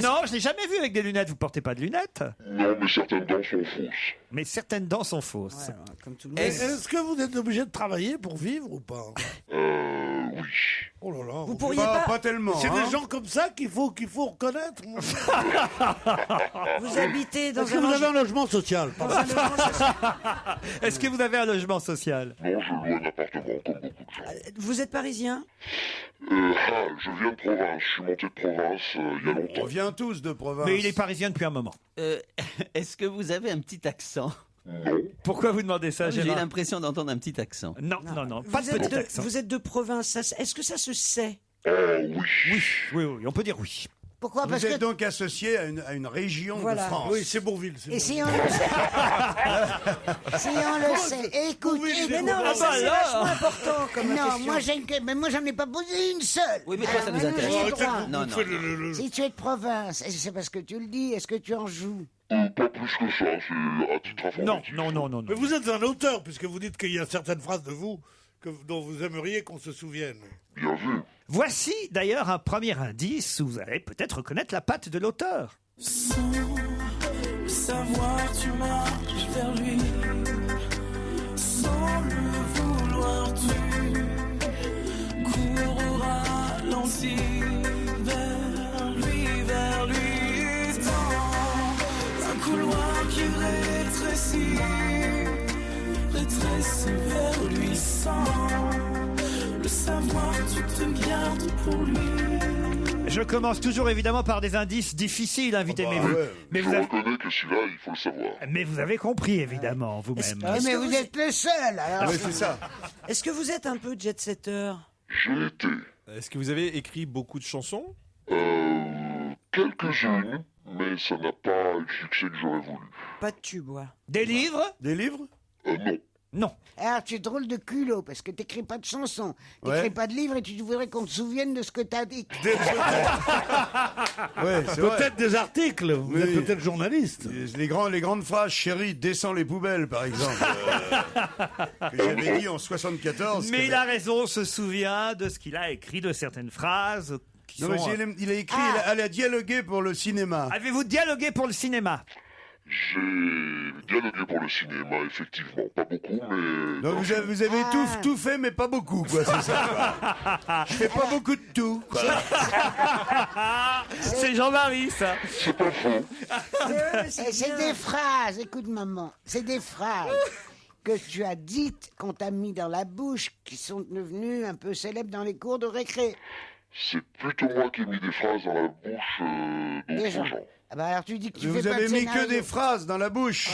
Non, je l'ai jamais vu avec des lunettes. Vous portez pas de lunettes? Non, mais certaines dents sont fausses. Mais certaines dents sont fausses. Comme tout le monde. Est-ce que vous êtes obligé de travailler pour vivre ou pas? Oui. Oh là là. Vous pourriez pas. tellement. C'est hein. des gens comme ça qu'il faut reconnaître. Vous habitez dans Est-ce que un vous avez logement- un logement social? dans un logement social. Est-ce que vous avez un logement social? Non, je loue un appartement comme beaucoup de gens. Vous êtes parisien? Je viens de province. Je suis monté de province il y a longtemps. On vient tous de province. Mais il est parisien depuis un moment. Est-ce que vous avez un petit accent? Pourquoi vous demandez ça, J'ai Gérard? l'impression d'entendre un petit accent. Non, pas de Vous êtes petit de, accent. vous êtes de province. Est-ce que ça se sait? Oui, on peut dire oui. Pourquoi? Vous Parce êtes que... donc associé à une région Voilà. de France. Oui, c'est Bourville. Et si on le sait, si on le sait, écoute, Mais non, mais ça c'est vachement important comme non, question. moi mais moi j'en ai pas posé une seule. Oui, mais toi, ça nous maintenant, intéresse. j'ai le droit. Non, non. Si tu es de province, et c'est parce que tu le dis, est-ce que tu en joues? Pas plus que ça, c'est à titre informatif. Non. Mais vous êtes un auteur, puisque vous dites qu'il y a certaines phrases de vous dont vous aimeriez qu'on se souvienne. Bien vu. Voici d'ailleurs un premier indice où vous allez peut-être reconnaître la patte de l'auteur. Sans le savoir, tu marches vers lui. Sans le vouloir, tu gentil. Vers lui, dans un couloir qui rétrécit vers lui sans le savoir, tu te gardes pour lui. Je commence toujours évidemment par des indices difficiles, invité. Mais Je reconnais que celui-là, il faut le savoir. Mais vous avez compris évidemment vous-même. Mais vous êtes le seul. Alors. Oui, c'est ça. Est-ce que vous êtes un peu jet-setter? J'ai été. Est-ce que vous avez écrit beaucoup de chansons? Quelques-unes, mais ça n'a pas le succès que j'aurais voulu. Pas de tube, ouais. Des livres? Des livres? Non. Non. Alors, tu es drôle de culot, parce que t'écris pas de chansons, t'écris pas de livres, et tu voudrais qu'on te souvienne de ce que t'as dit. Ouais, c'est vrai. Peut-être des articles, vous êtes peut-être journaliste. Les grandes phrases, chérie, descends les poubelles, par exemple. Que j'avais dit en 74. Mais il a raison, on se souvient de ce qu'il a écrit, de certaines phrases. Non, mais il a écrit, elle a dialogué pour le cinéma. Avez-vous dialogué pour le cinéma? J'ai dialogué pour le cinéma, effectivement. Pas beaucoup, mais... Donc vous avez tout fait, mais pas beaucoup, quoi, c'est ça, quoi. Je fais pas beaucoup de tout, quoi. C'est Jean-Marie, ça. C'est pas faux. C'est des phrases, écoute maman, c'est des phrases que tu as dites, qu'on t'a mis dans la bouche, qui sont devenues un peu célèbres dans les cours de récré. C'est plutôt moi qui ai mis des phrases dans la bouche d'autres gens. Ah bah alors tu dis que tu vous fais pas avez de mis scénario. que des phrases dans la bouche.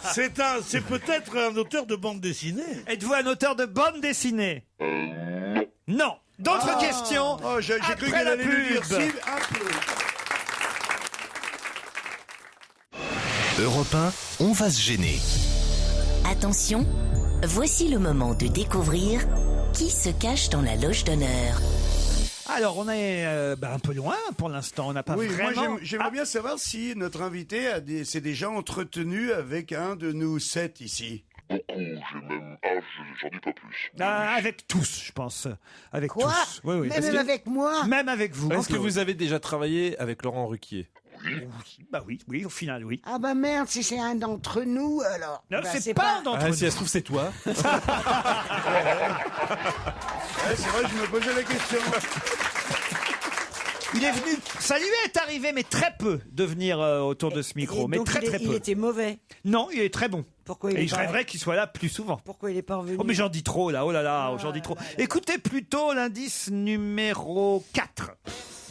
C'est peut-être un auteur de bande dessinée. Êtes-vous un auteur de bande dessinée? Non. Non. D'autres questions? Oh, j'ai cru Après qu'elle la allait nous dire pub. si, un peu. Europe 1, on va se gêner. Attention, voici le moment de découvrir qui se cache dans la loge d'honneur. Alors, on est un peu loin pour l'instant. On n'a pas Oui, vraiment... moi j'aimerais bien savoir si notre invité s'est déjà entretenu avec un de nous 7 ici. Beaucoup, j'ai même... j'en dis pas plus. Avec tous, je pense. Avec Quoi? tous. Oui, oui. Même avec moi? Même avec vous. Est-ce que vous avez déjà travaillé avec Laurent Ruquier? Oui, au final, oui. Ah bah merde, si c'est un d'entre nous, alors. Non, Bah, c'est pas un d'entre nous. Si elle se trouve, c'est toi. Ouais, c'est vrai, je me posais la question. Il est venu, ça lui est arrivé, mais très peu, de venir autour de ce micro. Mais donc très peu. il était mauvais. Non, il est très bon. Pourquoi Et je rêverais qu'il soit là plus souvent. Pourquoi il est pas revenu? Oh, mais j'en dis trop, là. Oh là là, j'en dis trop. Écoutez plutôt l'indice numéro 4.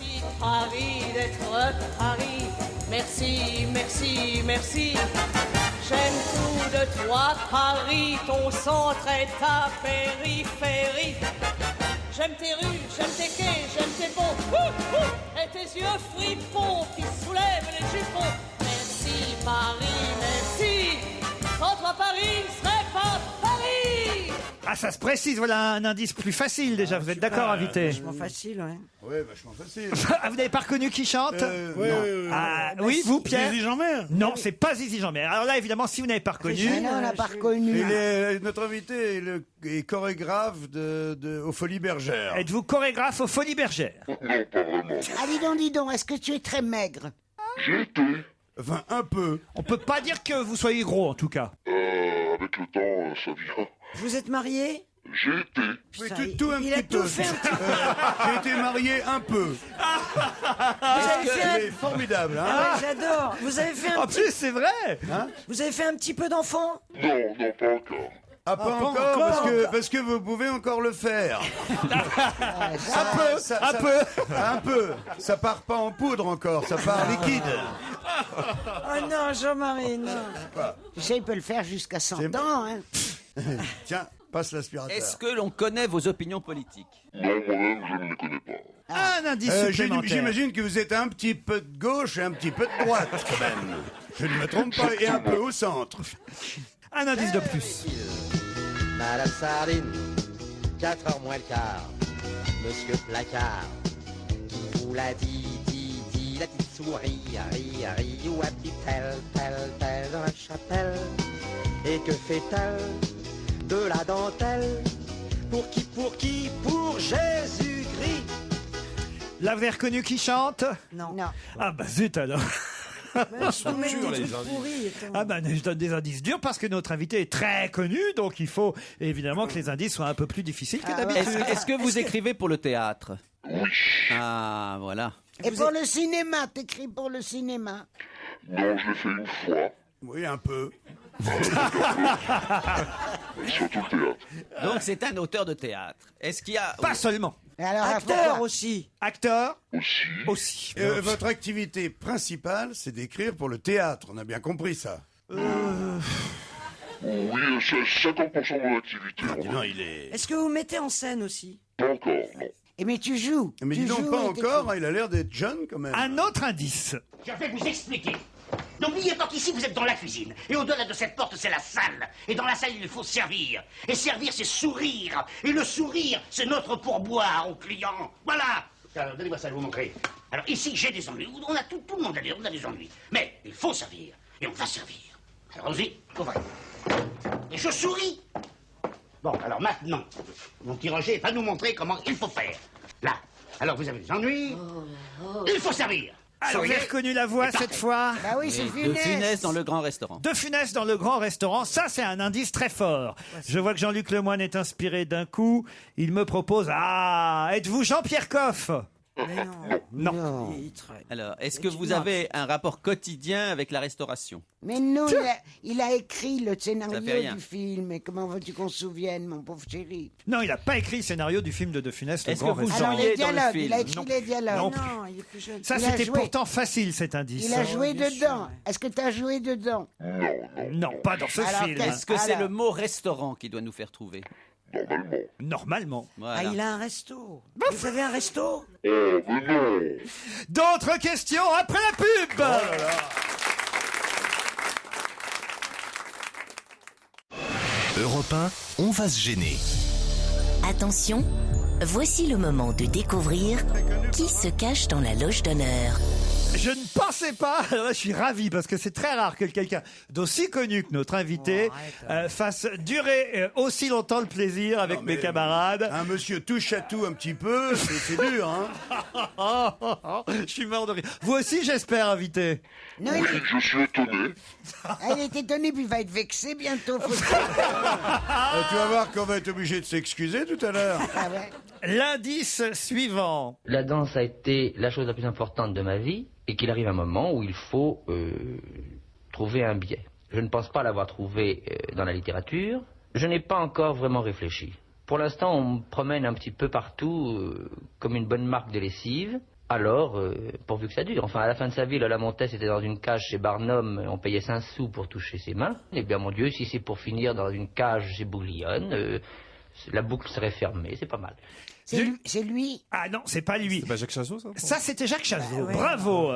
Merci Paris d'être Paris. Merci, merci, merci. J'aime tout de toi Paris, ton centre et ta périphérie. J'aime tes rues, j'aime tes quais, j'aime tes ponts, et tes yeux fripons qui soulèvent les jupons. Merci Paris, merci. Sans toi Paris serait pas Paris. Ah, ça se précise, voilà un indice plus facile déjà. Vous êtes d'accord, invité? Vachement facile, ouais. Ouais, vachement facile. Ah, vous n'avez pas reconnu qui chante? Oui, vous, Pierre? Zizi Jeanmaire? Non, c'est pas Zizi Jeanmaire. Alors là, évidemment, si vous n'avez pas reconnu... Non, on n'a pas reconnu. Notre invité est chorégraphe aux Folies Bergères. Êtes-vous chorégraphe aux Folies Bergères? Non, pas vraiment. Ah, dis donc, est-ce que tu es très maigre? J'ai été. Enfin, un peu. On peut pas dire que vous soyez gros, en tout cas. Avec le temps, ça vient. Vous êtes marié? J'ai été. Oui, Putain, tout un il petit a peu. tout fait un petit peu. J'ai été marié un peu. Vous avez fait C'est formidable, hein? Ah ouais, j'adore. Vous avez fait un En petit... plus, c'est vrai. Vous avez fait un petit peu d'enfant? Non, pas encore. Ah, pas encore, parce que vous pouvez encore le faire. Un peu. Ça part pas en poudre encore, ça part liquide. Oh non, Jean-Marie, non. Tu sais, il peut le faire jusqu'à 100 ans, hein. Tiens, passe l'aspirateur. Est-ce que l'on connaît vos opinions politiques? Non, moi-même, je ne les connais pas. Un indice supplémentaire. J'imagine que vous êtes un petit peu de gauche et un petit peu de droite, quand même. Je ne me trompe pas, et un peu au centre. Un indice de plus. Madame Sardine, 4h moins le quart. Monsieur Placard, qui vous l'a dit, la petite souris, ri, où habite-t-elle, telle, dans la chapelle? Et que fait-elle de la dentelle? Pour qui? Pour Jésus-Christ. Là, vous avez reconnu qui chante? Non. Ah bah zut alors. Ils sont durs, les indices. pourris. Ah ben, je donne des indices durs parce que notre invité est très connu, donc il faut évidemment que les indices soient un peu plus difficiles que d'habitude. Est-ce que vous écrivez pour le théâtre? Oui. Ah, voilà. Et pour le cinéma, t'écris pour le cinéma? Non, je l'ai fait une fois. Oui, un peu. Surtout le théâtre. Donc c'est un auteur de théâtre. Est-ce qu'il y a... Pas seulement. Alors, Acteur aussi. Acteur aussi. Votre activité principale, c'est d'écrire pour le théâtre. On a bien compris ça. Oui, c'est 50% de mon activité. Non, il est... Est-ce que vous mettez en scène aussi? Pas encore, non. Et mais tu joues. Mais dis donc, pas encore, il a l'air d'être jeune quand même. Un autre indice. Je vais vous expliquer. N'oubliez pas qu'ici, vous êtes dans la cuisine. Et au-delà de cette porte, c'est la salle. Et dans la salle, il faut servir. Et servir, c'est sourire. Et le sourire, c'est notre pourboire aux clients. Voilà. Alors, donnez-moi ça, je vais vous montrer. Alors, ici, j'ai des ennuis. On a tout le monde a des ennuis. Mais il faut servir. Et on va servir. Alors, allons-y, ouvrez. Et je souris. Bon, alors maintenant, mon petit Roger va nous montrer comment il faut faire. Là. Alors, vous avez des ennuis. Il faut servir. Alors, j'ai reconnu la voix cette fois. Bah oui, c'est De Funès. Funès dans le grand restaurant. De Funès dans le grand restaurant, ça c'est un indice très fort. Je vois que Jean-Luc Lemoyne est inspiré d'un coup. Il me propose, êtes-vous Jean-Pierre Coff? Non. Alors, est-ce que vous avez un rapport quotidien avec la restauration? Mais non, il a écrit le Ça fait scénario rien. du film. Et comment veux-tu qu'on se souvienne, mon pauvre chéri? Non, il n'a pas écrit le scénario du film de Funès, le Est-ce grand que vous restaurant. Alors, les jouiez dans le dialogues, film? il a écrit Non. les dialogues. Non. Non, il est plus jeune. Ça Il a c'était joué. pourtant facile cet indice. Il a joué bien dedans. sûr. Est-ce que tu as joué dedans? Non, pas dans ce Alors, film. Est-ce que c'est Alors. le mot restaurant qui doit nous faire trouver? Normalement. Voilà. Ah, il a un resto. Vous avez un resto? D'autres questions après la pub. Europe 1, on va se gêner. Attention, voici le moment de découvrir qui se cache dans la loge d'honneur. Je ne pensais pas, alors là je suis ravi parce que c'est très rare que quelqu'un d'aussi connu que notre invité fasse durer aussi longtemps le plaisir avec mes camarades. Un monsieur touche à tout un petit peu, c'est dur, hein. Je suis mort de rire. Vous aussi j'espère, invité. Non, Je suis étonné. il est étonné, puis il va être vexé bientôt. Tu vas voir qu'on va être obligé de s'excuser tout à l'heure. Ah ouais. L'indice suivant. La danse a été la chose la plus importante de ma vie et qu'il arrive un moment où il faut trouver un biais. Je ne pense pas l'avoir trouvé dans la littérature. Je n'ai pas encore vraiment réfléchi. Pour l'instant, on me promène un petit peu partout comme une bonne marque de lessive. Alors, pourvu que ça dure. Enfin, à la fin de sa vie, Lola Montez était dans une cage chez Barnum, on payait 5 sous pour toucher ses mains. Eh bien, mon Dieu, si c'est pour finir dans une cage chez Bouglione, la boucle serait fermée, c'est pas mal. C'est lui. Ah non, c'est pas lui. C'est pas Jacques Chazot, ça? Ça, c'était Jacques Chazot. Bravo,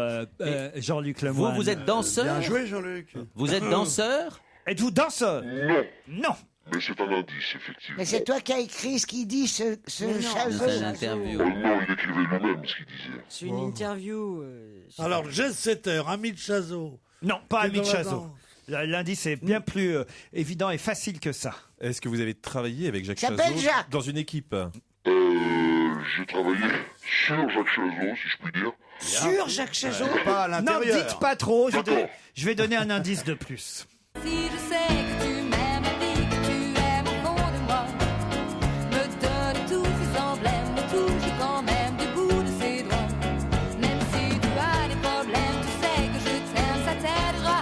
Jean-Luc Lemoyne. Vous êtes danseur? Bien joué, Jean-Luc. Vous êtes danseur? Êtes-vous danseur? Non. Mais c'est un indice, effectivement. Mais c'est toi qui as écrit ce qu'il dit, ce Chazot. C'est une interview. Non, il écrivait lui-même ce qu'il disait. C'est une interview. Alors, Jet Setter, ami de Chazot. Non, pas C'est ami de dans la Chazot. L'indice est bien plus évident et facile que ça. Est-ce que vous avez travaillé avec Jacques S'appelle Chazot Jacques. dans une équipe? J'ai travaillé sur Jacques Chazot, si je puis dire. Sur Jacques Chazot? Pas à Non, l'intérieur. dites pas trop. D'accord. Je vais donner un indice de plus. Si je sais que tu m'aimes et que tu aimes au fond de moi, me donne tous ces emblèmes, me touche quand même du bout de ses doigts. Même si tu as des problèmes, tu sais que je t'aime, ça t'aidera.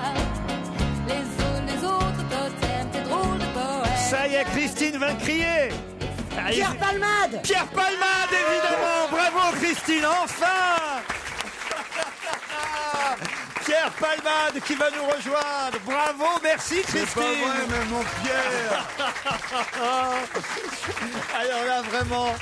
Les autres totems, t'es drôle de poète. Ça y est, Christine va crier. Allez, Pierre Palmade! Pierre Palmade, évidemment. Bravo, Christine, enfin. Pierre Palmade qui va nous rejoindre. Bravo, merci, Christine. C'est pas vrai, mais mon Pierre. Alors là, vraiment,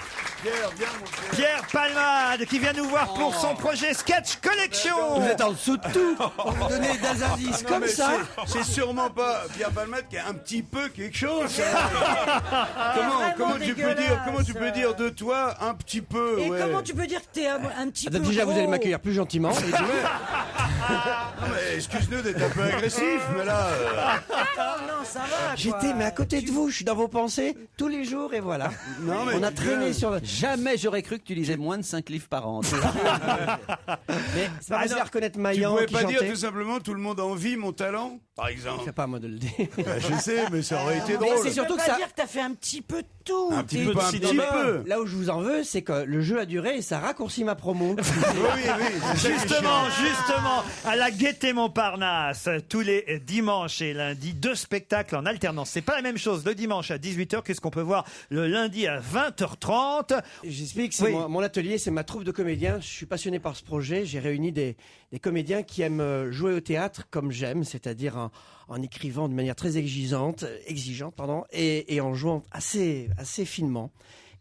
Pierre, viens, mon Pierre. Pierre Palmade qui vient nous voir pour son projet Sketch Collection. Vous êtes en dessous de tout. On vous donnait des indices Non, comme mais ça. C'est sûrement pas Pierre Palmade qui a un petit peu quelque chose. Comment tu peux dire de toi un petit peu? Et ouais. comment tu peux dire que t'es un petit peu Déjà, vous gros? allez m'accueillir plus gentiment. Non, mais excuse-nous d'être un peu agressif, mais là... Non, ça va. J'étais mais à côté de vous, je suis dans vos pensées tous les jours et voilà. Non, mais on a traîné sur. Jamais j'aurais cru que tu lisais moins de 5 livres par an. Mais c'est pas facile à reconnaître Tu Maillan pouvais qui pas dire chantait. tout simplement tout le monde envie mon talent, par exemple. C'est pas à moi de le dire. Bah, je sais, mais ça aurait été Mais drôle. c'est surtout que ça. dire que t'as fait un petit peu de tout. Un petit peu, un petit peu. Là où je vous en veux, c'est que le jeu a duré et ça raccourcit ma promo. Justement, à la Gaîté Montparnasse, tous les dimanches et lundis, 2 spectacles en alternance. C'est pas la même chose le dimanche à 18h que ce qu'on peut voir le lundi à 20h30. J'explique, c'est mon atelier, c'est ma troupe de comédiens. Je suis passionné par ce projet. J'ai réuni des comédiens qui aiment jouer au théâtre comme j'aime, c'est-à-dire en écrivant de manière très exigeante, et en jouant assez finement.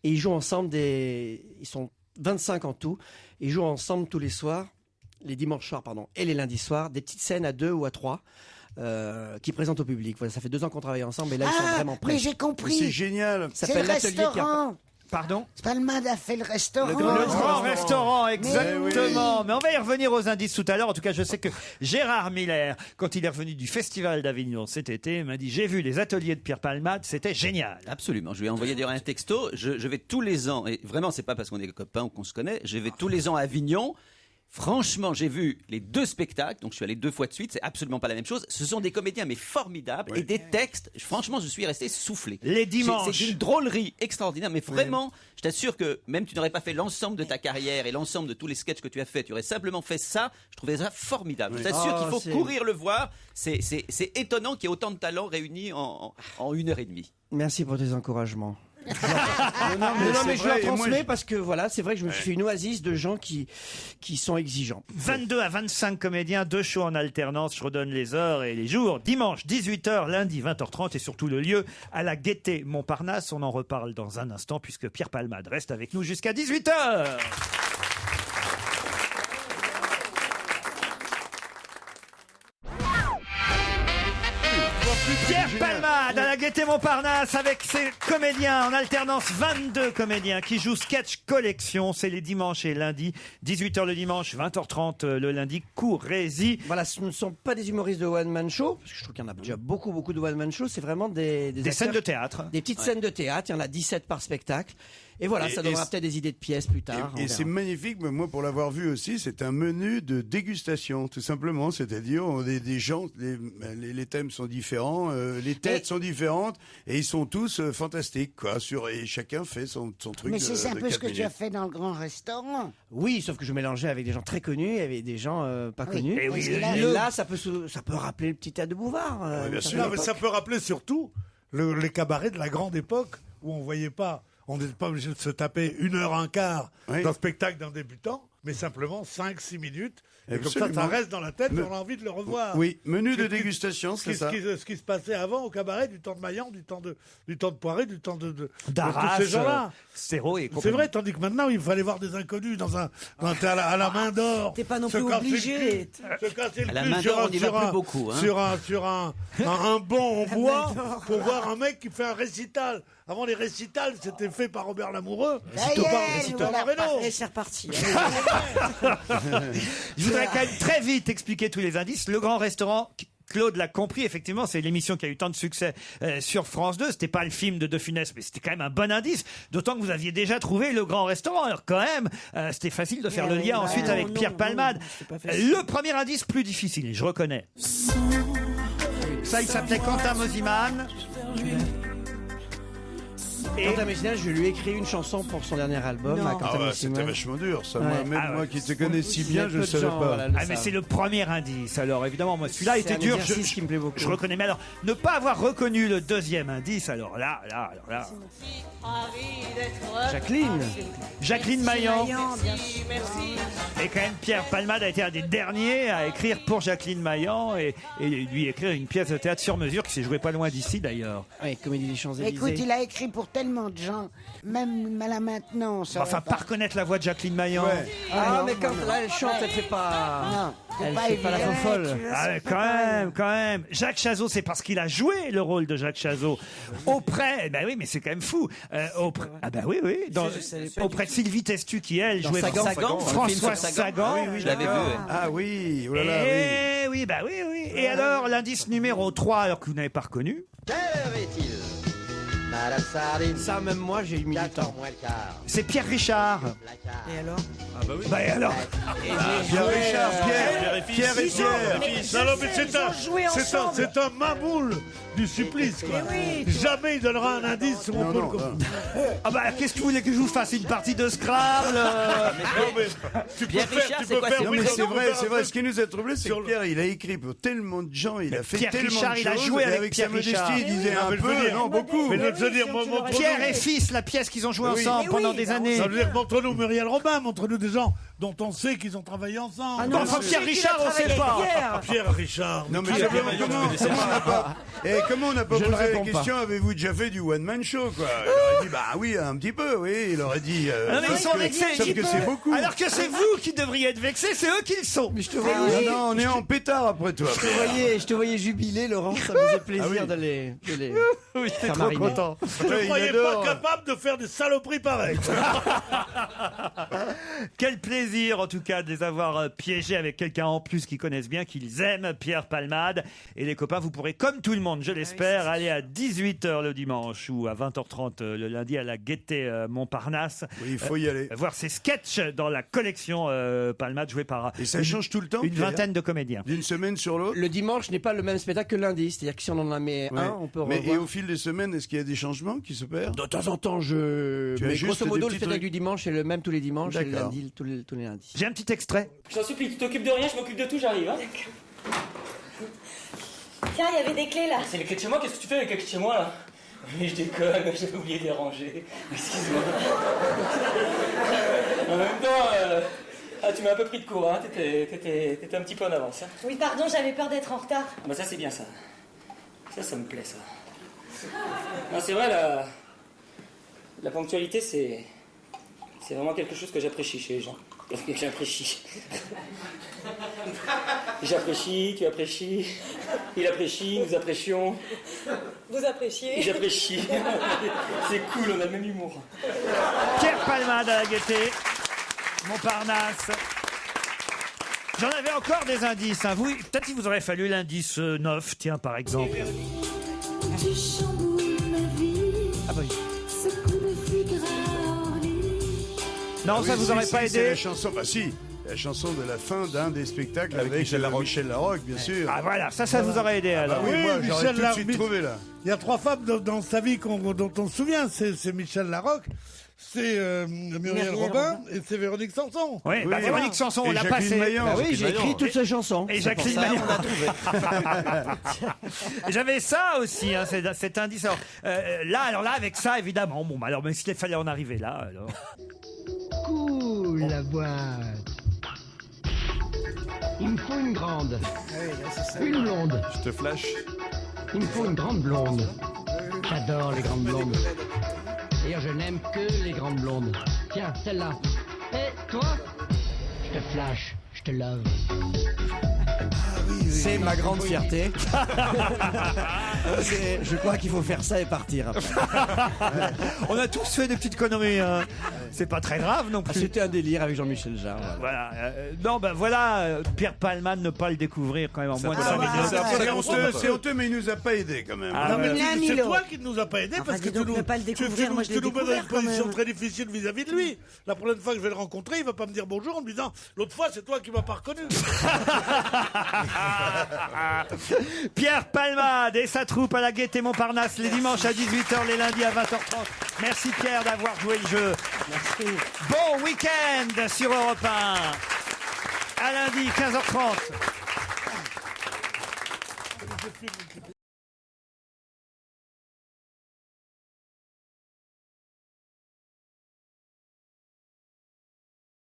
Et ils jouent ensemble ils sont 25 en tout. Ils jouent ensemble tous les soirs, les dimanches soirs, et les lundis soirs, des petites scènes à 2 ou à 3 qui présentent au public. Voilà, ça fait 2 ans qu'on travaille ensemble et là, ils sont vraiment prêts. Mais j'ai compris. C'est génial. Ça C'est s'appelle le l'atelier restaurant. Pardon? Spalmade a fait le restaurant. Le grand restaurant, exactement. Mais on va y revenir aux indices tout à l'heure. En tout cas, je sais que Gérard Miller, quand il est revenu du Festival d'Avignon cet été, m'a dit: j'ai vu les ateliers de Pierre Palmade, c'était génial. Absolument. Je lui ai envoyé d'ailleurs un texto. Je vais tous les ans, et vraiment, c'est pas parce qu'on est copains ou qu'on se connaît, je vais tous les ans à Avignon. Franchement, j'ai vu les 2 spectacles, donc je suis allé 2 fois de suite, c'est absolument pas la même chose. Ce sont des comédiens mais formidables et des textes, franchement, je suis resté soufflé. Les dimanches. C'est une drôlerie extraordinaire, mais vraiment, je t'assure que même tu n'aurais pas fait l'ensemble de ta carrière et l'ensemble de tous les sketchs que tu as fait, tu aurais simplement fait ça, je trouvais ça formidable. Je t'assure qu'il faut courir le voir, c'est étonnant qu'il y ait autant de talents réunis en 1h30. Merci pour tes encouragements. non, mais je vrai, leur et moi, transmets parce que voilà, c'est vrai que je me suis fait une oasis de gens qui sont exigeants. 22 à 25 comédiens, 2 shows en alternance. Je redonne les heures et les jours. Dimanche 18h, lundi 20h30 et surtout le lieu à la Gaîté Montparnasse. On en reparle dans un instant puisque Pierre Palmade reste avec nous jusqu'à 18h. Pierre Palmade à la Gaîté Montparnasse avec ses comédiens en alternance, 22 comédiens qui jouent sketch collection. C'est les dimanches et lundis, 18h le dimanche, 20h30 le lundi. Courez-y. Voilà, ce ne sont pas des humoristes de one man show, parce que je trouve qu'il y en a déjà beaucoup de one man show. C'est vraiment des scènes de théâtre, des petites scènes de théâtre. Il y en a 17 par spectacle. Et voilà, ça donnera peut-être des idées de pièces plus tard. Et c'est magnifique, mais moi pour l'avoir vu aussi, c'est un menu de dégustation, tout simplement. C'est-à-dire, des gens, les thèmes sont différents, les têtes sont différentes, et ils sont tous fantastiques, quoi. Et chacun fait son truc. Mais c'est un peu ce que tu as minutes. fait dans le grand restaurant. Oui, sauf que je mélangeais avec des gens très connus et avec des gens pas connus. Et oui, et là, ça peut rappeler le petit tas de Bouvard. Bien sûr. Non, mais ça peut rappeler surtout les cabarets de la grande époque où on voyait pas. On n'était pas obligé de se taper 1h15 d'un spectacle d'un débutant, mais simplement 5-6 minutes. Et comme ça reste dans la tête et on a envie de le revoir. Oui, menu de dégustation, c'est ça. Ce qui se passait avant au cabaret, du temps de Maillan, du temps de Poiré, du temps de D'Arras, tous ces gens-là. Serrault et C'est vrai, tandis que maintenant, il fallait voir des inconnus à la main d'or. T'es pas non plus obligé. Se casser le À la cul main d'or, on n'y va plus beaucoup. Hein. sur un banc en bois pour voir un mec qui fait un récital. Avant les récitals, c'était fait par Robert Lamoureux. Et c'est reparti. Je voudrais quand même très vite expliquer tous les indices. Le grand restaurant, Claude l'a compris, effectivement, c'est l'émission qui a eu tant de succès sur France 2. C'était pas le film de De Funès, mais c'était quand même un bon indice. D'autant que vous aviez déjà trouvé le grand restaurant. Alors quand même, c'était facile de faire le lien ensuite avec Pierre Palmade. Le premier indice plus difficile, je reconnais. Ça, il s'appelait Quentin Mosiman. Quentin Mosiman, je lui ai écrit une chanson pour son dernier album. À Quentin Mosiman. C'était vachement dur, ça. Ouais. Moi qui te connais si bien, je ne savais pas. Voilà, mais c'est le premier indice. Alors évidemment, moi celui-là était un dur. exercice qui me plaît beaucoup. Je reconnais. Mais alors, ne pas avoir reconnu le deuxième indice, alors là. Jacqueline Maillan. Et quand même, Pierre Palmade a été un des derniers à écrire pour Jacqueline Maillan et lui écrire une pièce de théâtre sur mesure qui s'est jouée pas loin d'ici d'ailleurs. Oui, Comédie des Champs-Élysées. Écoute, il a écrit pour tellement tellement de gens, même là maintenant. ça Enfin, va pas reconnaître la voix de Jacqueline Maillan. Ouais. Ah, non, mais quand non, là, elle chante, elle fait pas. Non, Elle pas fait pas la évident. folle. Ah, mais quand même. Jacques Chazot, c'est parce qu'il a joué le rôle de Jacques Chazot auprès. Ben oui, mais c'est quand même fou. Ah ben oui. Auprès de Sylvie Testu qui elle jouait Sagan, François Sagan. Je l'avais vu. Ah oui, oh là là, oui. Et oui, bah oui. Et alors, l'indice numéro 3, alors que vous n'avez pas reconnu. Quelle heure est-il Madame Sardine. Ça, même moi, j'ai eu 1000 temps. moins le quart. C'est Pierre Richard. Et alors Ah bah oui. Bah et alors Pierre Richard, Pierre et Pierre. Non, non, mais c'est un mamoule du supplice, quoi. Jamais il donnera un indice où on peut le comprendre. Ah bah qu'est-ce que vous voulez que je vous fasse une partie de Scrabble Non, mais tu peux Pierre faire, Richard, tu c'est peux quoi, faire. c'est Non, mais oui, c'est on peut vrai, faire c'est un vrai. truc Ce qui nous a troublé, c'est sur que le- Pierre, il a écrit pour tellement de gens, il a fait Pierre tellement Richard, de il a choses, joué et avec avec Pierre sa modestie, Richard. il disait Non, un mais je veux peu, dire- non, beaucoup. Mais je veux dire, montre-nous. Pierre et Fils, la pièce qu'ils ont joué Oui. ensemble Mais pendant oui, des bah, années. Ça veut dire, montre-nous Muriel Robin, montre-nous des gens dont on sait qu'ils ont travaillé ensemble. Ah non, Enfin, je Pierre sais qu'il Richard, a on sait travaillé pas. avec Pierre. Pierre Richard. Non mais Pierre comment on n'a pas Je ne posé la réponds pas. question, avez-vous déjà fait du one man show quoi? Il aurait dit bah oui un petit peu, oui. Il aurait dit. Non, mais ils sont vexés. Sauf que c'est beaucoup. Alors que c'est vous qui devriez être vexés, c'est eux qui le sont. Mais je te Ah, voyais, non, on est en pétard après toi. je te voyais jubiler, Laurent. Ça me faisait plaisir de les Oui, faire mariner. Je ne croyais pas capable de faire des saloperies pareilles. Quel plaisir, en tout cas, de les avoir piégés avec quelqu'un en plus qu'ils connaissent bien, qu'ils aiment, Pierre Palmade. Et les copains, vous pourrez, comme tout le monde, je l'espère, aller à 18h le dimanche ou à 20h30 le lundi à la Gaîté Montparnasse. Oui, il faut y aller. Voir ces sketchs dans la collection Palmade jouée par Et ça change tout le temps. une Pierre vingtaine de comédiens. D'une semaine sur l'autre. Le dimanche n'est pas le même spectacle que lundi. C'est-à-dire que si on en a mis Ouais. un, on peut Mais revoir. et au fil des semaines, est-ce qu'il y a des changements qui s'opèrent? De temps en temps, Tu as mais juste grosso des modo, le petits spectacle trucs. du dimanche est le même tous les dimanches et le D'accord. lundi tous les lundis. J'ai un petit extrait. Je t'en supplie, tu t'occupes de rien, je m'occupe de tout, j'arrive. Hein. Tiens, il y avait des clés là. C'est les clés de chez moi, qu'est-ce que tu fais avec les clés de chez moi là? Oui, je déconne, j'avais oublié de les ranger. Excuse-moi. En même temps, tu m'as un peu pris de court, hein. T'étais un petit peu en avance. Hein. Oui, pardon, j'avais peur d'être en retard. Ah bah ça c'est bien ça. Ça me plaît ça. Non, c'est vrai, la ponctualité c'est vraiment quelque chose que j'apprécie chez les gens. J'apprécie. J'apprécie, tu apprécies, il apprécie, nous apprécions. Vous appréciez? J'apprécie. C'est cool, on a le même humour. Pierre Palmade à la Gaîté Montparnasse. J'en avais encore des indices. Hein. Vous, peut-être qu'il vous aurait fallu l'indice 9, tiens, par exemple. Tu chamboules ma vie. Ah bah oui. Ce coup de figure orly. Non, Ah ça oui, vous aurait pas C'est aidé la chanson, bah si, la chanson de la fin d'un des spectacles Avec avec Michel Larocque. Michel Larocque, bien sûr. Ah voilà, ça vous aurait aidé alors. Bah oui, moi j'aurais tout de suite trouvé là. Il y a 3 femmes dans sa vie dont on se souvient. C'est Michel Larocque, c'est Muriel Robin et c'est Véronique Sanson. Oui, bah, Véronique Sanson, on l'a Jacqueline passé. Maillan. Bah oui, j'ai écrit toutes ces chansons. Et C'est pour Jacqueline ça Maillan. qu'on a trouvé. J'avais ça aussi, hein, cet indice. Alors là, avec ça, évidemment. Bon, bah, alors, mais s'il fallait en arriver là, alors. Cool la boîte. Il me faut une grande. Une blonde. Je te flash. Il me faut une grande blonde. J'adore les grandes blondes. D'ailleurs, je n'aime que les grandes blondes. Tiens, celle-là. Et toi? Je te flash, je te love. C'est ma grande fierté. Je crois qu'il faut faire ça et partir après. On a tous fait des petites conneries. Hein. C'est pas très grave non plus. C'était un délire avec Jean-Michel Jarre. Voilà. Non, ben voilà, Pierre Palmade, ne pas le découvrir quand même en moins de 5 minutes. C'est honteux, mais il nous a pas aidés quand même. Ah, Non, mais ouais. c'est toi qui ne nous a pas aidés parce que dis donc, ne pas le découvrir, moi, je l'ai tu nous mets dans une découvert, quand position même. très difficile vis-à-vis de lui. La prochaine fois que je vais le rencontrer, il va pas me dire bonjour en me disant l'autre fois c'est toi qui m'as pas reconnu. Pierre Palmade et sa troupe à la Gaîté Montparnasse les dimanches à 18h, les lundis à 20h30. Merci Pierre d'avoir joué le jeu. Merci. Bon week-end sur Europe 1. À lundi 15h30.